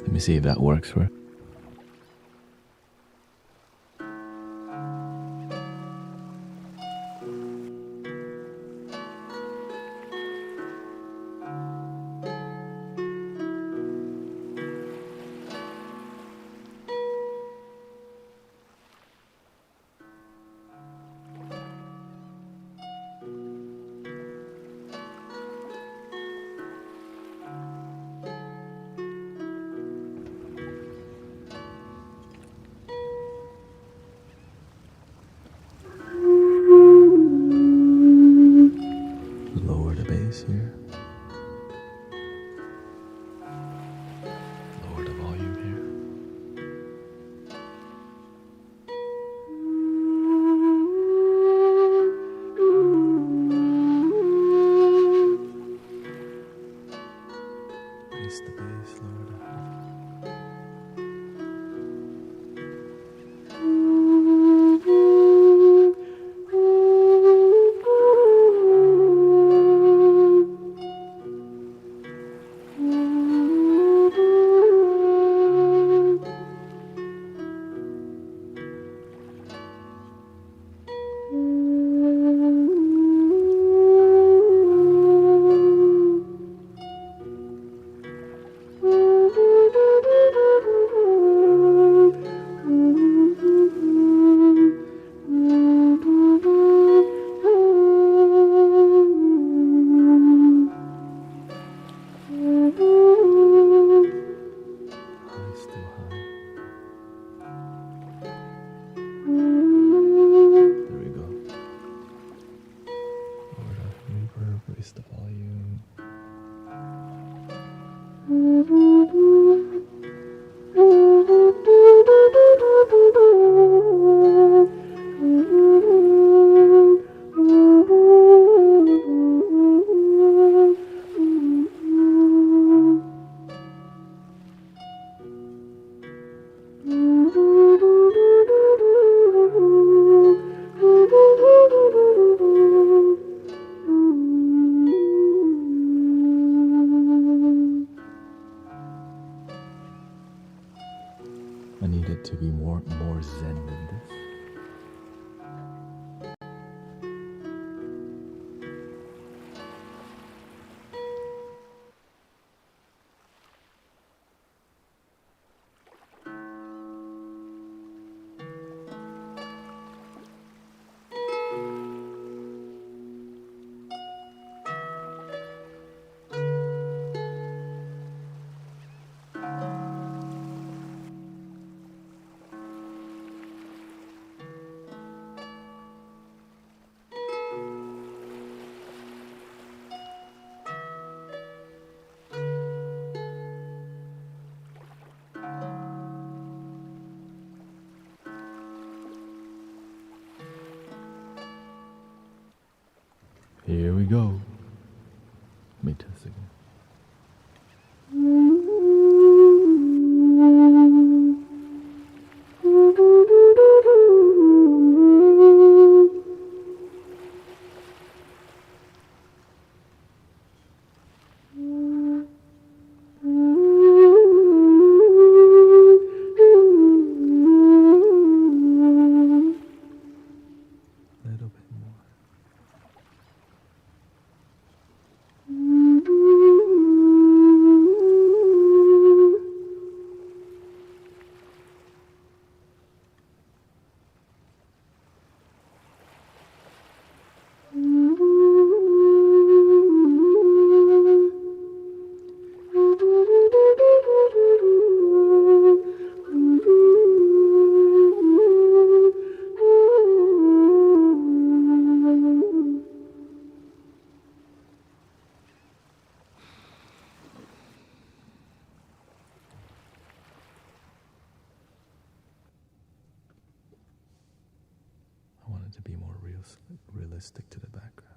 Let me see if that works for I need it to be more zen than this. Here we go. Let me test again. A little bit more. I want it to be more realistic to the background.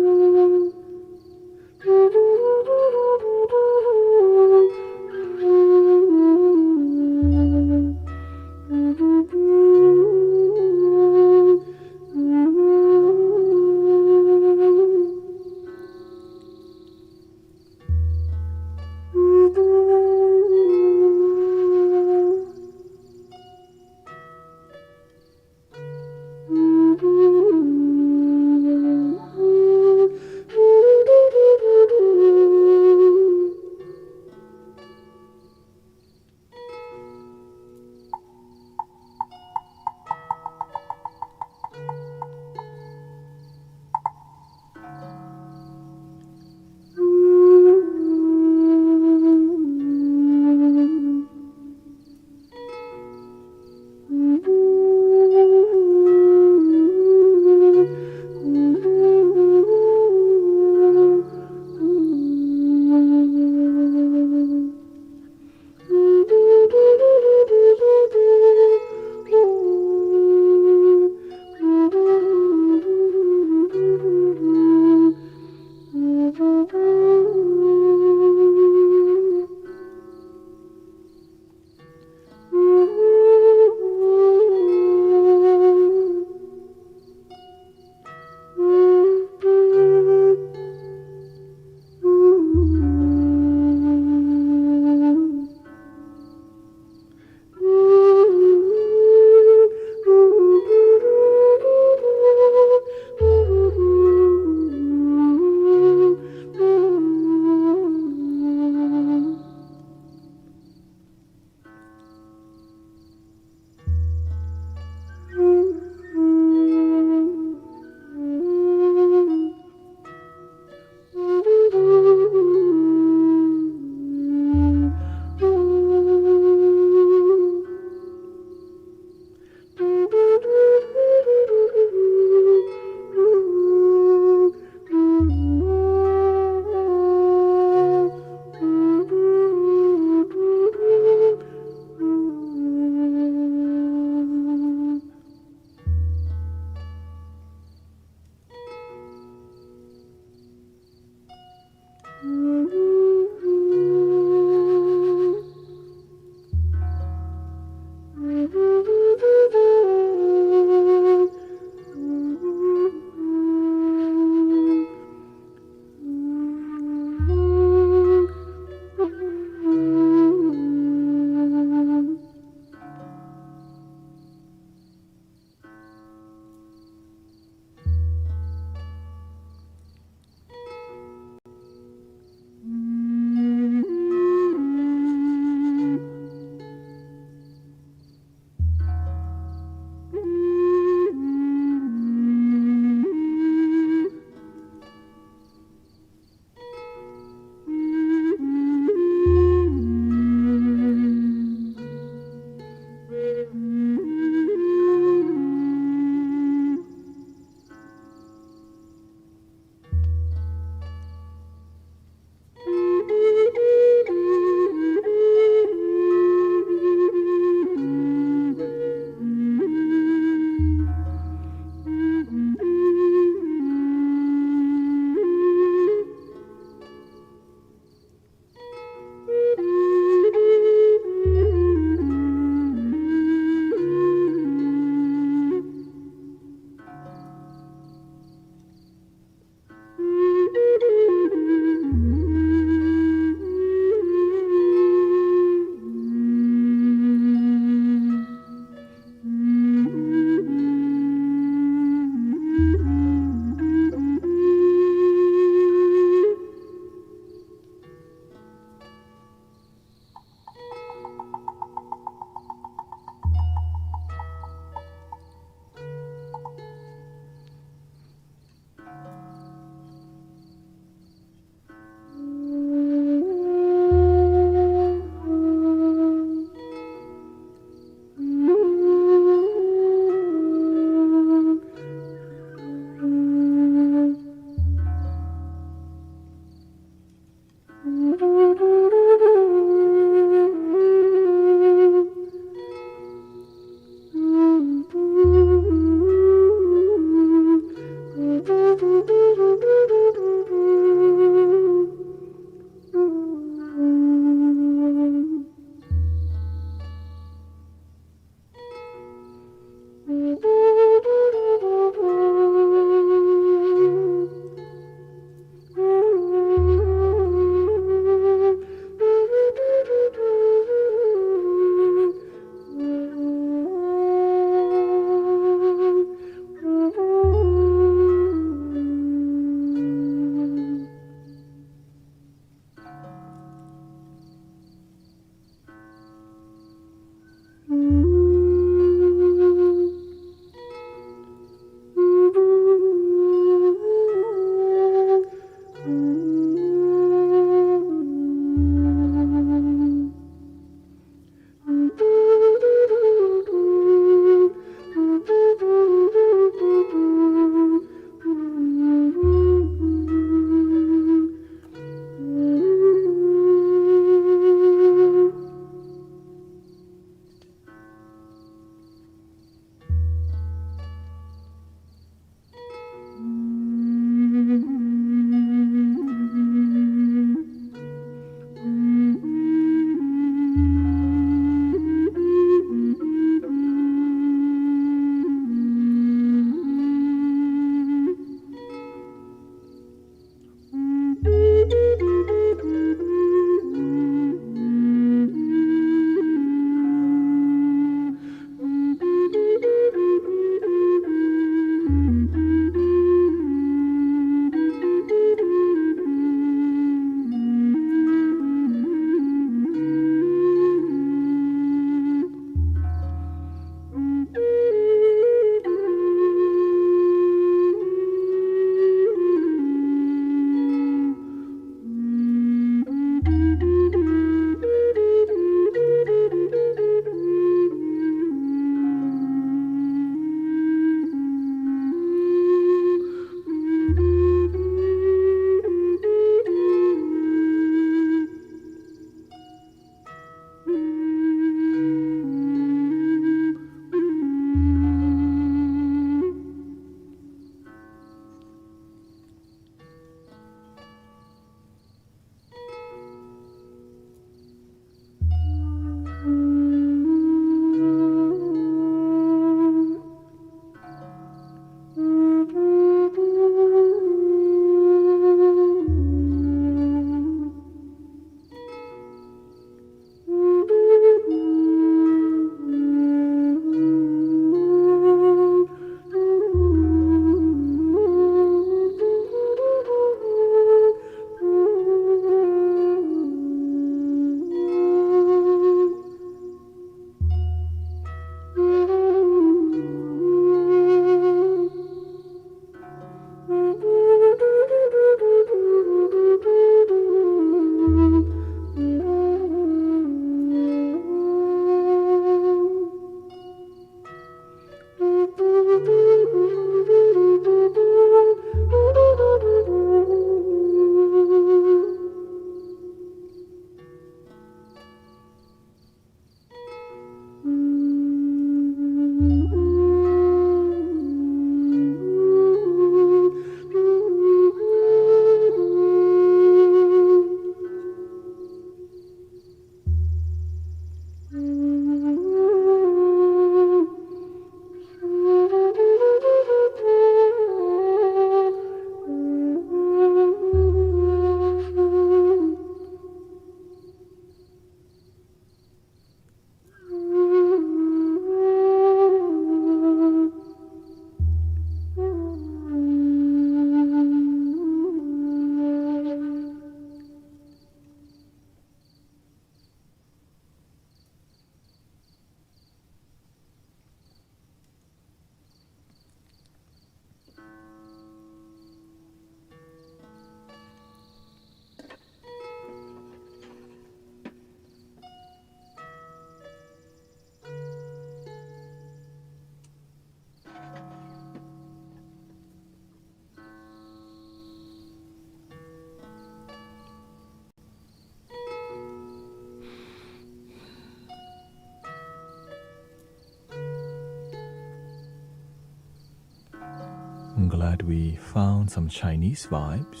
glad we found some Chinese vibes.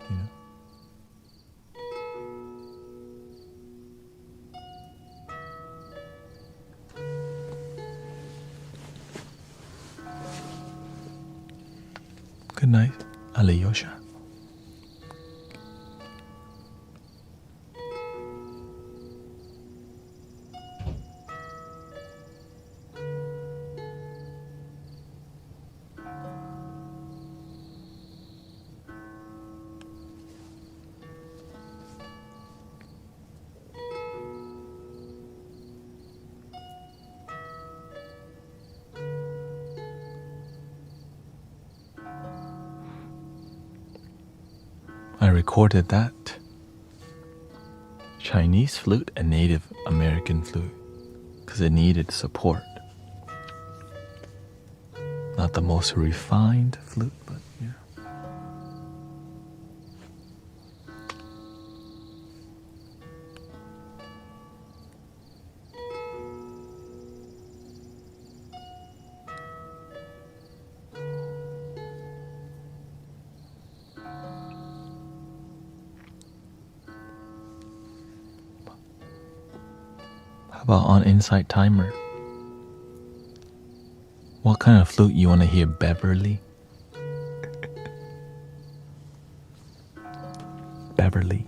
You know? Good night, Alyosha. I recorded that Chinese flute and Native American flute because it needed support. Not the most refined flute, but yeah. How about on Insight Timer? What kind of flute you want to hear, Beverly? Beverly.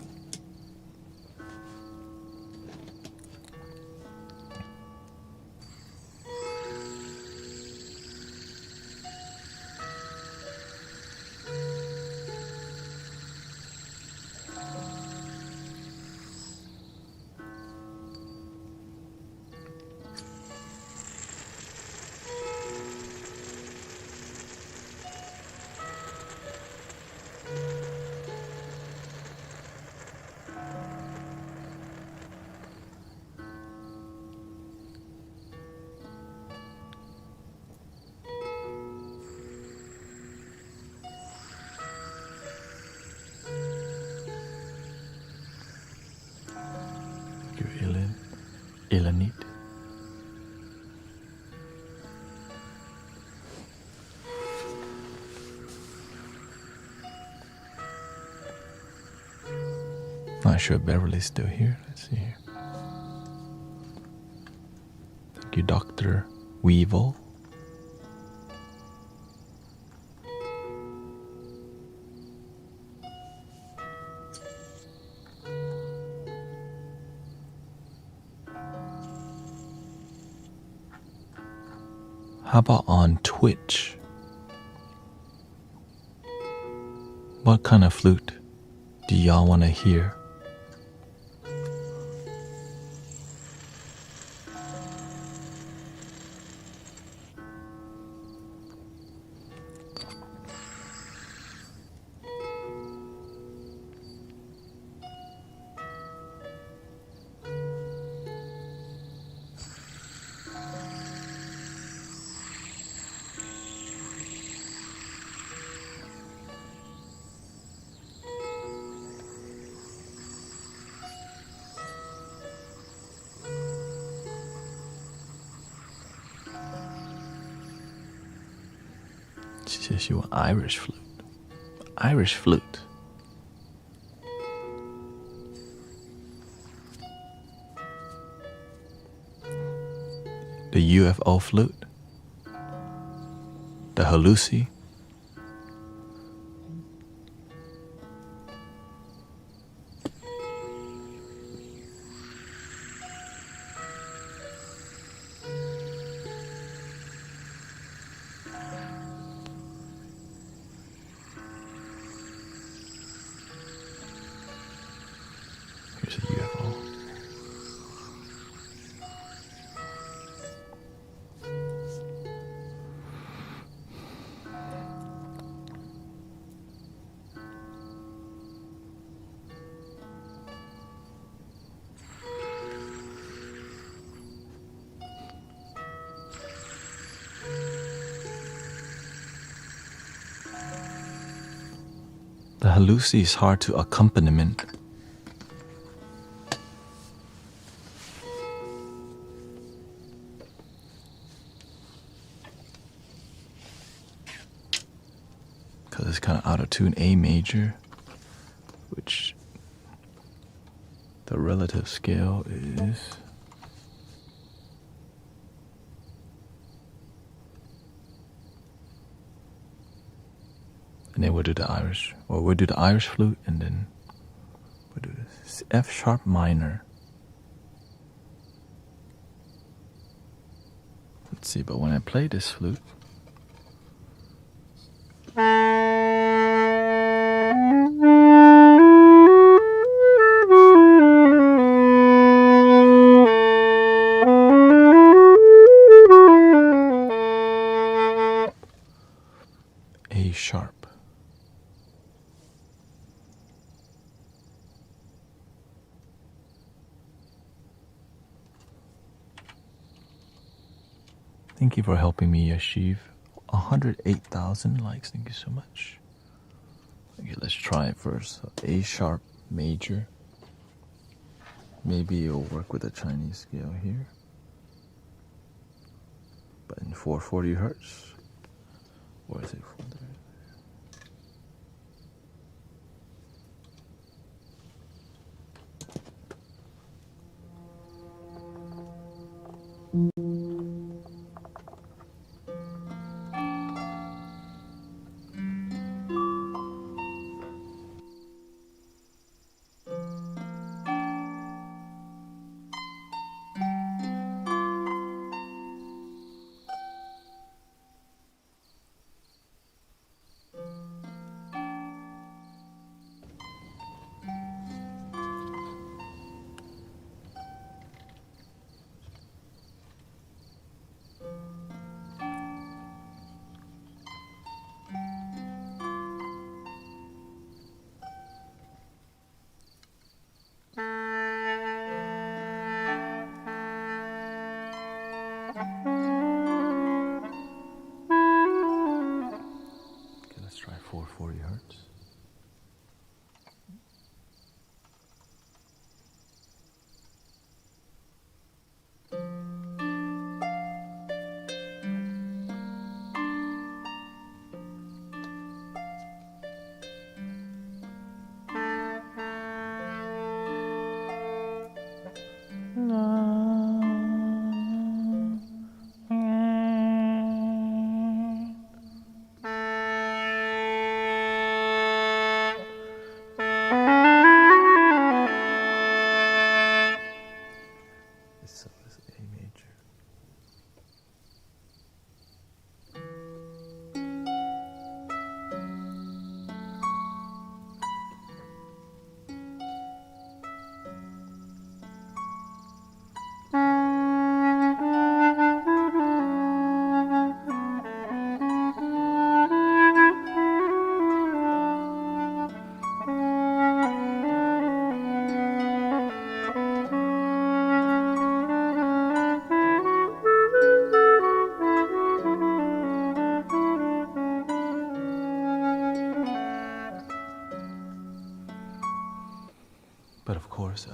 Ilanit. Not sure if Beverly's still here. Let's see here. Thank you, Dr. Weevil. How about on Twitch? What kind of flute do y'all want to hear? She says she wants Irish flute. Irish flute. The UFO flute. The Halusi. Here's a UFO. The Halusi is hard to accompaniment. out of tune A major, which the relative scale is and then we'll do the Irish flute, and then we'll do this F sharp minor. Let's see, but when I play this flute, A sharp. Thank you for helping me achieve 108,000 likes. Thank you so much. Okay, let's try it first. So A sharp major. Maybe it'll work with the Chinese scale here. But in 440 hertz. Or is it 430? Okay, let's try 440 hertz. So it's A major. But of course,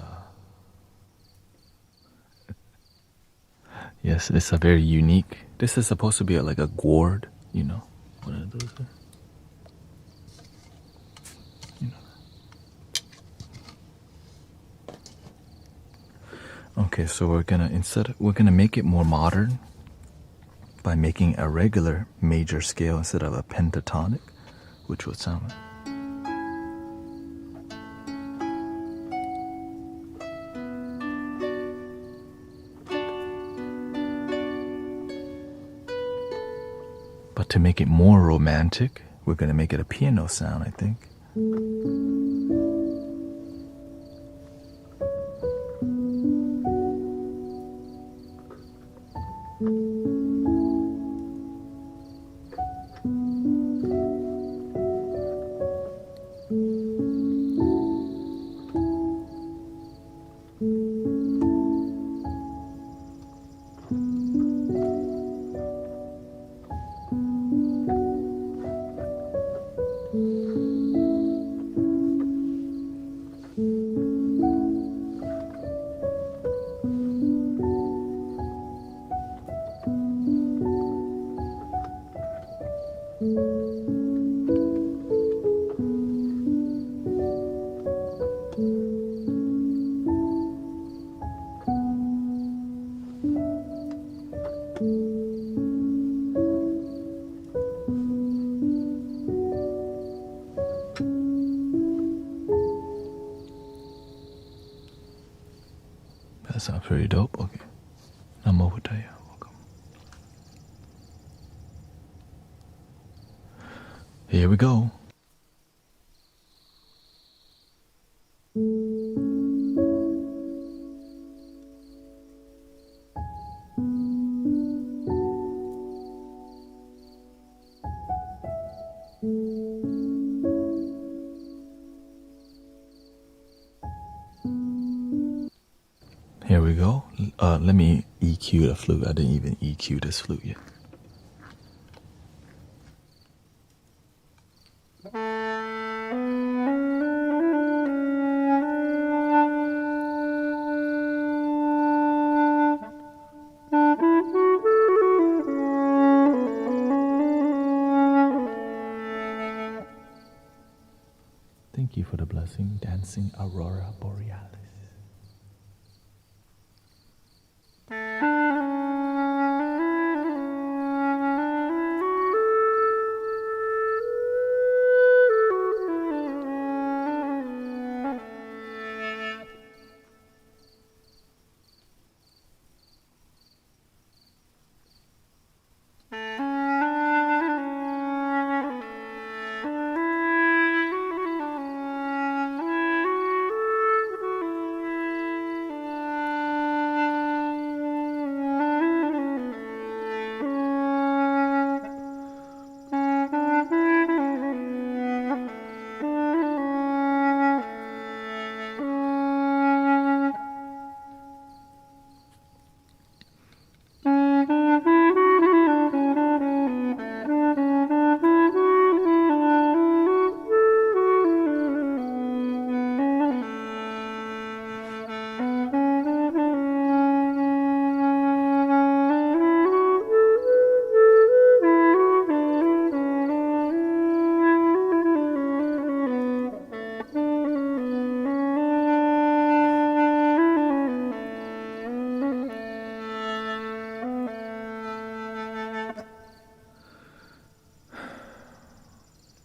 yes, it's a very unique. This is supposed to be like a gourd, you know, one of those. You know. Okay, so we're gonna make it more modern by making a regular major scale instead of a pentatonic, which would sound like. But to make it more romantic, we're going to make it a piano sound, I think. sounds pretty dope. Okay. Namo Buddhaya. Welcome. Here we go. Here we go. Let me EQ the flute. I didn't even EQ this flute yet. Thank you for the blessing, Dancing Aurora Borealis.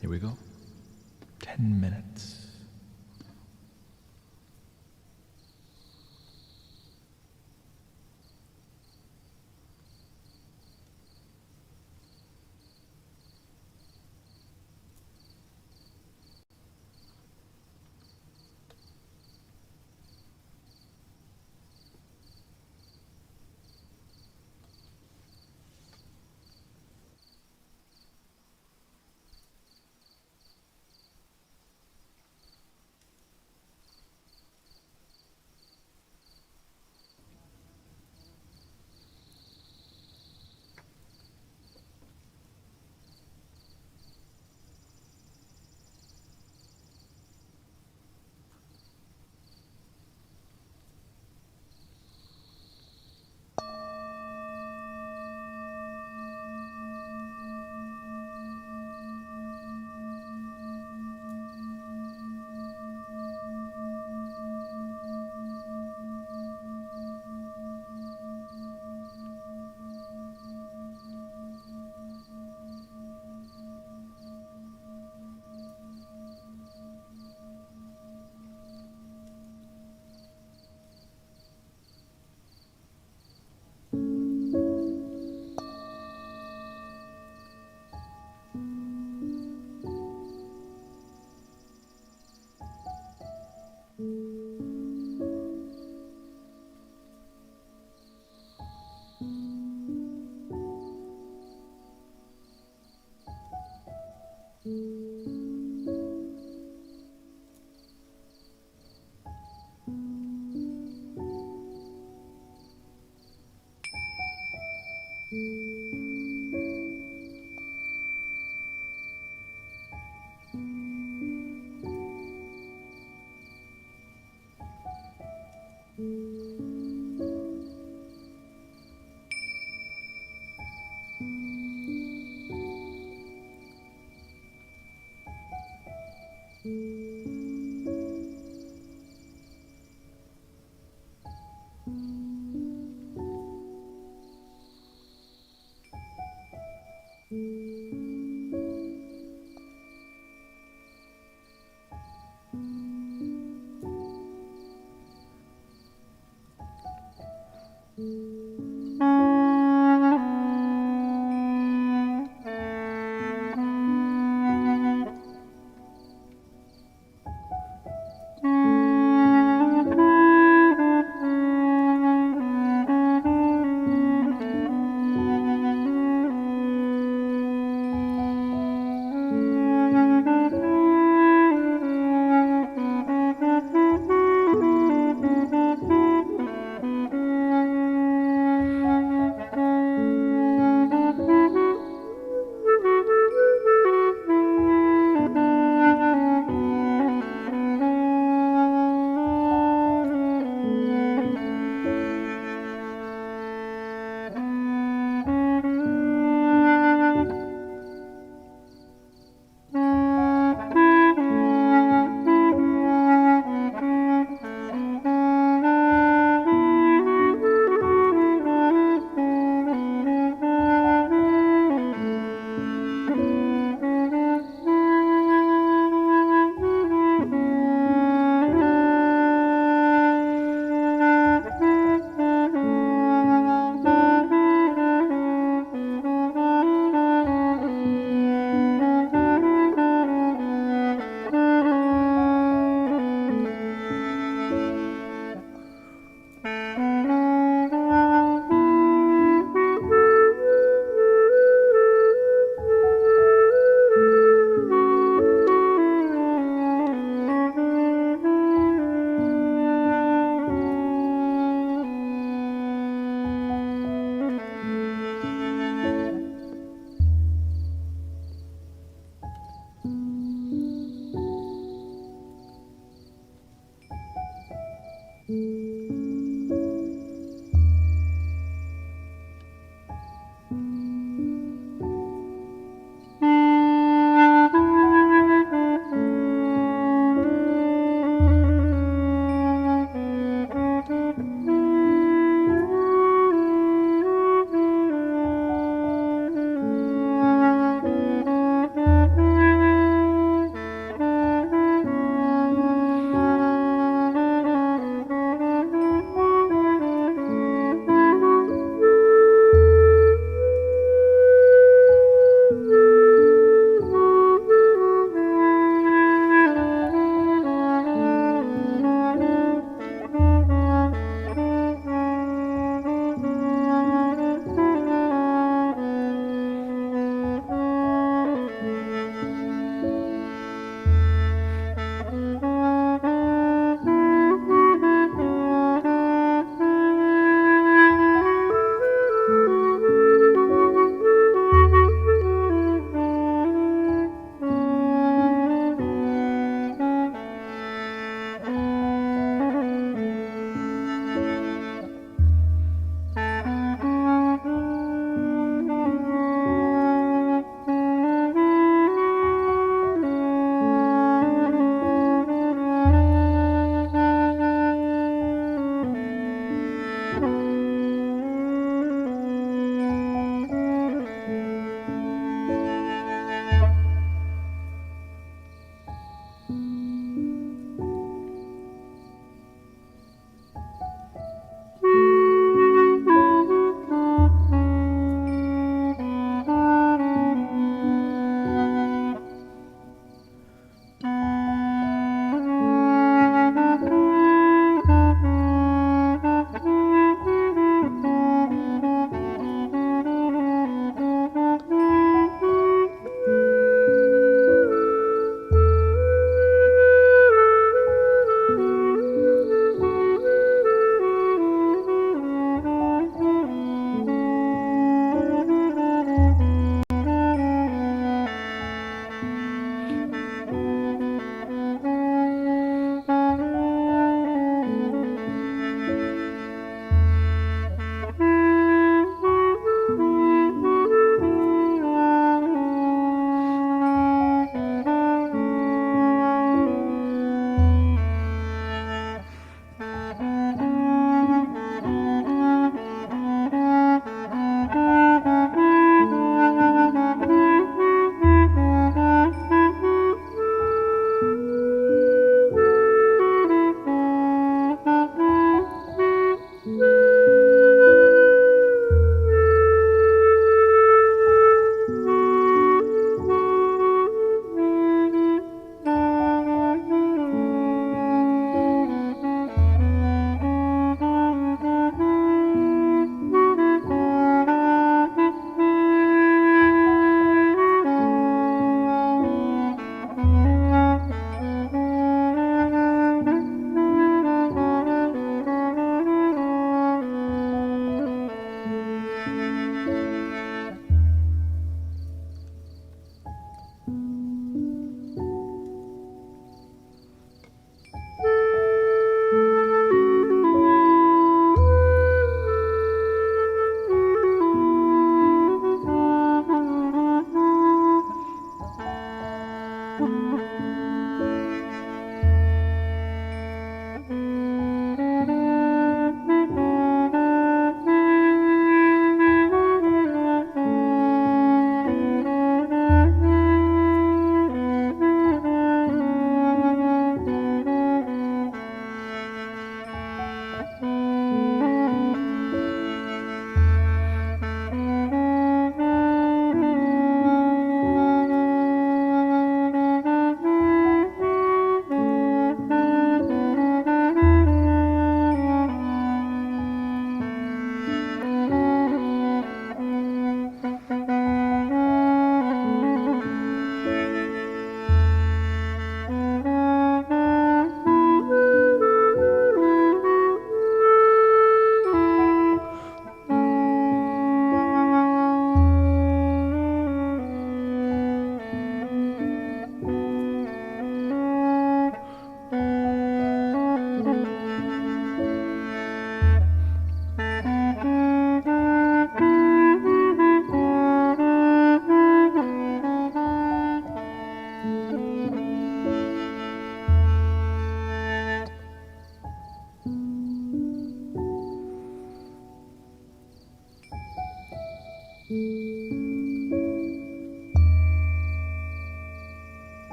Here we go. 10 minutes.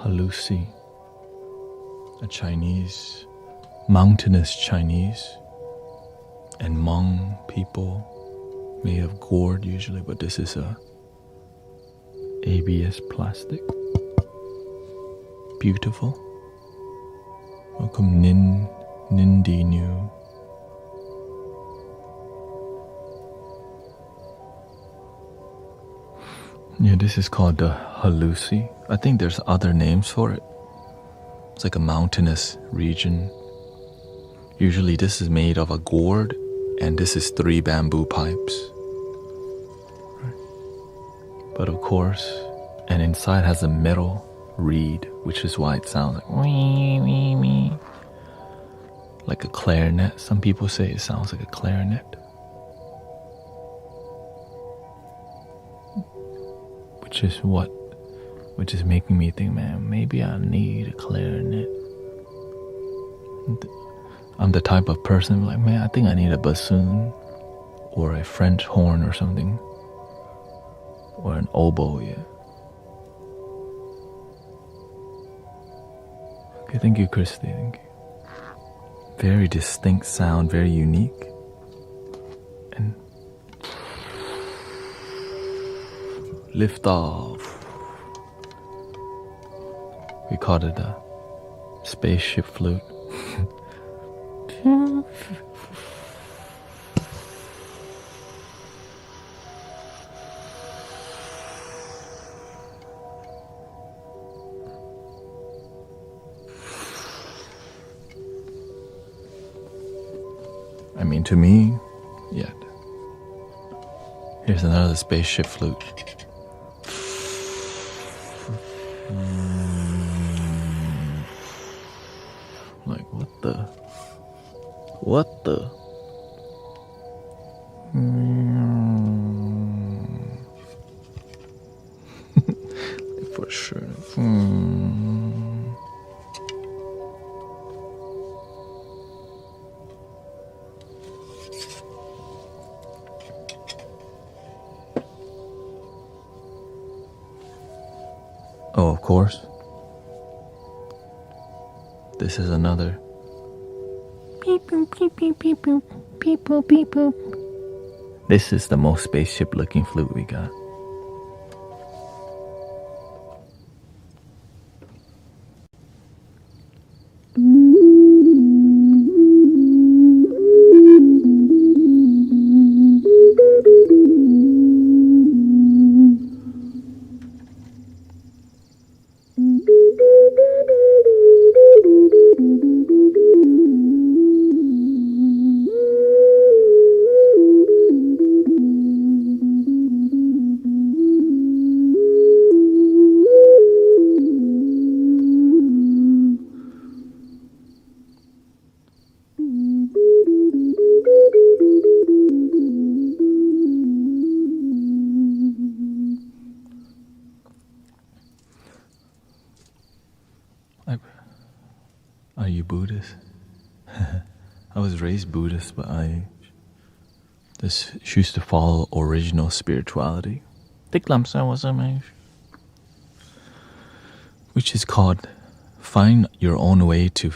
Halusi, a Chinese, mountainous Chinese, and Hmong people made of gourd usually, but this is a ABS plastic. Beautiful. Welcome Nin Dinu. Yeah, this is called the Halusi. I think there's other names for it. It's like a mountainous region. Usually this is made of a gourd, and this is 3 bamboo pipes. Right. But of course, and inside has a metal reed, which is why it sounds like wee, wee, wee. Like a clarinet. Some people say it sounds like a clarinet. Which is making me think, man, maybe I need a clarinet. I'm the type of person like, man, I think I need a bassoon or a French horn or something, or an oboe. Yeah. Okay, thank you, Christy. Thank you. Very distinct sound, very unique, and lift off. We called it a spaceship flute. I mean, to me, yeah. Here's another spaceship flute. Like, what the? For sure. Oh, of course. This is another. Beep boop, beep beep beep boop, beep boop, beep boop. This is the most spaceship looking flute we got. Are you Buddhist? I was raised Buddhist, but I just choose to follow original spirituality. Which is called find your own way to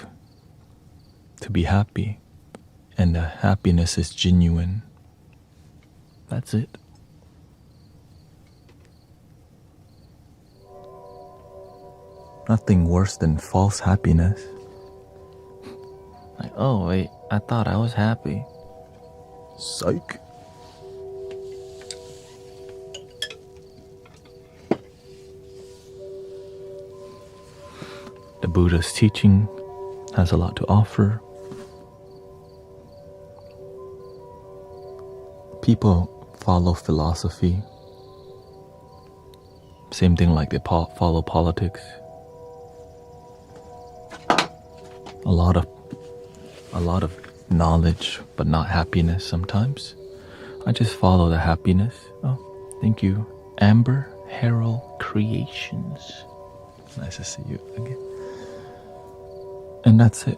be happy. And the happiness is genuine. That's it. Nothing worse than false happiness. Like, oh wait, I thought I was happy. Psych. The Buddha's teaching has a lot to offer. People follow philosophy. Same thing like they follow politics. A lot of knowledge, but not happiness sometimes. I just follow the happiness. Oh, thank you. Amber Herald Creations. Nice to see you again. And that's it.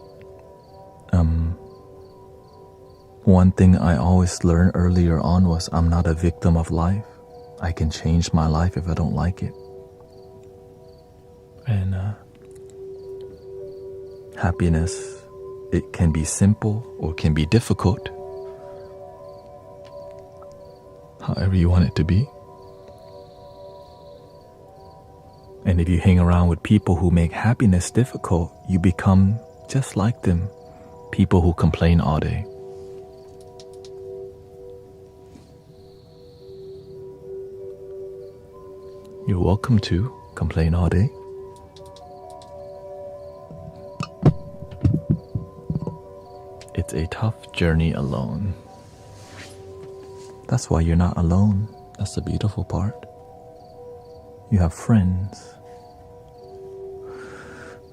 One thing I always learned earlier on was I'm not a victim of life. I can change my life if I don't like it. And happiness, it can be simple or can be difficult. However you want it to be. And if you hang around with people who make happiness difficult, you become just like them. People who complain all day. You're welcome to complain all day. It's a tough journey alone. That's why you're not alone. That's the beautiful part. You have friends.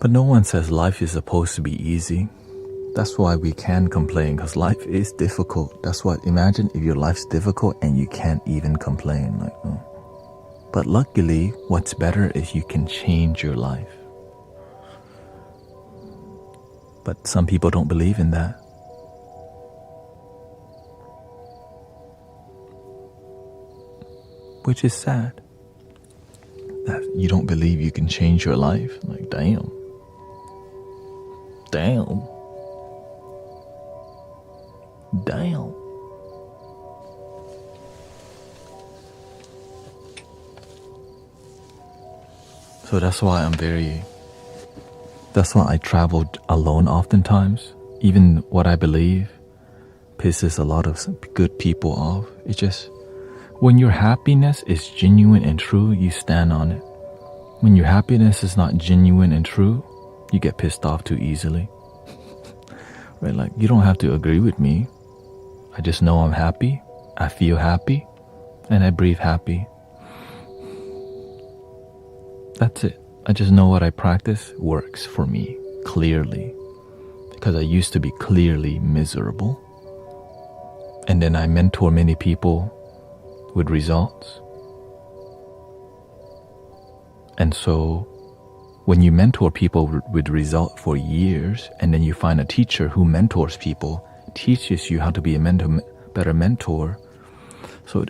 But no one says life is supposed to be easy. That's why we can complain, because life is difficult. That's what, imagine if your life's difficult and you can't even complain. But luckily, what's better is you can change your life. But some people don't believe in that. Which is sad. That you don't believe you can change your life. Like, damn. So that's why I traveled alone oftentimes. Even what I believe pisses a lot of good people off. It's just, when your happiness is genuine and true, you stand on it. When your happiness is not genuine and true, you get pissed off too easily. Right? Like, you don't have to agree with me. I just know I'm happy, I feel happy, and I breathe happy. That's it. I just know what I practice works for me, clearly. Because I used to be clearly miserable. And then I mentor many people with results. And so when you mentor people with results for years, and then you find a teacher who mentors people, teaches you how to be a better mentor, so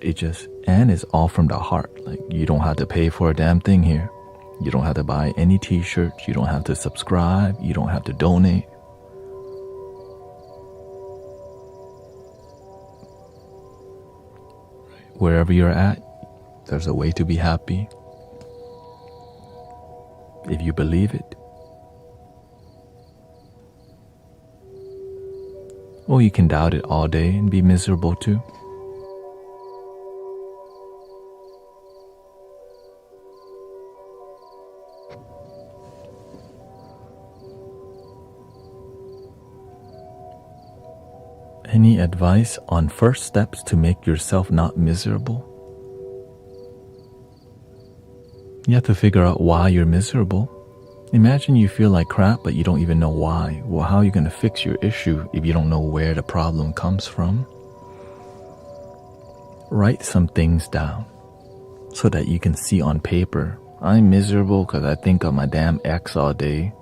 and it's all from the heart. Like, you don't have to pay for a damn thing here. You don't have to buy any t-shirts. You don't have to subscribe. You don't have to donate. Wherever you're at, there's a way to be happy. If you believe it. Or you can doubt it all day and be miserable too. Any advice on first steps to make yourself not miserable? You have to figure out why you're miserable. Imagine you feel like crap, but you don't even know why. Well, how are you going to fix your issue if you don't know where the problem comes from? Write some things down so that you can see on paper. I'm miserable because I think of my damn ex all day,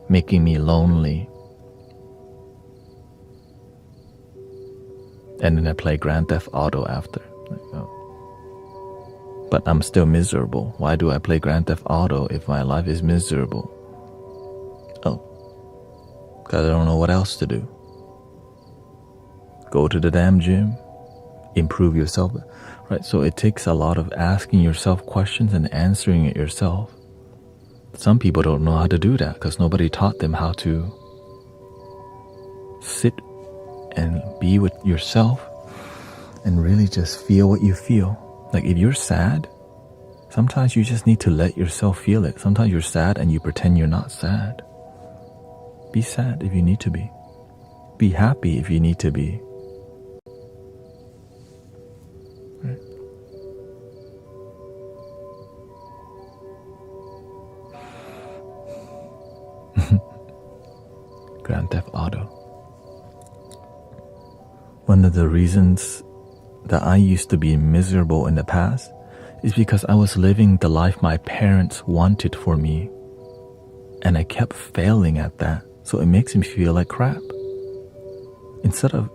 making me lonely. And then I play Grand Theft Auto after. But I'm still miserable. Why do I play Grand Theft Auto if my life is miserable? Oh, because I don't know what else to do. Go to the damn gym. Improve yourself. Right? So it takes a lot of asking yourself questions and answering it yourself. Some people don't know how to do that because nobody taught them how to sit and be with yourself and really just feel what you feel. Like, if you're sad, sometimes you just need to let yourself feel it. Sometimes you're sad and you pretend you're not sad. Be sad if you need to be. Be happy if you need to be. Right? Grand Theft Auto. One of the reasons that I used to be miserable in the past is because I was living the life my parents wanted for me, and I kept failing at that. So it makes me feel like crap. Instead of,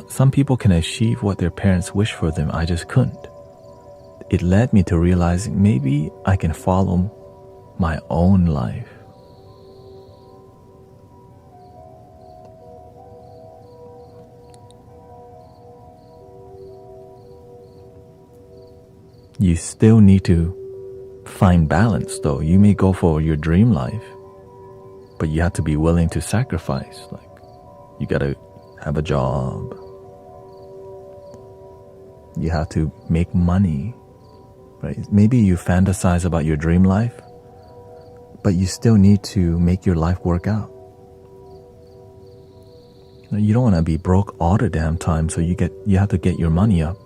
some people can achieve what their parents wish for them, I just couldn't. It led me to realizing maybe I can follow my own life. You still need to find balance though. You may go for your dream life, but you have to be willing to sacrifice. Like, you gotta have a job. You have to make money. right? Maybe you fantasize about your dream life, but you still need to make your life work out. You don't want to be broke all the damn time, so you have to get your money up.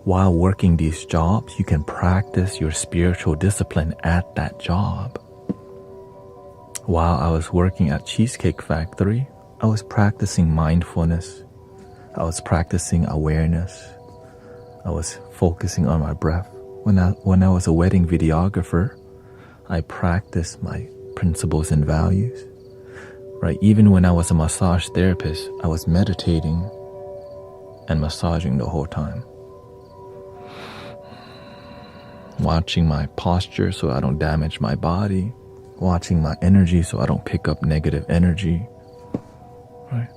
While working these jobs, you can practice your spiritual discipline at that job. While I was working at Cheesecake Factory, I was practicing mindfulness. I was practicing awareness. I was focusing on my breath. When I was a wedding videographer, I practiced my principles and values. Right? Even when I was a massage therapist, I was meditating and massaging the whole time. Watching my posture so I don't damage my body. Watching my energy so I don't pick up negative energy. Right?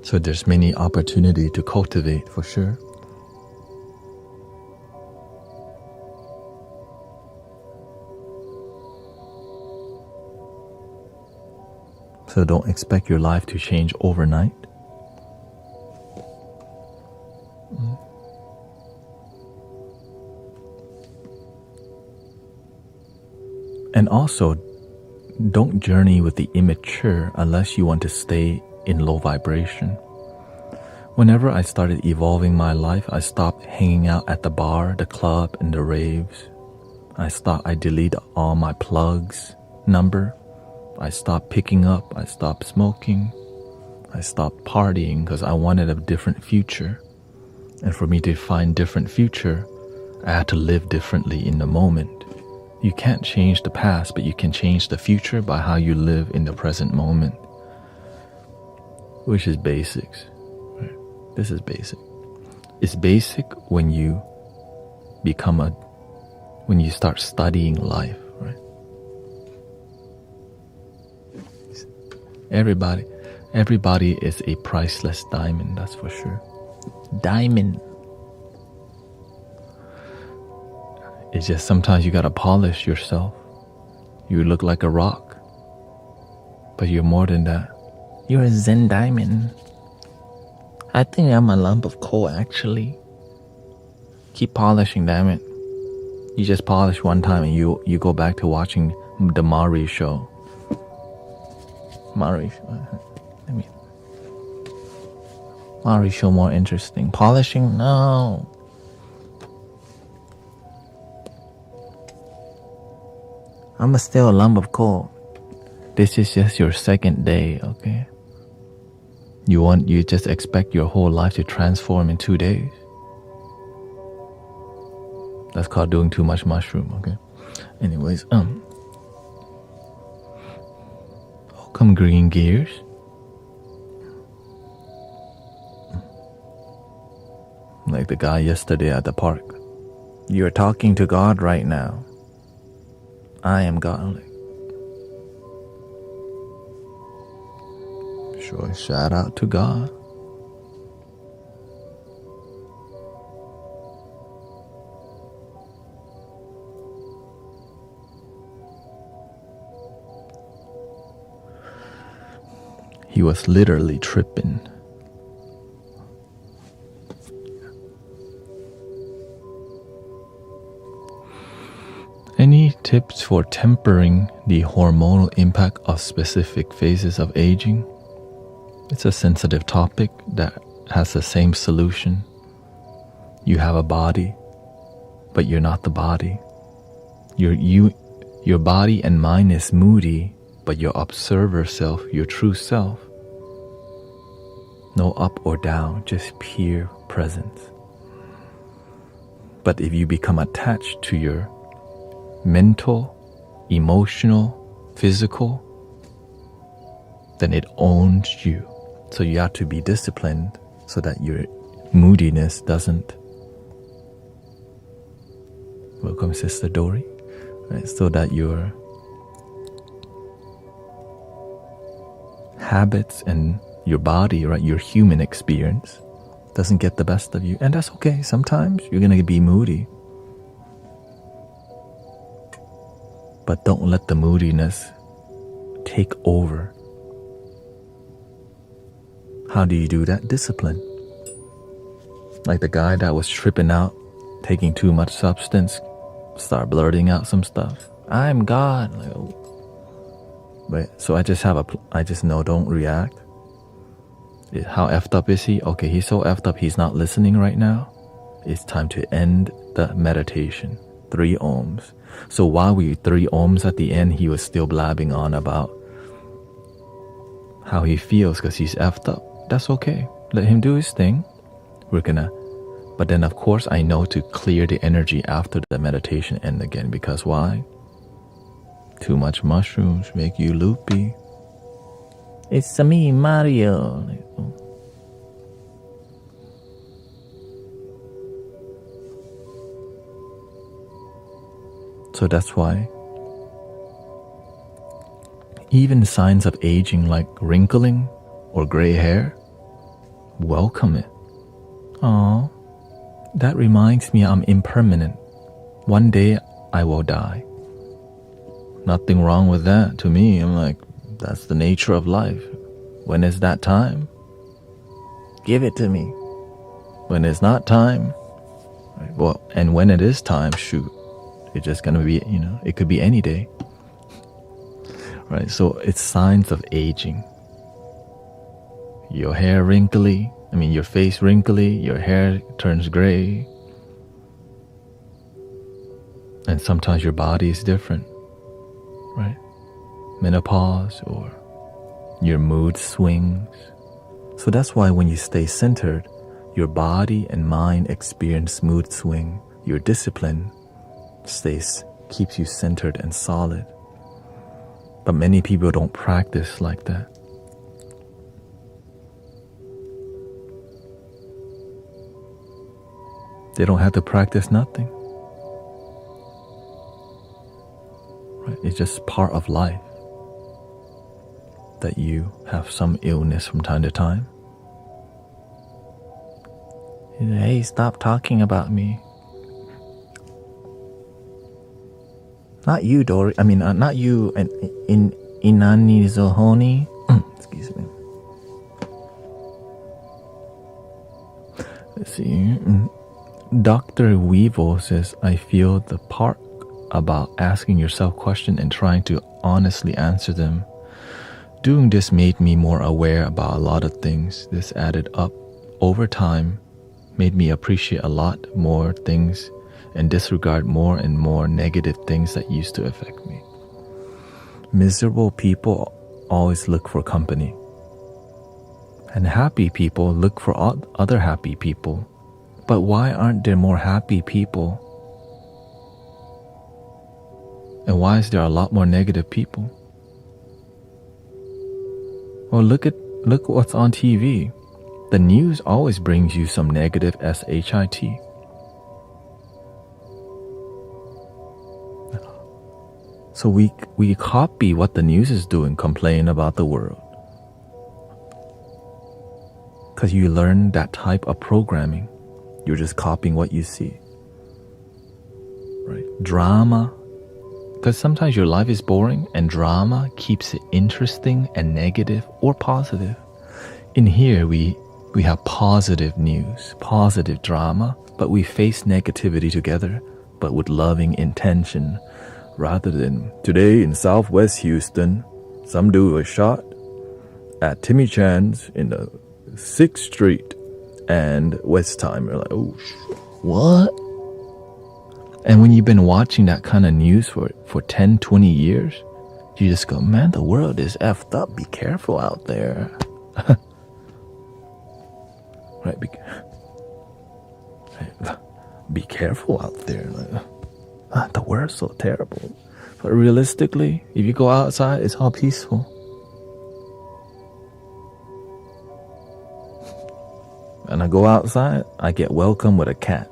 So there's many opportunity to cultivate for sure. So don't expect your life to change overnight. And also, don't journey with the immature unless you want to stay in low vibration. Whenever I started evolving my life, I stopped hanging out at the bar, the club, and the raves. I deleted all my plugs number. I stopped picking up. I stopped smoking. I stopped partying because I wanted a different future. And for me to find different future, I had to live differently in the moment. You can't change the past, but you can change the future by how you live in the present moment. Which is basics. Right? This is basic. It's basic when you start studying life, right? Everybody is a priceless diamond, that's for sure. Diamond. It's just sometimes you gotta polish yourself. You look like a rock, but you're more than that. You're a Zen diamond. I think I'm a lump of coal, actually. Keep polishing, damn it. You just polish one time and you go back to watching the Mari show. Mari show more interesting. Polishing? No. I'm still a lump of coal. This is just your second day, okay? You just expect your whole life to transform in 2 days. That's called doing too much mushroom, okay? Anyways, welcome Green Gears. Like the guy yesterday at the park. You're talking to God right now. I am godly. Sure, shout out to God. He was literally tripping. Any tips for tempering the hormonal impact of specific phases of aging? It's a sensitive topic that has the same solution. You have a body, but you're not the body. Your body and mind is moody, but your observer self, your true self, no up or down, just pure presence. But if you become attached to your mental, emotional, physical, then it owns you. So you have to be disciplined so that your moodiness doesn't. Welcome, Sister Dory. Right? So that your habits and your body, right, your human experience doesn't get the best of you. And that's okay. Sometimes you're going to be moody. But don't let the moodiness take over. How do you do that? Discipline. Like the guy that was tripping out, taking too much substance, start blurting out some stuff. I'm God. Like, oh. But so I just know, don't react. How effed up is he? Okay, he's so effed up, he's not listening right now. It's time to end the meditation. 3 ohms. So while we 3 ohms at the end, he was still blabbing on about how he feels because he's effed up. That's okay. Let him do his thing. But then of course I know to clear the energy after the meditation end again, because why? Too much mushrooms make you loopy. It's me, Mario. So that's why even signs of aging like wrinkling or gray hair, welcome it. Aww, that reminds me I'm impermanent. One day I will die. Nothing wrong with that to me. I'm like, that's the nature of life. When is that time? Give it to me. When it's not time, well, and when it is time, shoot, it's just gonna be, it could be any day. Right, so it's signs of aging. Your hair wrinkly, your face wrinkly, your hair turns gray. And sometimes your body is different, right? Menopause or your mood swings. So that's why when you stay centered, your body and mind experience mood swing. Your discipline keeps you centered and solid. But many people don't practice like that. They don't have to practice nothing. Right? It's just part of life that you have some illness from time to time. Hey, stop talking about me. Not you, Dory. Not you. Inani Zohoni. Excuse me. Let's see. Dr. Weevil says, I feel the part about asking yourself questions and trying to honestly answer them. Doing this made me more aware about a lot of things. This added up over time, made me appreciate a lot more things and disregard more and more negative things that used to affect me. Miserable people always look for company. And happy people look for other happy people. But why aren't there more happy people? And why is there a lot more negative people? Well, look what's on TV. The news always brings you some negative shit. So we copy what the news is doing, complain about the world. Because you learn that type of programming. You're just copying what you see. Right? Drama. Because sometimes your life is boring and drama keeps it interesting and negative or positive. In here we have positive news, positive drama, but we face negativity together, but with loving intention. Rather than today in Southwest Houston, some dude was shot at Timmy Chan's in the 6th Street and West Time. You're like, oh, what? And when you've been watching that kind of news for 10, 20 years, you just go, man, the world is effed up. Be careful out there. Right? Be careful out there. Like, the world's so terrible. But realistically, if you go outside, it's all peaceful. And I go outside, I get welcomed with a cat.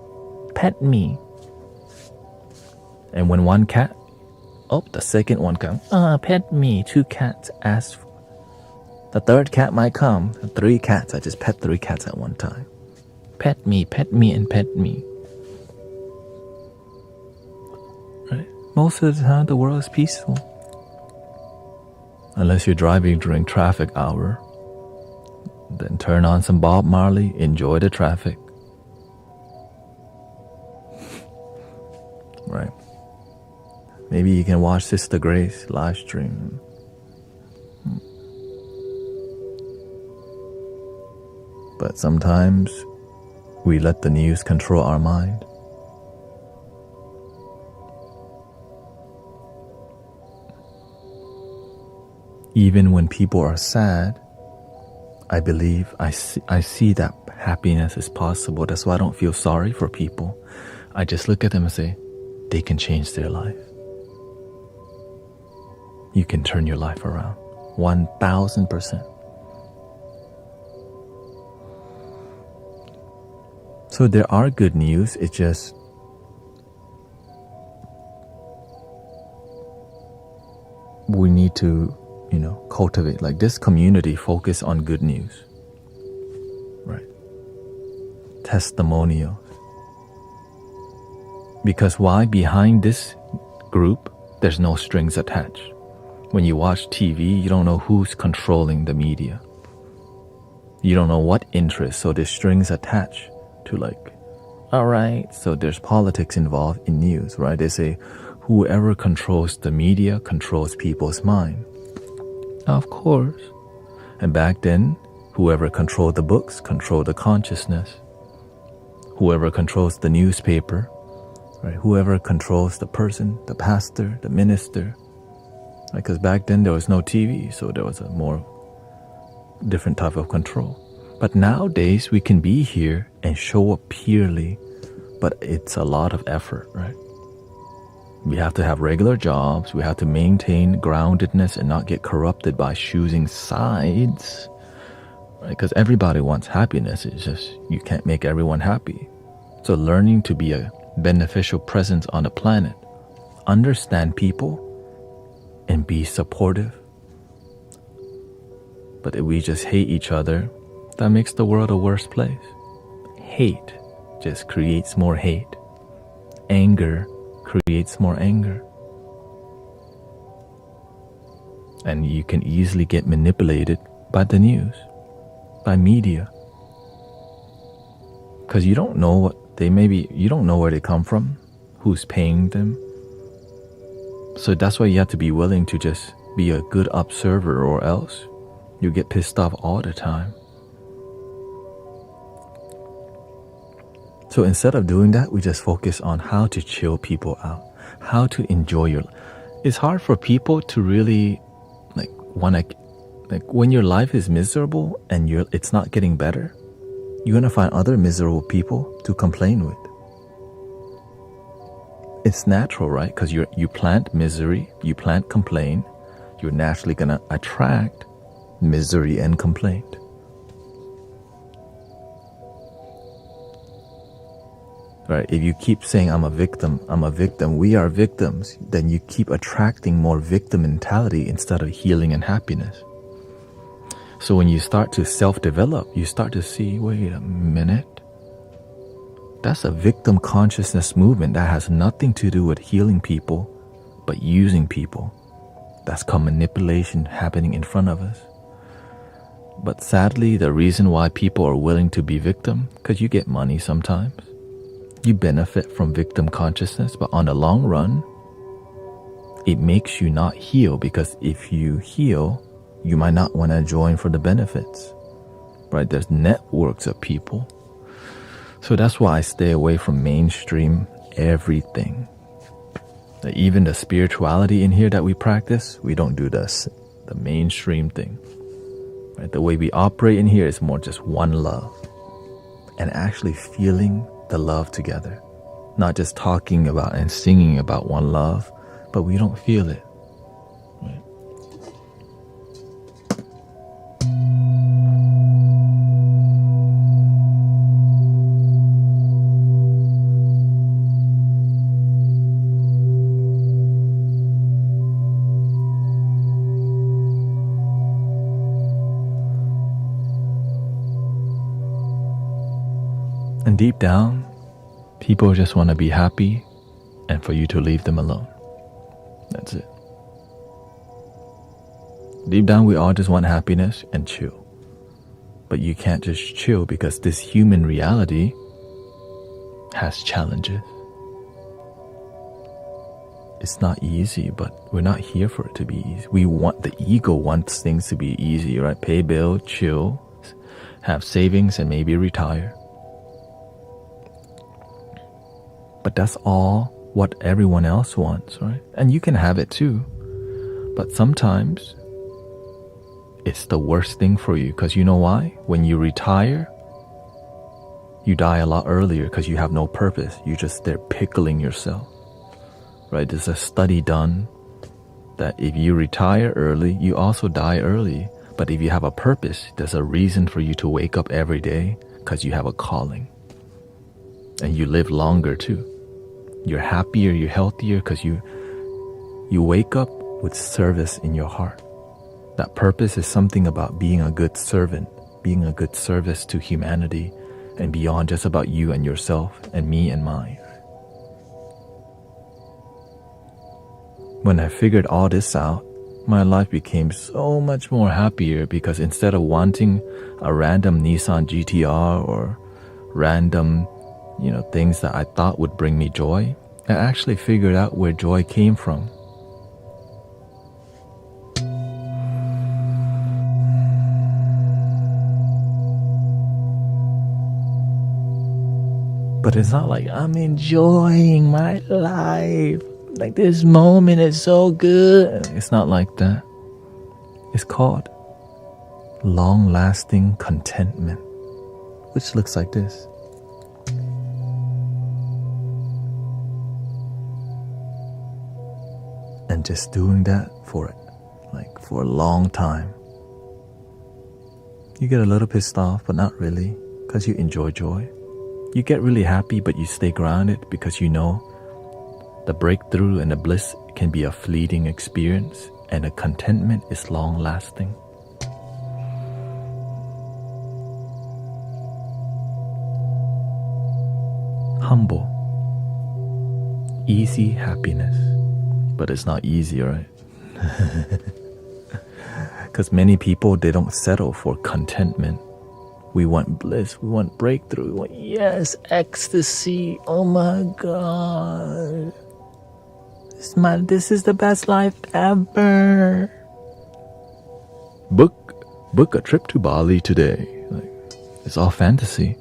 Pet me. And when one cat, the second one comes. Pet me. 2 cats ask. The 3rd cat might come. 3 cats. I just pet 3 cats at one time. Pet me, and pet me. Right? Most of the time, the world is peaceful. Unless you're driving during traffic hour. Then turn on some Bob Marley, enjoy the traffic. right? Maybe you can watch Sister Grace live stream. But sometimes we let the news control our mind. Even when people are sad, I believe I see that happiness is possible. That's why I don't feel sorry for people. I just look at them and say, they can change their life. You can turn your life around 1,000%. So there are good news. It's just we need to, cultivate. Like this community focus on good news, right? Testimonials. Because why? Behind this group, there's no strings attached. When you watch TV, you don't know who's controlling the media. You don't know what interest, so there's strings attached to all right, so there's politics involved in news, right? They say whoever controls the media controls people's mind. Of course. And back then, whoever controlled the books controlled the consciousness. Whoever controls the newspaper, right? Whoever controls the person, the pastor, the minister. Because back then there was no TV, so there was a more different type of control. But nowadays we can be here and show up purely, but it's a lot of effort, right? We have to have regular jobs. We have to maintain groundedness and not get corrupted by choosing sides, right? Because everybody wants happiness. It's just you can't make everyone happy. So learning to be a beneficial presence on the planet, understand people, and be supportive. But if we just hate each other, that makes the world a worse place. Hate just creates more hate. Anger creates more anger. And you can easily get manipulated by the news, by media. Because you don't know you don't know where they come from, who's paying them. So that's why you have to be willing to just be a good observer, or else you get pissed off all the time. So instead of doing that, we just focus on how to chill people out, how to enjoy your life. It's hard for people to really when your life is miserable and it's not getting better, you're going to find other miserable people to complain with. It's natural, right? Because you plant misery, you plant complaint, you're naturally going to attract misery and complaint. Right? If you keep saying, I'm a victim, we are victims, then you keep attracting more victim mentality instead of healing and happiness. So when you start to self-develop, you start to see, wait a minute, that's a victim consciousness movement that has nothing to do with healing people, but using people. That's called manipulation happening in front of us. But sadly, the reason why people are willing to be victim, because you get money sometimes. You benefit from victim consciousness, but on the long run, it makes you not heal, because if you heal, you might not want to join for the benefits, right? There's networks of people. So that's why I stay away from mainstream everything. Even the spirituality in here that we practice, we don't do the mainstream thing. Right? The way we operate in here is more just one love and actually feeling the love together. Not just talking about and singing about one love, but we don't feel it. Right? And deep down, people just want to be happy and for you to leave them alone. That's it. Deep down, we all just want happiness and chill. But you can't just chill, because this human reality has challenges. it's not easy, but we're not here for it to be easy. The ego wants things to be easy, right? Pay bill, chill, have savings, and maybe retire. But that's all what everyone else wants, right? And you can have it too. But sometimes it's the worst thing for you, because you know why? When you retire, you die a lot earlier because you have no purpose. You're just there pickling yourself, right? There's a study done that if you retire early, you also die early. But if you have a purpose, there's a reason for you to wake up every day, because you have a calling. And you live longer too. You're happier, you're healthier, because you wake up with service in your heart. That purpose is something about being a good servant, being a good service to humanity, and beyond just about you and yourself and me and mine. When I figured all this out, my life became so much more happier, because instead of wanting a random Nissan GTR or random, things that I thought would bring me joy, I actually figured out where joy came from. But it's not like I'm enjoying my life. Like, this moment is so good. It's not like that. It's called long-lasting contentment, which looks like this. And just doing that for a long time. You get a little pissed off, but not really, because you enjoy joy. You get really happy, but you stay grounded, because you know the breakthrough and the bliss can be a fleeting experience, and the contentment is long-lasting. Humble, easy happiness. But it's not easy, right? Because many people, they don't settle for contentment. We want bliss, we want breakthrough, we want, yes, ecstasy. Oh my God. This is the best life ever. Book a trip to Bali today. It's all fantasy.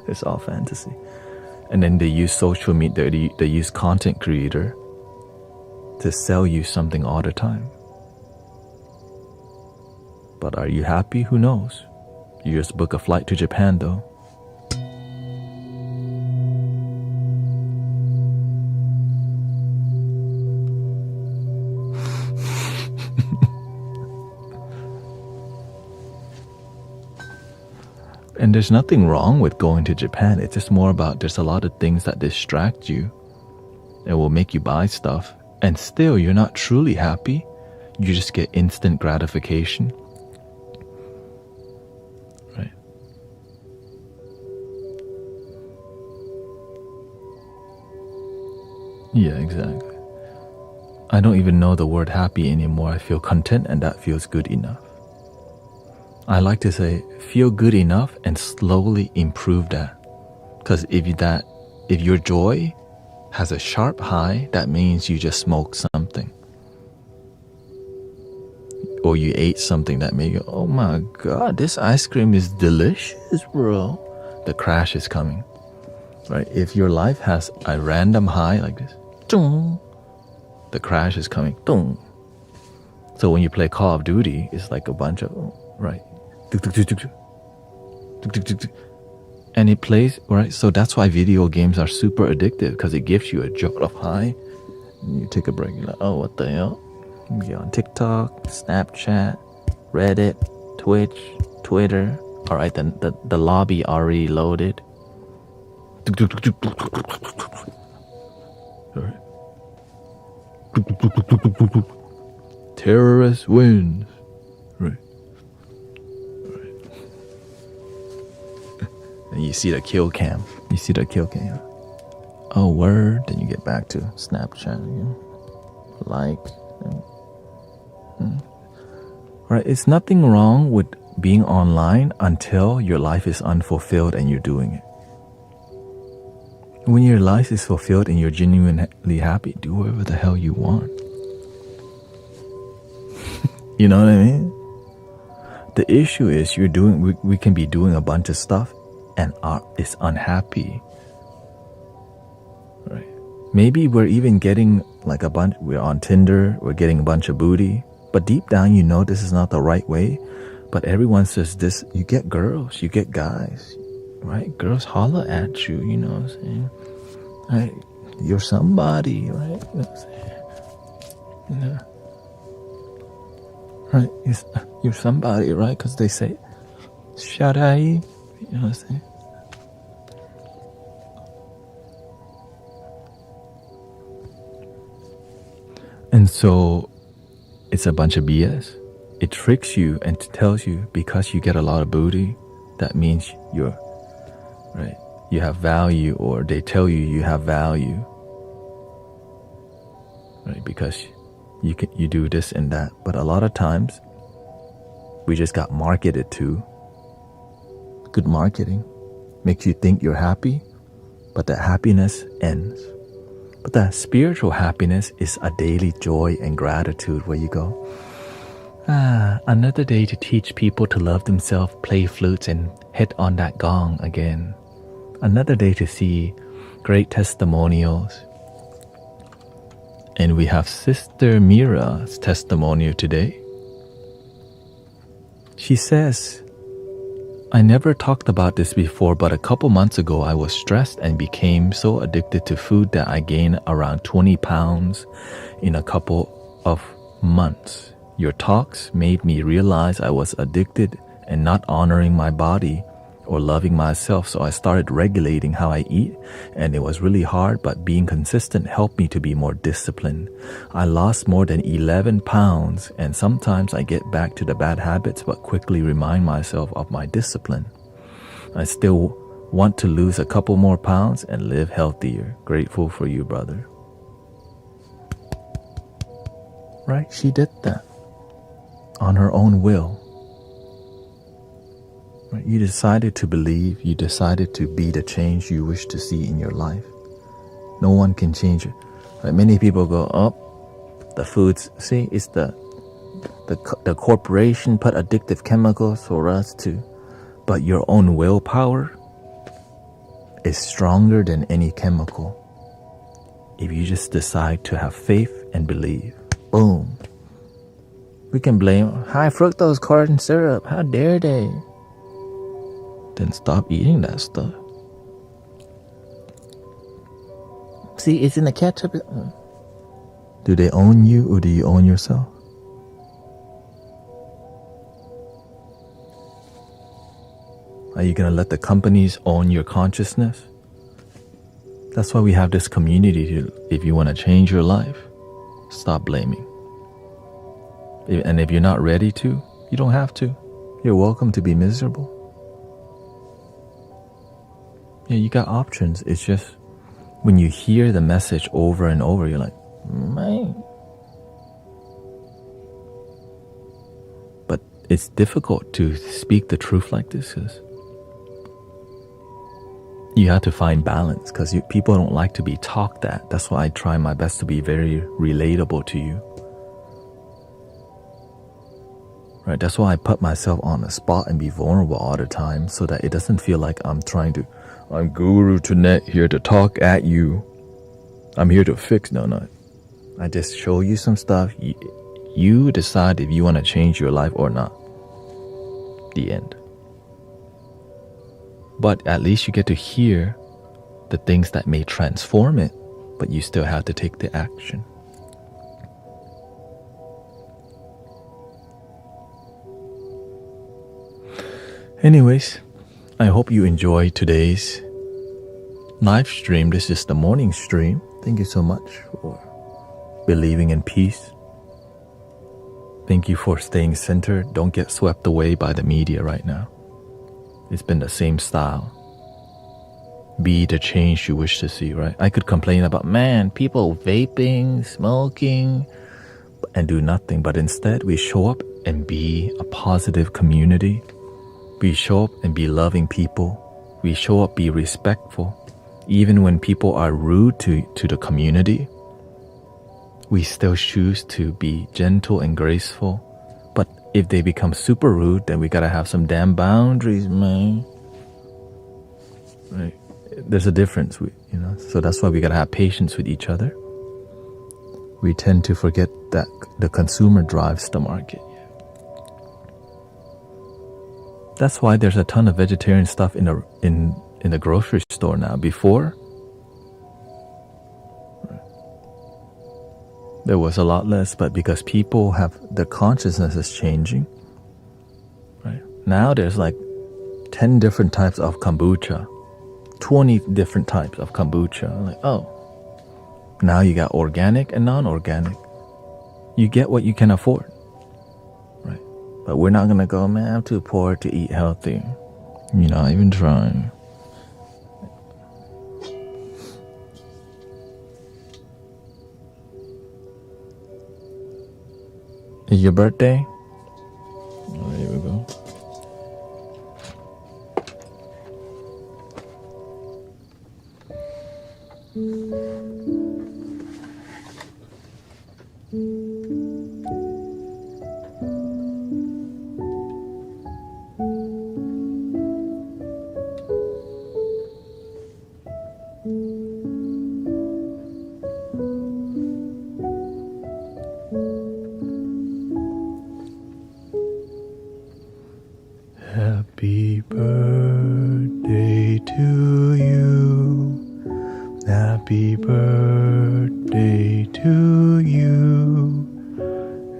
It's all fantasy. And then they use social media, they use content creator to sell you something all the time. But are you happy? Who knows? You just book a flight to Japan though. And there's nothing wrong with going to Japan. It's just more about, there's a lot of things that distract you. It will make you buy stuff. And still, you're not truly happy. You just get instant gratification. Right? Yeah, exactly. I don't even know the word happy anymore. I feel content, and that feels good enough. I like to say, feel good enough and slowly improve that. Because if your joy has a sharp high, that means you just smoked something. Or you ate something that made you, oh my God, this ice cream is delicious, bro. The crash is coming. Right? If your life has a random high like this, the crash is coming. So when you play Call of Duty, it's like a bunch of, right? And it plays, right? So that's why video games are super addictive, because it gives you a jolt of high. And you take a break, you're like, oh, what the hell? You get on TikTok, Snapchat, Reddit, Twitch, Twitter. All right, then the lobby already loaded. Terrorist wins. Right. And you see the kill cam. Oh, word. Then you get back to Snapchat again. Right. It's nothing wrong with being online until your life is unfulfilled and you're doing it. When your life is fulfilled and you're genuinely happy, do whatever the hell you want. You know what I mean? The issue is we can be doing a bunch of stuff and is unhappy. Right? Maybe we're even getting like we're on Tinder, we're getting a bunch of booty, but deep down you know this is not the right way. But everyone says this, you get girls, you get guys, right? Girls holler at you, you know what I'm saying? Right? You're somebody, right? You know what I'm saying? Yeah. Right? You're somebody, right? Because they say, shout out, you know what I'm saying? And so it's a bunch of BS. It tricks you and tells you because you get a lot of booty, that means you have value, or they tell you have value, right? Because you do this and that. But a lot of times we just got marketed to. Good marketing makes you think you're happy, but that happiness ends. But that spiritual happiness is a daily joy and gratitude where you go, another day to teach people to love themselves, play flutes and hit on that gong again. Another day to see great testimonials. And we have Sister Mira's testimonial today. She says, I never talked about this before, but a couple months ago I was stressed and became so addicted to food that I gained around 20 pounds in a couple of months. Your talks made me realize I was addicted and not honoring my body or loving myself, so I started regulating how I eat, and it was really hard, but being consistent helped me to be more disciplined. I lost more than 11 pounds, and sometimes I get back to the bad habits, but quickly remind myself of my discipline. I still want to lose a couple more pounds and live healthier. Grateful for you, brother. Right? She did that on her own will. Right? You decided to believe, you decided to be the change you wish to see in your life. No one can change it. Right? Many people go, the foods, see, it's the corporation put addictive chemicals for us to, but your own willpower is stronger than any chemical. If you just decide to have faith and believe, boom. We can blame high fructose corn syrup. How dare they? Then stop eating that stuff. See, it's in the ketchup. Do they own you or do you own yourself? Are you going to let the companies own your consciousness? That's why we have this community. If you want to change your life, stop blaming. And if you're not ready to, you don't have to. You're welcome to be miserable. Yeah, you got options. It's just when you hear the message over and over, you're like, man. But it's difficult to speak the truth like this because you have to find balance because people don't like to be talked at. That's why I try my best to be very relatable to you. Right? That's why I put myself on the spot and be vulnerable all the time so that it doesn't feel like I'm Guru Thanet here to talk at you. I'm here to fix. No. I just show you some stuff. You decide if you want to change your life or not. The end. But at least you get to hear the things that may transform it, but you still have to take the action. Anyways, I hope you enjoyed today's live stream. This is the morning stream. Thank you so much for believing in peace. Thank you for staying centered. Don't get swept away by the media right now. It's been the same style. Be the change you wish to see, right? I could complain about, people vaping, smoking, and do nothing. But instead, we show up and be a positive community. We show up and be loving people. We show up, be respectful. even when people are rude to the community, we still choose to be gentle and graceful. But if they become super rude, then we gotta have some damn boundaries, man. Right? There's a difference, so that's why we gotta have patience with each other. We tend to forget that the consumer drives the market. That's why there's a ton of vegetarian stuff in the grocery store now. Before, there was a lot less, but because people have their consciousness is changing, right? Now there's like 10 different types of kombucha, 20 different types of kombucha. Like, oh, now you got organic and non-organic. You get what you can afford, right? But we're not gonna go, man, I'm too poor to eat healthy. You're not even trying. Is your birthday? Oh, here we go. Happy birthday to you. Happy birthday to you.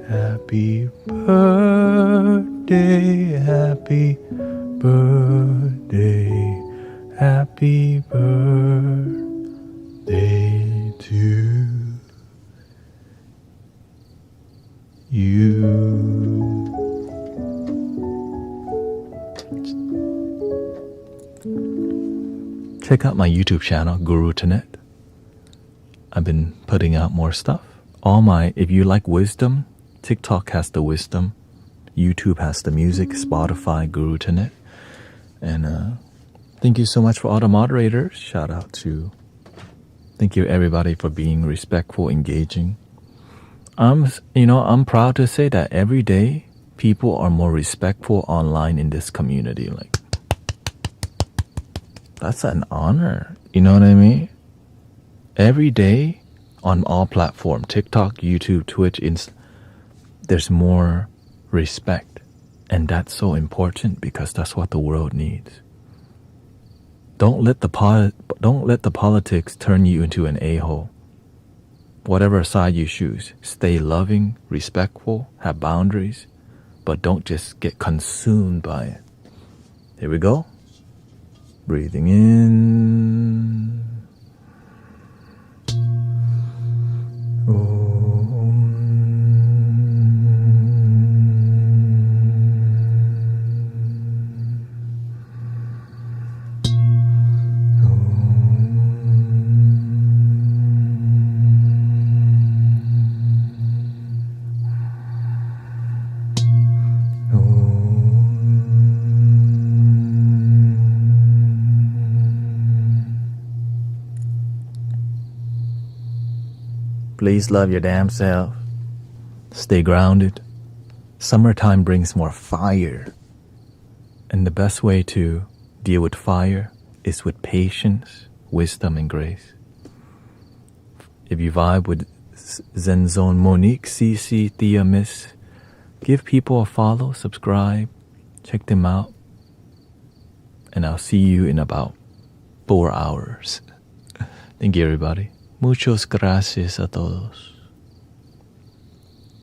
Happy birthday, happy birthday, happy birthday to you. Check out my YouTube channel, Guru Thanet. I've been putting out more stuff. If you like wisdom, TikTok has the wisdom, YouTube has the music, Spotify, Guru Thanet. And thank you so much for all the moderators. Shout out to, thank you everybody for being respectful, engaging. I'm proud to say that every day people are more respectful online in this community. Like, that's an honor. You know what I mean? Every day on all platforms, TikTok, YouTube, Twitch, there's more respect. And that's so important because that's what the world needs. Don't let the politics turn you into an a-hole. Whatever side you choose, stay loving, respectful, have boundaries, but don't just get consumed by it. Here we go. Breathing in. Please love your damn self. Stay grounded. Summertime brings more fire. And the best way to deal with fire is with patience, wisdom, and grace. If you vibe with Zen Zone Monique, CC, Thea, Miss, give people a follow, subscribe, check them out. And I'll see you in about 4 hours. Thank you, everybody. Muchas gracias a todos.